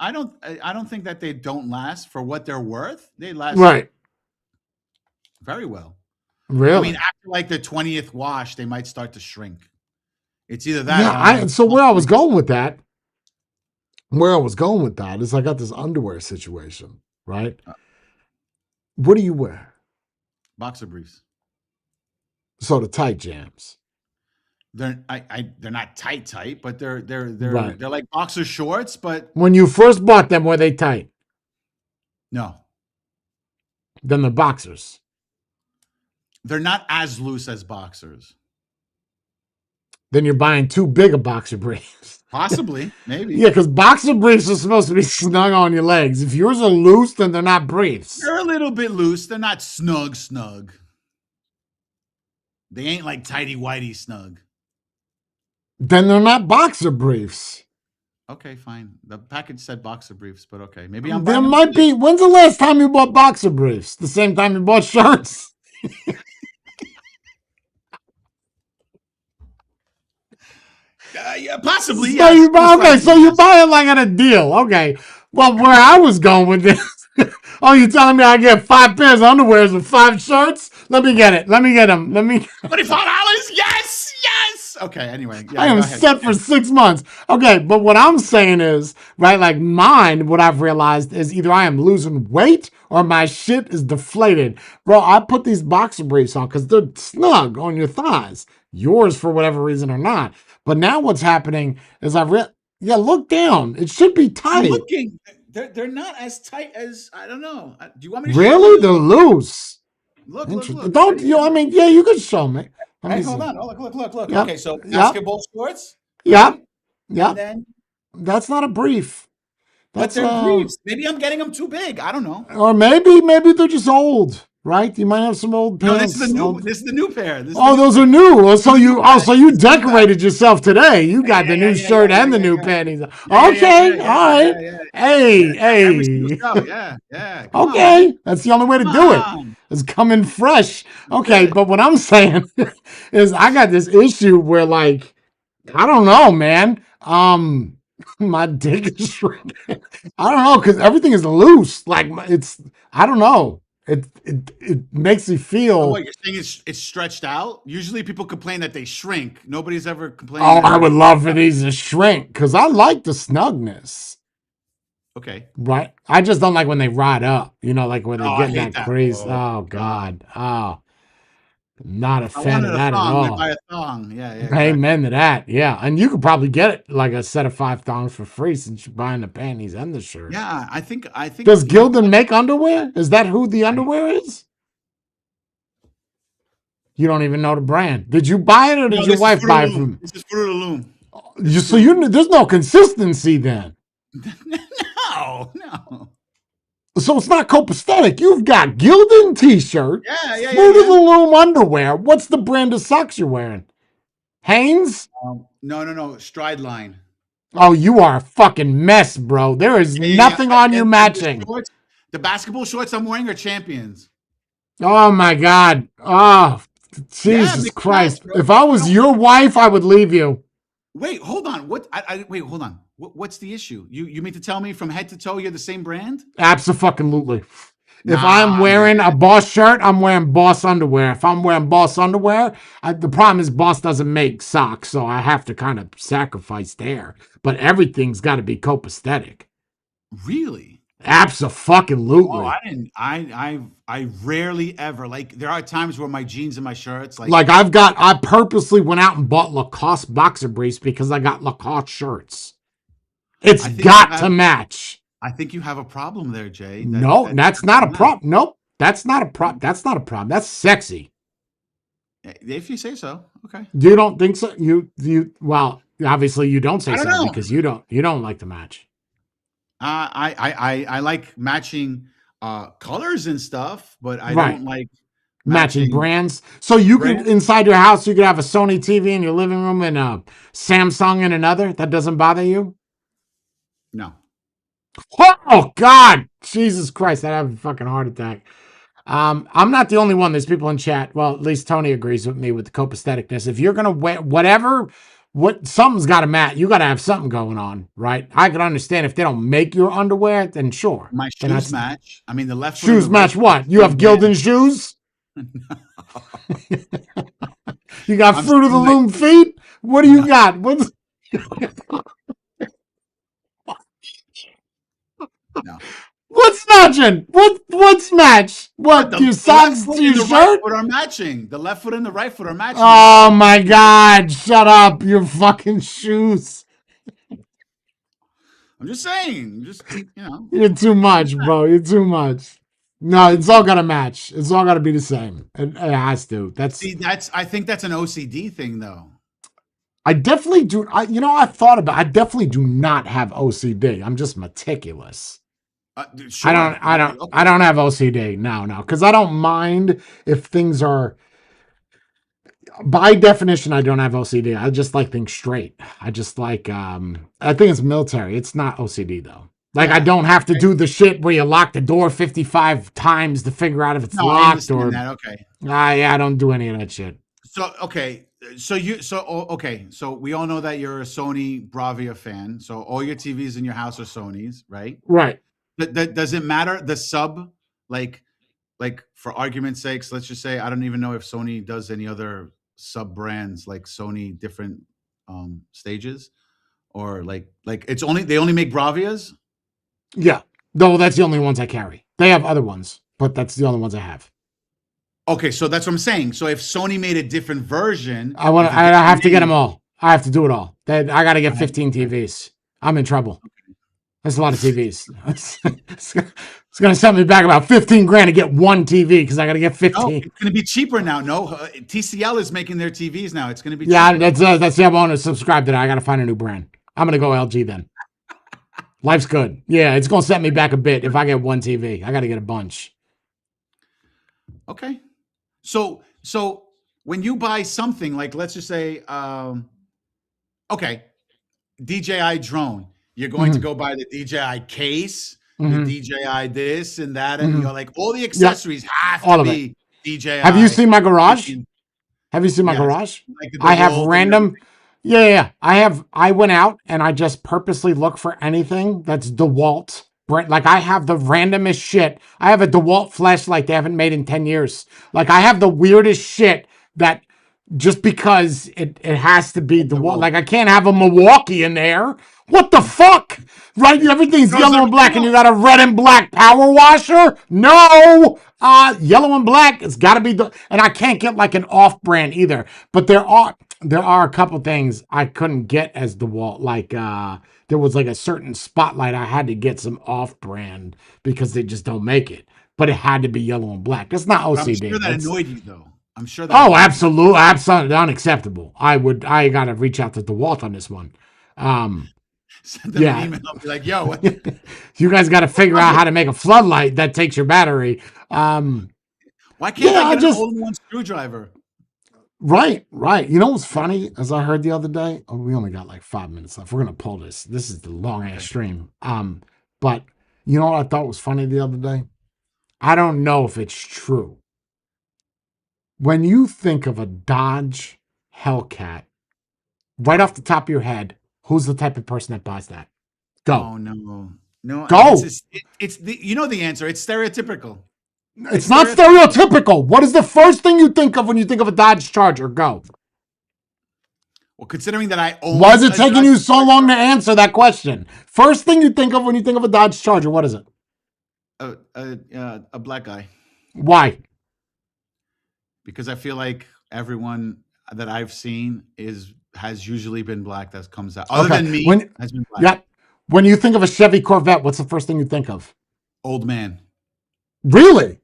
I don't think that they don't last for what they're worth. They last right. very well. I mean, Really? after like the 20th wash, they might start to shrink. It's either that Yeah. or I have So small where I was feet. going with that, is I got this underwear situation, right? Uh, What do you wear? Boxer briefs. So the tight jams. They're not tight, but Right. they're like boxer shorts, but When you first bought them, were they tight? no, Then the boxers. they're not as loose as boxers. Then you're buying too big a boxer briefs. Possibly, maybe. Yeah, because boxer briefs are supposed to be snug on your legs. If yours are loose, then they're not briefs. They're a little bit loose. They're not snug. They ain't like tighty whitey snug. Then they're not boxer briefs. Okay, fine. The package said boxer briefs, but okay. Maybe I'm There buying them might too big. be. When's the last time you bought boxer briefs? The same time you bought shirts? Yeah, possibly, So yes. you buy, Most okay, likely, so you yes. buy it like at a deal. Okay. Well, where I was going with this, oh, you telling me I get 5 pairs of underwears with 5 shirts? Let me get it. Let me get them. Let me. $25? Yes. Okay, anyway. I Yeah, am go ahead. set for 6 months. Okay, but what I'm saying is, right, like mine, what I've realized is either I am losing weight or my shit is deflated. Bro, I put these boxer briefs on because they're snug on your thighs. Yours, for whatever reason, or not. But now what's happening is yeah, look down. It should be I'm tight. looking. They're not as tight as I don't know. Do you want me to show Really? you? They're loose. Look. Interesting. Don't Ready? you? I mean, yeah, you could show me. Let Hey, me hold see. on. Oh, look. Yep. Okay, so Yep. basketball shorts, Yep. right? And Yep. then, That's not a brief. but That's they're briefs. Maybe I'm getting them too big. I don't know. or maybe they're just old, right? You might have some old No, this is the pants. new. Old. This is the new pair. This is the Oh, new those pair. are new. This is the new So batch. you This is the new batch. decorated yourself today. You got the new shirt and the new Yeah. panties. Yeah. Okay, all right. Yeah. Hey, Every single hey. show. Yeah. Come on, man. Okay, that's the only way to Come do it. on. It's coming fresh. That's Okay, it. but what I'm saying is I got this issue where like I don't know, man. My dick is shrinking. I don't know because everything is loose. Like it's I don't know. It makes me So feel. what you're saying is it's stretched out? Usually people complain that they shrink. Nobody's ever Oh, complained that I they're would love for these to shrink because I like the snugness. okay. Right? I just don't like when they ride up. You know, like when they Oh, I get in hate that that. crease. Oh Oh God. God. Oh, not a If I fan wanted of a that at thong, I'd buy all. a thong. Yeah, exactly. Amen to that. Yeah, and you could probably get it like a set of 5 thongs for free since you're buying the panties and the shirt. Yeah, I think Does you know Gildan what? make underwear? Is that who the I, underwear is? You don't even know the brand. Did you buy it or did no, your this is wife Fruit of buy the it Loom. from? This is Fruit of the Loom. This You is so Fruit of you there's no consistency then. the No. So it's not copacetic. You've got Gildan t-shirt, Fruit of the Yeah. Loom underwear. What's the brand of socks you're wearing? Hanes? No. Stride line. Oh, you are a fucking mess, bro. There is Yeah. nothing on you And the matching. shorts, the basketball shorts I'm wearing are champions. Oh my God. Oh, Yeah, Jesus mix and match, Christ. bro. If I was your wife, I would leave you. Wait, hold on. Wait, hold on. What's the issue? You mean to tell me from head to toe you're the same brand? Absolutely. If I'm Nah, wearing a man. Boss shirt, I'm wearing Boss underwear. If I'm wearing Boss underwear, the problem is Boss doesn't make socks, so I have to kind of sacrifice there. But everything's got to be copacetic. Really? Oh, Absolutely. I didn't. I rarely ever like. There are times where my jeans and my shirts like. Like I purposely went out and bought Lacoste boxer briefs because I got Lacoste shirts. It's I think you got to have. match. I think you have a problem there, Jay. No, that's That's not a not. problem. Nope, that's not a No. problem. That's not a problem. That's sexy. If you say so, okay. You don't think so? You well, obviously you don't say I don't so know. because you don't like the match. I like matching colors and stuff, but I Right. don't like Matching matching brands. So you brand. could inside your house you could have a Sony TV in your living room and a Samsung in another. That doesn't bother you? No. Oh God. Jesus Christ, I'd have a fucking heart attack. I'm not the only one. There's people in chat. Well, at least Tony agrees with me with the copaestheticness. If you're gonna wear whatever, what something's got to match. You got to have something going on, right? I can understand if they don't make your underwear, then sure. My Then shoes that's match. I mean, the left foot and the shoes right match. foot are What the you have same Gildan brand. shoes? You got I'm Fruit of the saying like Loom feet? What do you no, got? What's no. what's matching? What's match? What What your the left socks foot to and your the right shirt? foot are matching. The left foot and the right foot are matching. They're not Oh like my different. God! Shut up! Your fucking shoes. I'm just saying. Just You're too I'm just much, saying. bro. You're too much. No, it's all gotta match. It's all gotta be the same. It has to. That's See, I think that's an OCD thing though. I definitely do. I've thought about. I definitely do not have OCD. I'm just meticulous. I don't. Sure. I don't. I Okay. don't have OCD. No, because I don't mind if things are. By definition, I don't have OCD. I just like things straight. I just like. I think it's military. It's not OCD though. Like I Yeah. don't have to Okay. do the shit where you lock the door 55 times to figure out if it's No, I locked understand or. that. Okay. Yeah, I don't do any of that shit. So okay. Okay. So we all know that you're a Sony Bravia fan. So all your TVs in your house are Sony's, right? Right. Does it matter the sub? Like for argument's sakes, let's just say I don't even know if Sony does any other sub brands like Sony different stages or like it's only they only make Bravias. Yeah. No, that's the only ones I carry. They have other ones, but that's the only ones I have. Okay, so that's what I'm saying. So if Sony made a different version I want. with a I different have to get them name, all. I have to do it all. I got to get okay, 15 okay. TVs. I'm in trouble. That's a lot of TVs. It's gonna set me back about 15 grand to get one TV because I got to get No, 15. it's going to be cheaper now. No, TCL is making their TVs now. It's going to be Yeah, cheaper. that's the I want to subscribe to that. I got to find a new brand. I'm gonna go LG then. Life's good. Yeah, it's gonna set me back a bit if I get one TV. I got to get a bunch. Okay. So when you buy something like let's just say okay, DJI drone, you're going to Hmm. go buy the DJI case, the Hmm. DJI this and that, and Hmm. you're like all the Yep, accessories have to all of it. be Have you DJI. seen my garage? Making, Have you seen my yes, garage? like the I have DeWalt and random. everything. Yeah, yeah, yeah. I went out and I just purposely look for anything that's DeWalt. Like I have the randomest shit. I have a DeWalt flashlight they haven't made in 10 years. Like I have the weirdest shit that just because it has to be Like the the wall. roll. Like I can't have a Milwaukee in there. What the fuck? Right? Everything's Throws yellow and everything black, and off. you got a red and black power washer? No. Yellow and black. It's got to be the. And I can't get like an off brand either. But there are a couple things I couldn't get as the wall. Like there was like a certain spotlight I had to get some off brand because they just don't make it. But it had to be yellow and black. That's not But I'm OCD. sure that That's annoyed you though. I'm sure that Oh, annoyed you. absolutely, absolutely unacceptable. I gotta reach out to DeWalt on this one. Um, Send them an yeah, email, be like, "Yo, what the you guys got to what's figure up out with? how to make a floodlight that takes your battery. Um, Why can't yeah, I I get an just all-in-one screwdriver?" right. You know what's funny? As I heard the other day, oh, we only got like 5 minutes left. We're gonna pull this. This is the long ass Okay. stream. But you know what I thought was funny the other day? I don't know if it's true. When you think of a Dodge Hellcat, right off the top of your head, who's the type of person that buys that? Go. Oh no, no. This Go. is it's the you know the answer. It's stereotypical. It's It's not stereotypical. stereotypical. What is the first thing you think of when you think of a Dodge Charger? Go. Well, considering that I Why is own it a taking Dodge you so long to Charger, answer that question? First thing you think of when you think of a Dodge Charger, what is it? a black guy, Why? because I feel like everyone that I've seen is has usually been black that comes out. Other Okay. than me, When has been black. yeah, When you think of a Chevy Corvette, what's the first thing you think of? Old man. Really?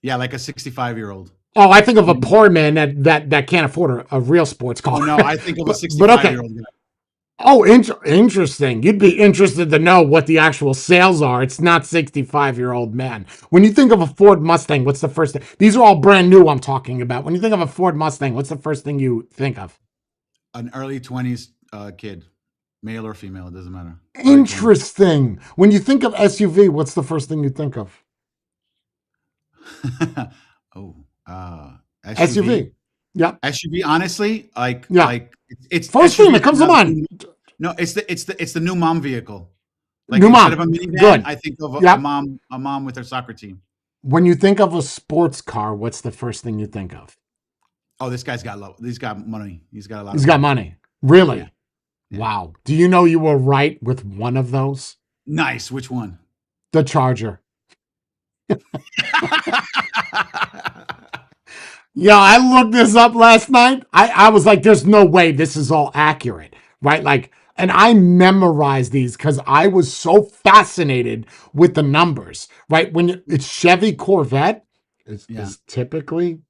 Yeah, like a 65-year-old. Oh, I think of a poor man that can't afford a real sports Oh car. no, I think of a but okay. 65-year-old guy. Oh, interesting. You'd be interested to know what the actual sales are. It's not 65-year-old man. When you think of a Ford Mustang, what's the first thing? These are all brand new I'm talking about. When you think of a Ford Mustang, what's the first thing you think of? An early 20s kid, male or female, it doesn't matter. Early 20s. Interesting. When you think of SUV, what's the first thing you think of? Oh, SUV. SUV. Yep. SUV. Honestly, Yeah. it's First thing SUV. that comes to mind. No, it's the new mom vehicle. Like New instead of mom. a minivan, Good. I think of Yep. a mom with her soccer team. When you think of a sports car, what's the first thing you think of? Oh, this guy's got love. He's got money. He's got a lot He's of got money. money. Yeah, Really? yeah. Wow. Do you know you were right with one of those? Nice. Which one? The Charger. Yeah, I looked this up last night. I was like, there's no way this is all accurate, right? Like, and I memorized these because I was so fascinated with the numbers, right? It's Chevy Corvette, Yeah. is typically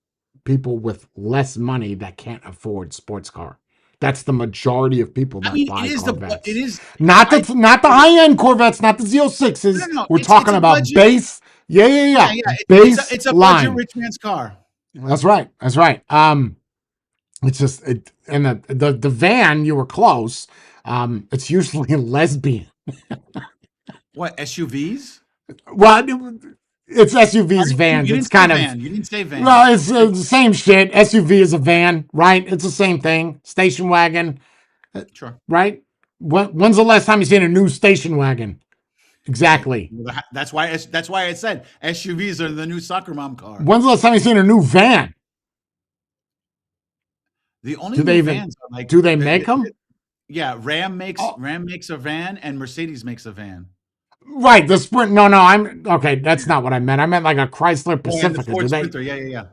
people with less money that can't afford sports car. That's the majority of people I that mean, buy it Corvettes. is. Not the high end Corvettes, not the No, Z06s. no, no. We're It's talking a about budget. base. Yeah, yeah, Yeah, yeah. yeah. It's a budget Baseline. rich man's car. That's right. That's right. It's just and the van you were close. It's usually lesbian. What SUVs? Well, it's SUVs, vans. You It's didn't say kind of van. You didn't say van. well, it's the same shit. SUV is a van, right? It's the same thing. Station wagon, Sure. right? When's the last time you seen a new station wagon? Exactly. That's why I said SUVs are the new soccer mom car. When's the last time you seen a new van? The only Do they new even vans are like do they make them? yeah, Oh, Ram makes a van and Mercedes makes a van. right. The Sprint. No, no. I'm okay. That's not what I meant. I meant like a Chrysler Oh, and the Pacifica. Ford Sprinter. Yeah, yeah, yeah.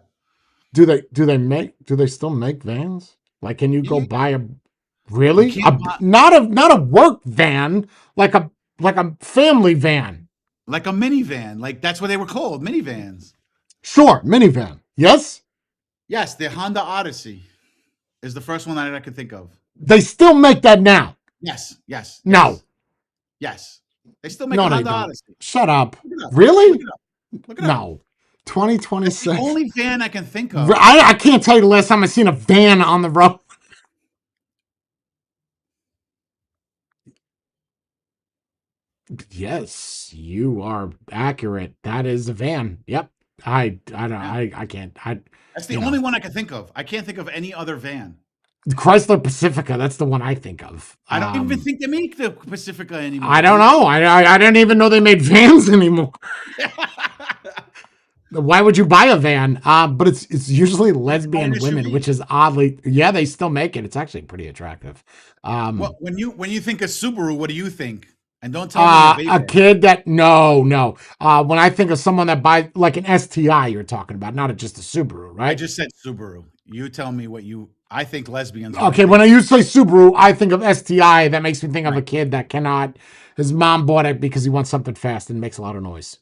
Do they still make vans? Like, can you Yeah, go yeah. buy a You really can't buy not a work van, like a family van? like a minivan. Like that's what they were called, minivans. Sure, minivan. Yes, Yes, the Honda Odyssey is the first one that I could think of. they still make that now. Yes, yes, No, yes, yes. They still make a no, they Honda don't. Odyssey. Shut up. Look it up. Look Really? it up. Look it up. No. That's the 2026. only van I can think of. I can't tell you the last time I seen a van on the road. Yes, you are accurate. That is a van. Yep. I don't Yeah. I can't That's the you only know one I can think of. I can't think of any other van. Chrysler Pacifica. That's the one I think of. I don't even think they make the Pacifica I anymore. don't know. I didn't even know they made vans anymore. Why would you buy a van? But it's usually Buy an lesbian women, SUV. which is oddly yeah they still make it. It's actually pretty attractive. Well, when you think of Subaru, what do you think? And don't tell me a A Veyron. kid that no. When I think of someone that buys like an STI, you're talking about, not just a Subaru, I right? just said Subaru. You tell me what you. I think lesbians when I Okay, think. when I say Subaru, I think of STI. That makes me think of a Right. kid that cannot. His mom bought it because he wants something fast and makes a lot of noise.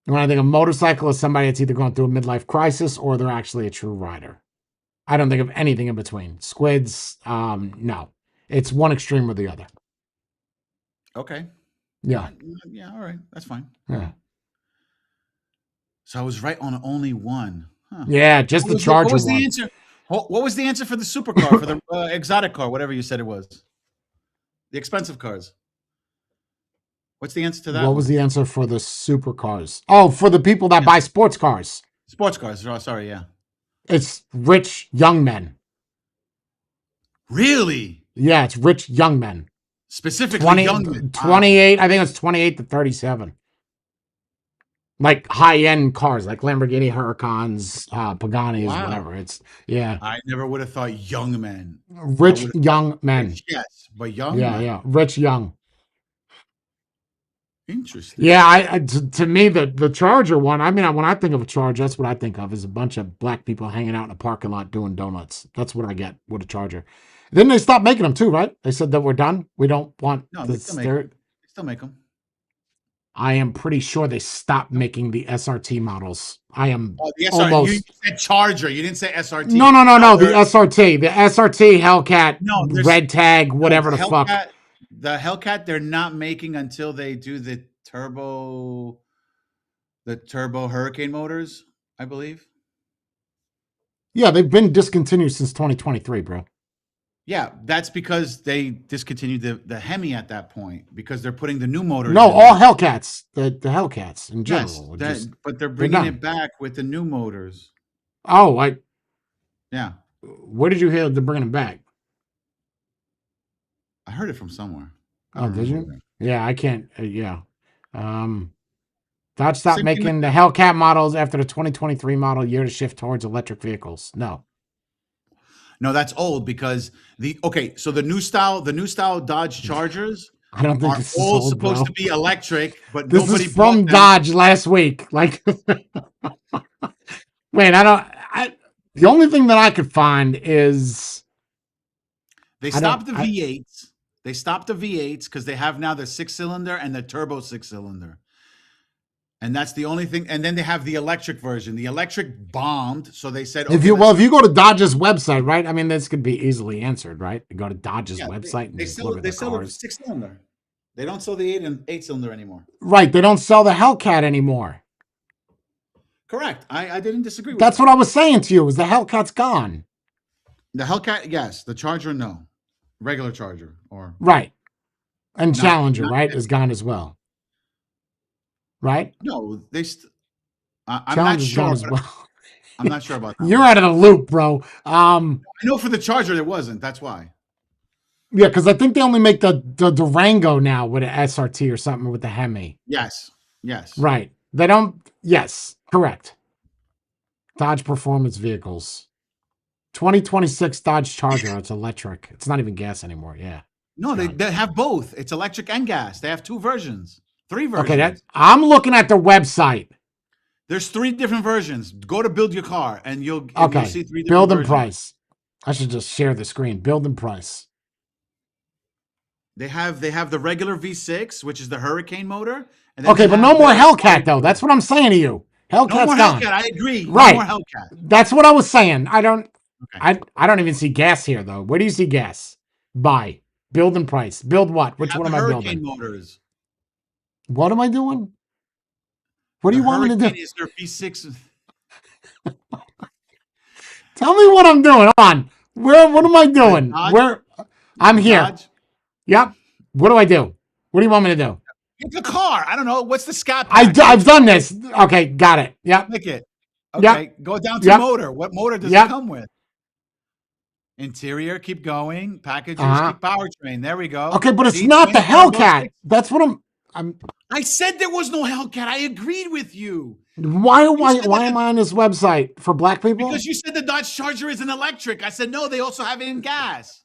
When I think of motorcycle, is somebody that's either going through a midlife crisis or they're actually a true rider. I don't think of anything in between. Squids, no, it's one extreme or the other. Okay. Yeah, Yeah. All right. That's fine. yeah, So I was right on only one. Huh. yeah. Just the What Charger was the one. answer? What was the answer for the supercar for the exotic car, whatever you said it was, the expensive cars? What's the answer to that What was one? the answer for the supercars? Oh, for the people that Yeah. buy sports cars, Sports cars. Oh, sorry. Yeah. it's rich young men. Really? Yeah, it's rich young men. Specifically 20, young men. Wow. 28. I think it's 28 to 37. Like high end cars, like Lamborghini Huracans, Paganis, Wow. whatever. It's yeah, I never would have thought young men. I rich would have young men. rich, yes, but young, Yeah, no. yeah, rich young. Interesting. Yeah, to me the Charger one. I mean, when I think of a Charger, that's what I think of is a bunch of black people hanging out in a parking lot doing donuts. That's what I get with a Charger. Then they stopped making them too, right? They said that we're done. We don't want No, they still this. make them. They still make them. I am pretty sure they stopped making the SRT models. I am Oh, the SR. You almost. said Charger. You didn't say No, SRT. no, no, No, no. they're The SRT, Hellcat, no. There's Red Tag, no whatever the the fuck. Hellcat. The Hellcat. They're not making until they do the turbo Hurricane motors, I believe. Yeah, they've been discontinued since 2023, bro. Yeah, that's because they discontinued the Hemi at that point because they're putting the new motors No, in all there. Hellcats, the Hellcats in Yes, general, are that just but they're they're bringing it done. back with the new motors. Oh, I Yeah, where did you hear they're bringing them back? I heard it from somewhere. I Oh, don't did remember you? where. Yeah, I can't. Yeah. Um, Dodge stopped Same thing with making the Hellcat models after the 2023 model year to shift towards electric vehicles. No. no, that's old because so the new style Dodge Chargers I don't think are this is all old, supposed bro. to be electric, but This is nobody bought from them. Dodge last week. Like, wait, I don't. The only thing that I could find is They I don't. stopped the V8s. They stopped the V8s because they have now the 6-cylinder and the turbo 6-cylinder. And that's the only thing. And then they have the electric version. The electric bombed, so they said, If okay, you let's if you go to Dodge's website, right? I mean, this could be easily answered, right? You go to Dodge's yeah, website and they just sell look at they their sell the cars. 6-cylinder. They don't sell the 8-cylinder anymore. Right? They don't sell the Hellcat anymore. Correct. I didn't disagree with That's that. what I was saying to you. Is the Hellcat's gone? The Hellcat, yes. The Charger, no. Regular Charger or Right. And Challenger, not right, is gone as well. Right? no. I'm not Challenger's gone sure, as but well. I'm not sure about that You're one. out of the loop, bro. I know for the Charger there wasn't. That's why. Yeah, because I think they only make the Durango now with an SRT or something with the Hemi. Yes. Yes. Right. They don't. Yes, correct. Dodge Performance Vehicles. 2026 Dodge Charger. It's electric. It's not even gas anymore. Yeah. No, Gone. they have both. It's electric and gas. They have two versions, three Okay, that versions. I'm looking at their website. There's three different versions. Go to build your car, and you'll Okay. see three different Build and versions. price. I should just share the screen. Build and price. They have the regular V6, which is the Hurricane motor, and then Okay, they but have no more the Hellcat though. That's what I'm saying to you. no Hellcat's more gone. Hellcat. I agree. No more Right. Hellcat. That's what I was saying. I don't Okay. I don't even see gas here though. Where do you see gas? Buy. Build and price. Build what? They Which have one the am I Hurricane building? motors. What am I doing? What do The you want me to Hurricane do? is their V6. Tell me what I'm doing. On. What am I The doing? Dodge, Where I'm the here. Dodge. Yep. What do I do? What do you want me to do? Pick a car. I don't know. What's the scat pack? I've done this. Okay, got it. Yep. Pick it. Yep. Okay. Go down to Yep. motor. What motor does it Yep. come with? Interior, keep going. Packages, Uh-huh. keep powertrain. There we go. Okay, but it's See, not the twin turbo Hellcat. six. That's what I'm I said there was no Hellcat. I agreed with you. why You said why that am I on this website for black because people? you said the Dodge Charger is an electric. I said no, they also have it in gas.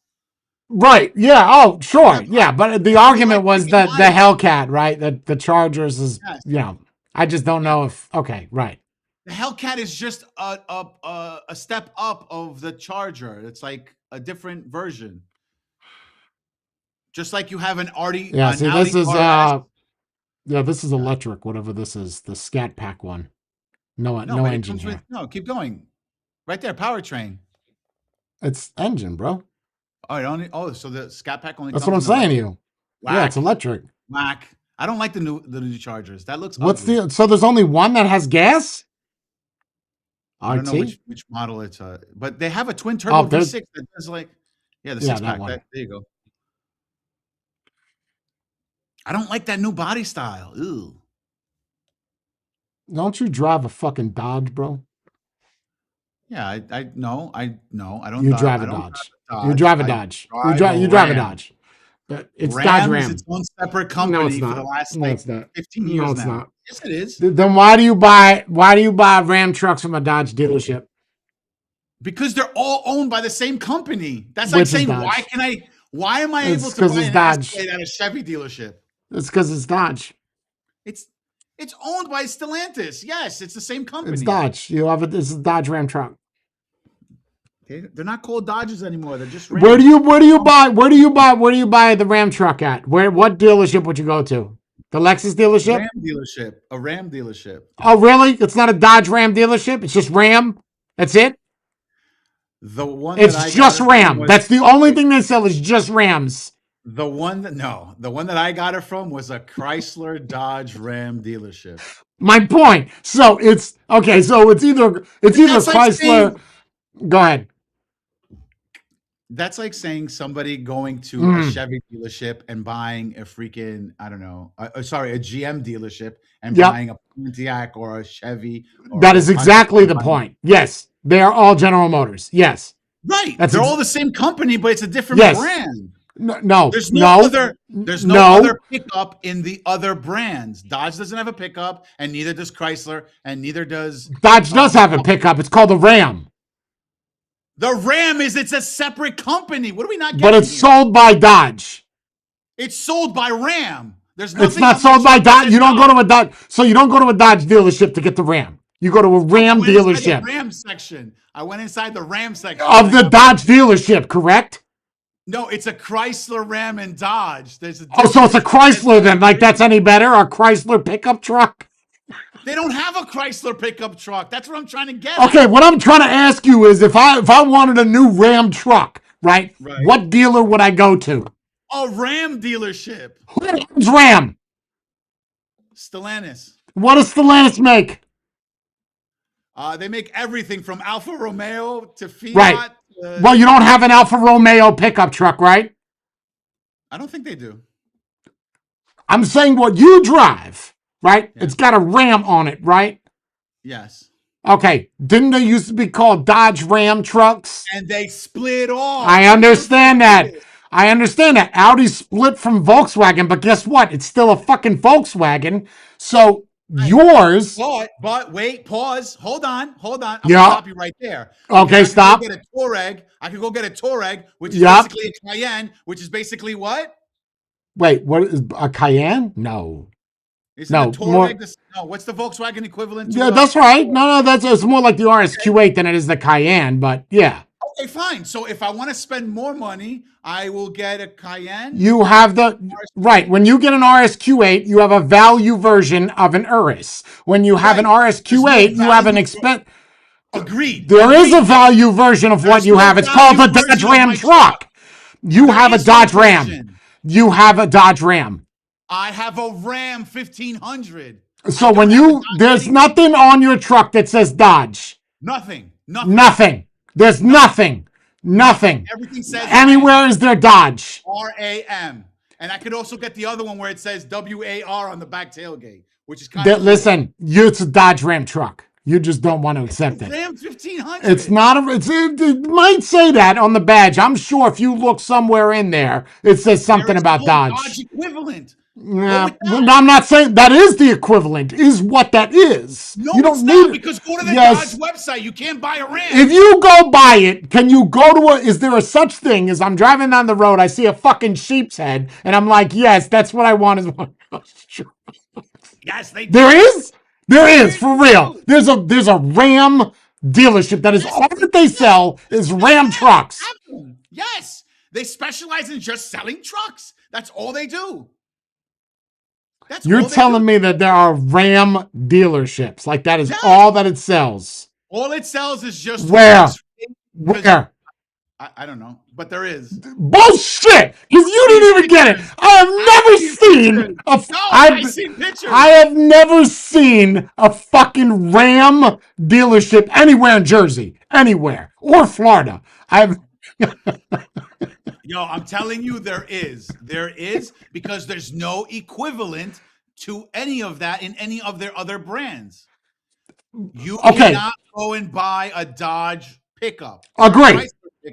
Right. Yeah. Oh, They sure. have, Yeah. But the they have argument electric was and the hybrid. Hellcat, right? The Chargers is, Yes. I just don't Yeah. know if, okay, right. The Hellcat is just a step up of the Charger. It's like a different version. Just like you have Yeah. an See, this Audi is, RS. this is electric, whatever this is, the Scat Pack one. No, No, no but it engine comes with here. no. Keep going. Right there, powertrain. It's engine, bro. Oh, it only. Oh, so the Scat Pack only That's comes what I'm in the saying to electric. you. Yeah. Whack, It's electric. whack. I don't like the new Chargers. That looks What's ugly. so there's only one that has gas? I don't know RT? which model it's but they have a twin Oh, turbo there's, V6 that does like the yeah, six that pack. one. There you go. I don't like that new body style. Ew. Don't you drive a fucking Dodge, bro? Yeah, I no, I no, I don't. You drive I a don't Dodge. drive a You Dodge. drive a I Dodge. drive a You drive a Ram. Dodge. But it's Dodge Ram is its Ram. own separate No, it's company for the not. last No, like it's not. 15 No, years it's now. not. Yes, it is. Then why do you buy Ram trucks from a Dodge dealership? Because they're all owned by the same company. That's like Which is saying, Dodge. why am I able It's to because buy it's an Dodge. Escalade at a Chevy dealership? It's because it's Dodge. It's it's owned by Stellantis. Yes, it's the same It's company. Dodge. You have it. This is a Dodge Ram truck. They're not called Dodges anymore. They're just Where do Rams. you where do you buy where do you buy where do you buy the Ram truck at? What dealership would you go to? The Lexus dealership? Ram dealership. A Ram dealership. Oh, really? It's not a Dodge Ram dealership. It's just Ram. That's it. The one that I It's got just it from Ram. was That's the only thing they sell is just Rams. the one that I got it from was a Chrysler Dodge Ram dealership. My point. So it's okay. So it's either That's like Chrysler. saying Go ahead. that's like saying somebody going to a Mm, Chevy dealership and buying a freaking I don't know, sorry, a GM dealership and yep. buying a Pontiac or a Chevy That or is Hyundai exactly and the buying. point. Yes, they are all General Motors. Yes, Right, that's they're all the same company, but it's a different yes. brand. No, no, There's no no, other there's no no. other pickup in the other brands. Dodge doesn't have a pickup, and neither does Chrysler, and neither does Dodge does have a uh, pickup. It's called a Ram, the Ram. It's a separate company. What are we not but getting it's here? sold by Dodge. It's sold by Ram. There's It's nothing not on my sold by truck that Dodge. says You don't go Dodge. to a Dodge. So you don't go to a Dodge dealership to get the Ram. You go to a No, I Ram went inside the dealership Ram section. I went inside the Ram section and of I the got my Dodge dealership, correct? no. It's a Chrysler, Ram, and Dodge. There's a Oh, so it's a difference. Chrysler then. Like that's any better? A Chrysler pickup truck? They don't have a Chrysler pickup truck. That's what I'm trying to get Okay, at. what I'm trying to ask you is if I wanted a new Ram truck, right? Right. What dealer would I go to? A Ram dealership. Who owns Ram? Stellantis. What does Stellantis make? They make everything from Alfa Romeo to Right. Fiat. Well, you don't have an Alfa Romeo pickup truck, right? I don't think they do. I'm saying what you drive, right? Yeah. It's got a Ram on it, right? Yes. Okay. Didn't they used to be called Dodge Ram trucks? And they split off. I People understand forget that. it. I understand that. Audi split from Volkswagen, but guess what? It's still a fucking Volkswagen. So Right. yours, But wait, pause. Hold on. I'm gonna yeah. stop you right there because Okay, I could go stop. get a Touareg. I could go get a Touareg, which is Yep. basically a Cayenne, which is basically what? Wait, what is a Cayenne? No. Isn't a No, more. Touareg no? What's the Volkswagen equivalent to Yeah, a? that's right. No, that's it's more like the RSQ8 than it is the Cayenne, but yeah. Okay, fine. So if I want to spend more money, I will get a Cayenne. You have the right. When you get an RSQ8, you have a value version of an Urus. When you have an Right. There's no RSQ8, you have an value. expense. Agreed. There is a Agreed. value version of what There's you no have. It's called value the Dodge version of Ram my truck. truck. You There have a is no Dodge Ram. version. You have a Dodge Ram. I have a Ram 1500. So when there's nothing on your truck that says Dodge. Nothing. Nothing. There's nothing. Nothing. Everything says Anywhere is there Dodge. RAM. And I could also get the other one where it says WAR on the back tailgate, which is kind of cool. Listen, it's a Dodge Ram truck. You just don't want to accept it. Ram 1500. It's not it might say that on the badge. I'm sure if you look somewhere in there, it says something about Dodge. Dodge equivalent. Yeah, I'm not saying that is the equivalent. Is what that is. No, you don't it's need not because go to the yes. Dodge website. You can't buy a Ram. If you go buy it, can you go to is there a such thing as I'm driving down the road, I see a fucking sheep's head, and I'm like, yes, that's what I want is one. Yes, they do. There is, for real. There's a Ram dealership that is all that they sell is Ram trucks. Yes. They specialize in just selling trucks. That's all they do. You're telling me that there are Ram dealerships. Like that is all that it sells. All it sells is just where? Where? I don't know, but there is. Bullshit! Because you didn't even get it. I I've seen pictures. I have never seen a fucking Ram dealership anywhere in Jersey, anywhere, or Florida. Yo, I'm telling you, there is. There is because there's no equivalent to any of that in any of their other brands. You cannot go and buy a Dodge pickup.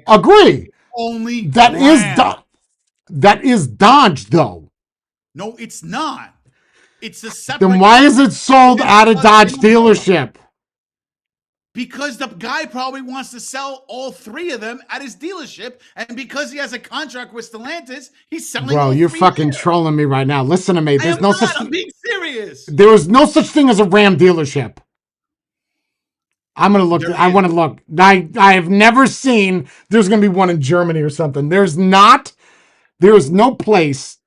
Agree. Only that is Dodge though. No, it's not. It's a separate. Then why is it sold at a Dodge dealership? Because the guy probably wants to sell all three of them at his dealership, and because he has a contract with Stellantis, he's selling Bro, all you're three fucking there. trolling me right now. Listen to me. I am not. I'm being serious. There is no such thing as a Ram dealership. I'm gonna look. I want to look. I have never seen. There's gonna be one in Germany or something. There's not. There is no place.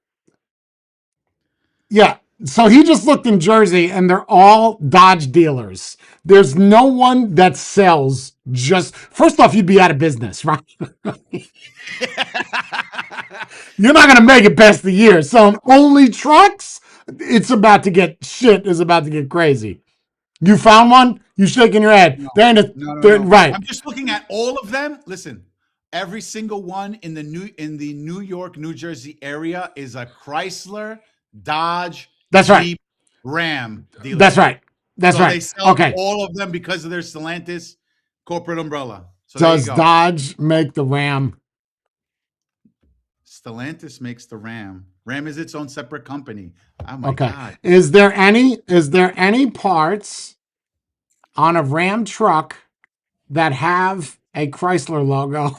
Yeah. So he just looked in Jersey, and they're all Dodge dealers. There's no one that sells just. First off, you'd be out of business, right? You're not gonna make it past the year. Selling only trucks. It's about to get shit. Is about to get crazy. You found one? You shaking your head? No, They're in no. right. I'm just looking at all of them. Listen, every single one in the New York, New Jersey area is a Chrysler, Dodge, That's Jeep, right. Ram dealership. That's right. That's so right. They sell Okay. all of them because of their Stellantis corporate umbrella. So does Dodge make the Ram? Stellantis makes the Ram. Ram is its own separate company. Oh my Okay. God. Is there any parts on a Ram truck that have a Chrysler logo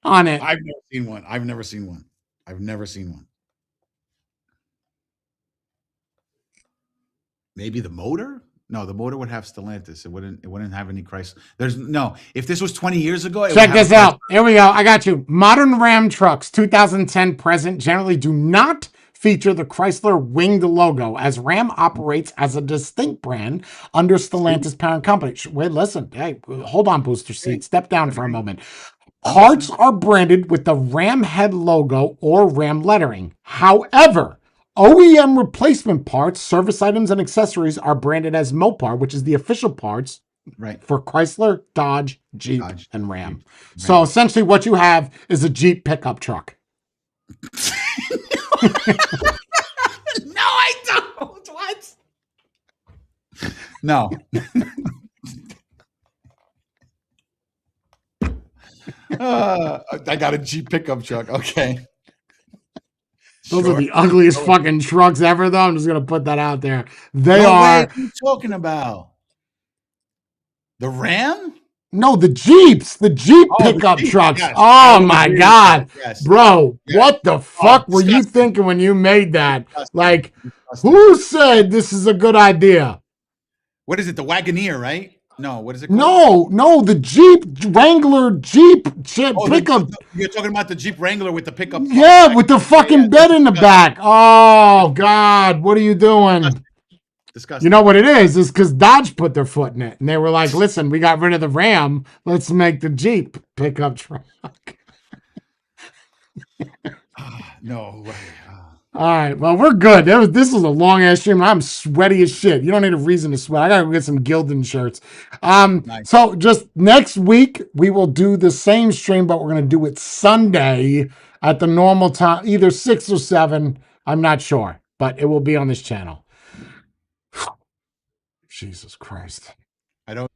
on it? I've never seen one. I've never seen one. Maybe the motor? No, the motor would have Stellantis. It wouldn't have any Chrysler. There's no. If this was 20 years ago, check this out. Here we go. I got you. Modern Ram trucks, 2010 present, generally do not feature the Chrysler winged logo, as Ram operates as a distinct brand under Stellantis parent company. Wait, listen. Hey, hold on, booster seat. Step down for a moment. Parts are branded with the Ram head logo or Ram lettering. However, OEM replacement parts, service items, and accessories are branded as Mopar, which is the official parts for Chrysler, Dodge, Jeep, and Ram. So essentially what you have is a Jeep pickup truck. No, I don't. What? No. I got a Jeep pickup truck. Okay. Those are the ugliest fucking trucks ever, though. I'm just going to put that out there. They are. What are you talking about? The Ram? No, the Jeeps. The Jeep pickup trucks. Yes. Oh, my God. Yes. Bro, what the fuck were you thinking when you made that? Like, who said this is a good idea? What is it? The Wagoneer, right? No, what is it called? No, the Jeep Wrangler Jeep pickup. You're talking about the Jeep Wrangler with the pickup. Yeah, with the fucking bed in the back. Oh, God, what are you doing? Disgusting. You know what it is? It's because Dodge put their foot in it. And they were like, listen, we got rid of the Ram. Let's make the Jeep pickup truck. No way. All right, well, we're good. This was a long-ass stream. I'm sweaty as shit. You don't need a reason to sweat. I got to go get some Gildan shirts. Nice. So just next week, we will do the same stream, but we're going to do it Sunday at the normal time, either 6 or 7. I'm not sure, but it will be on this channel. Jesus Christ. I don't.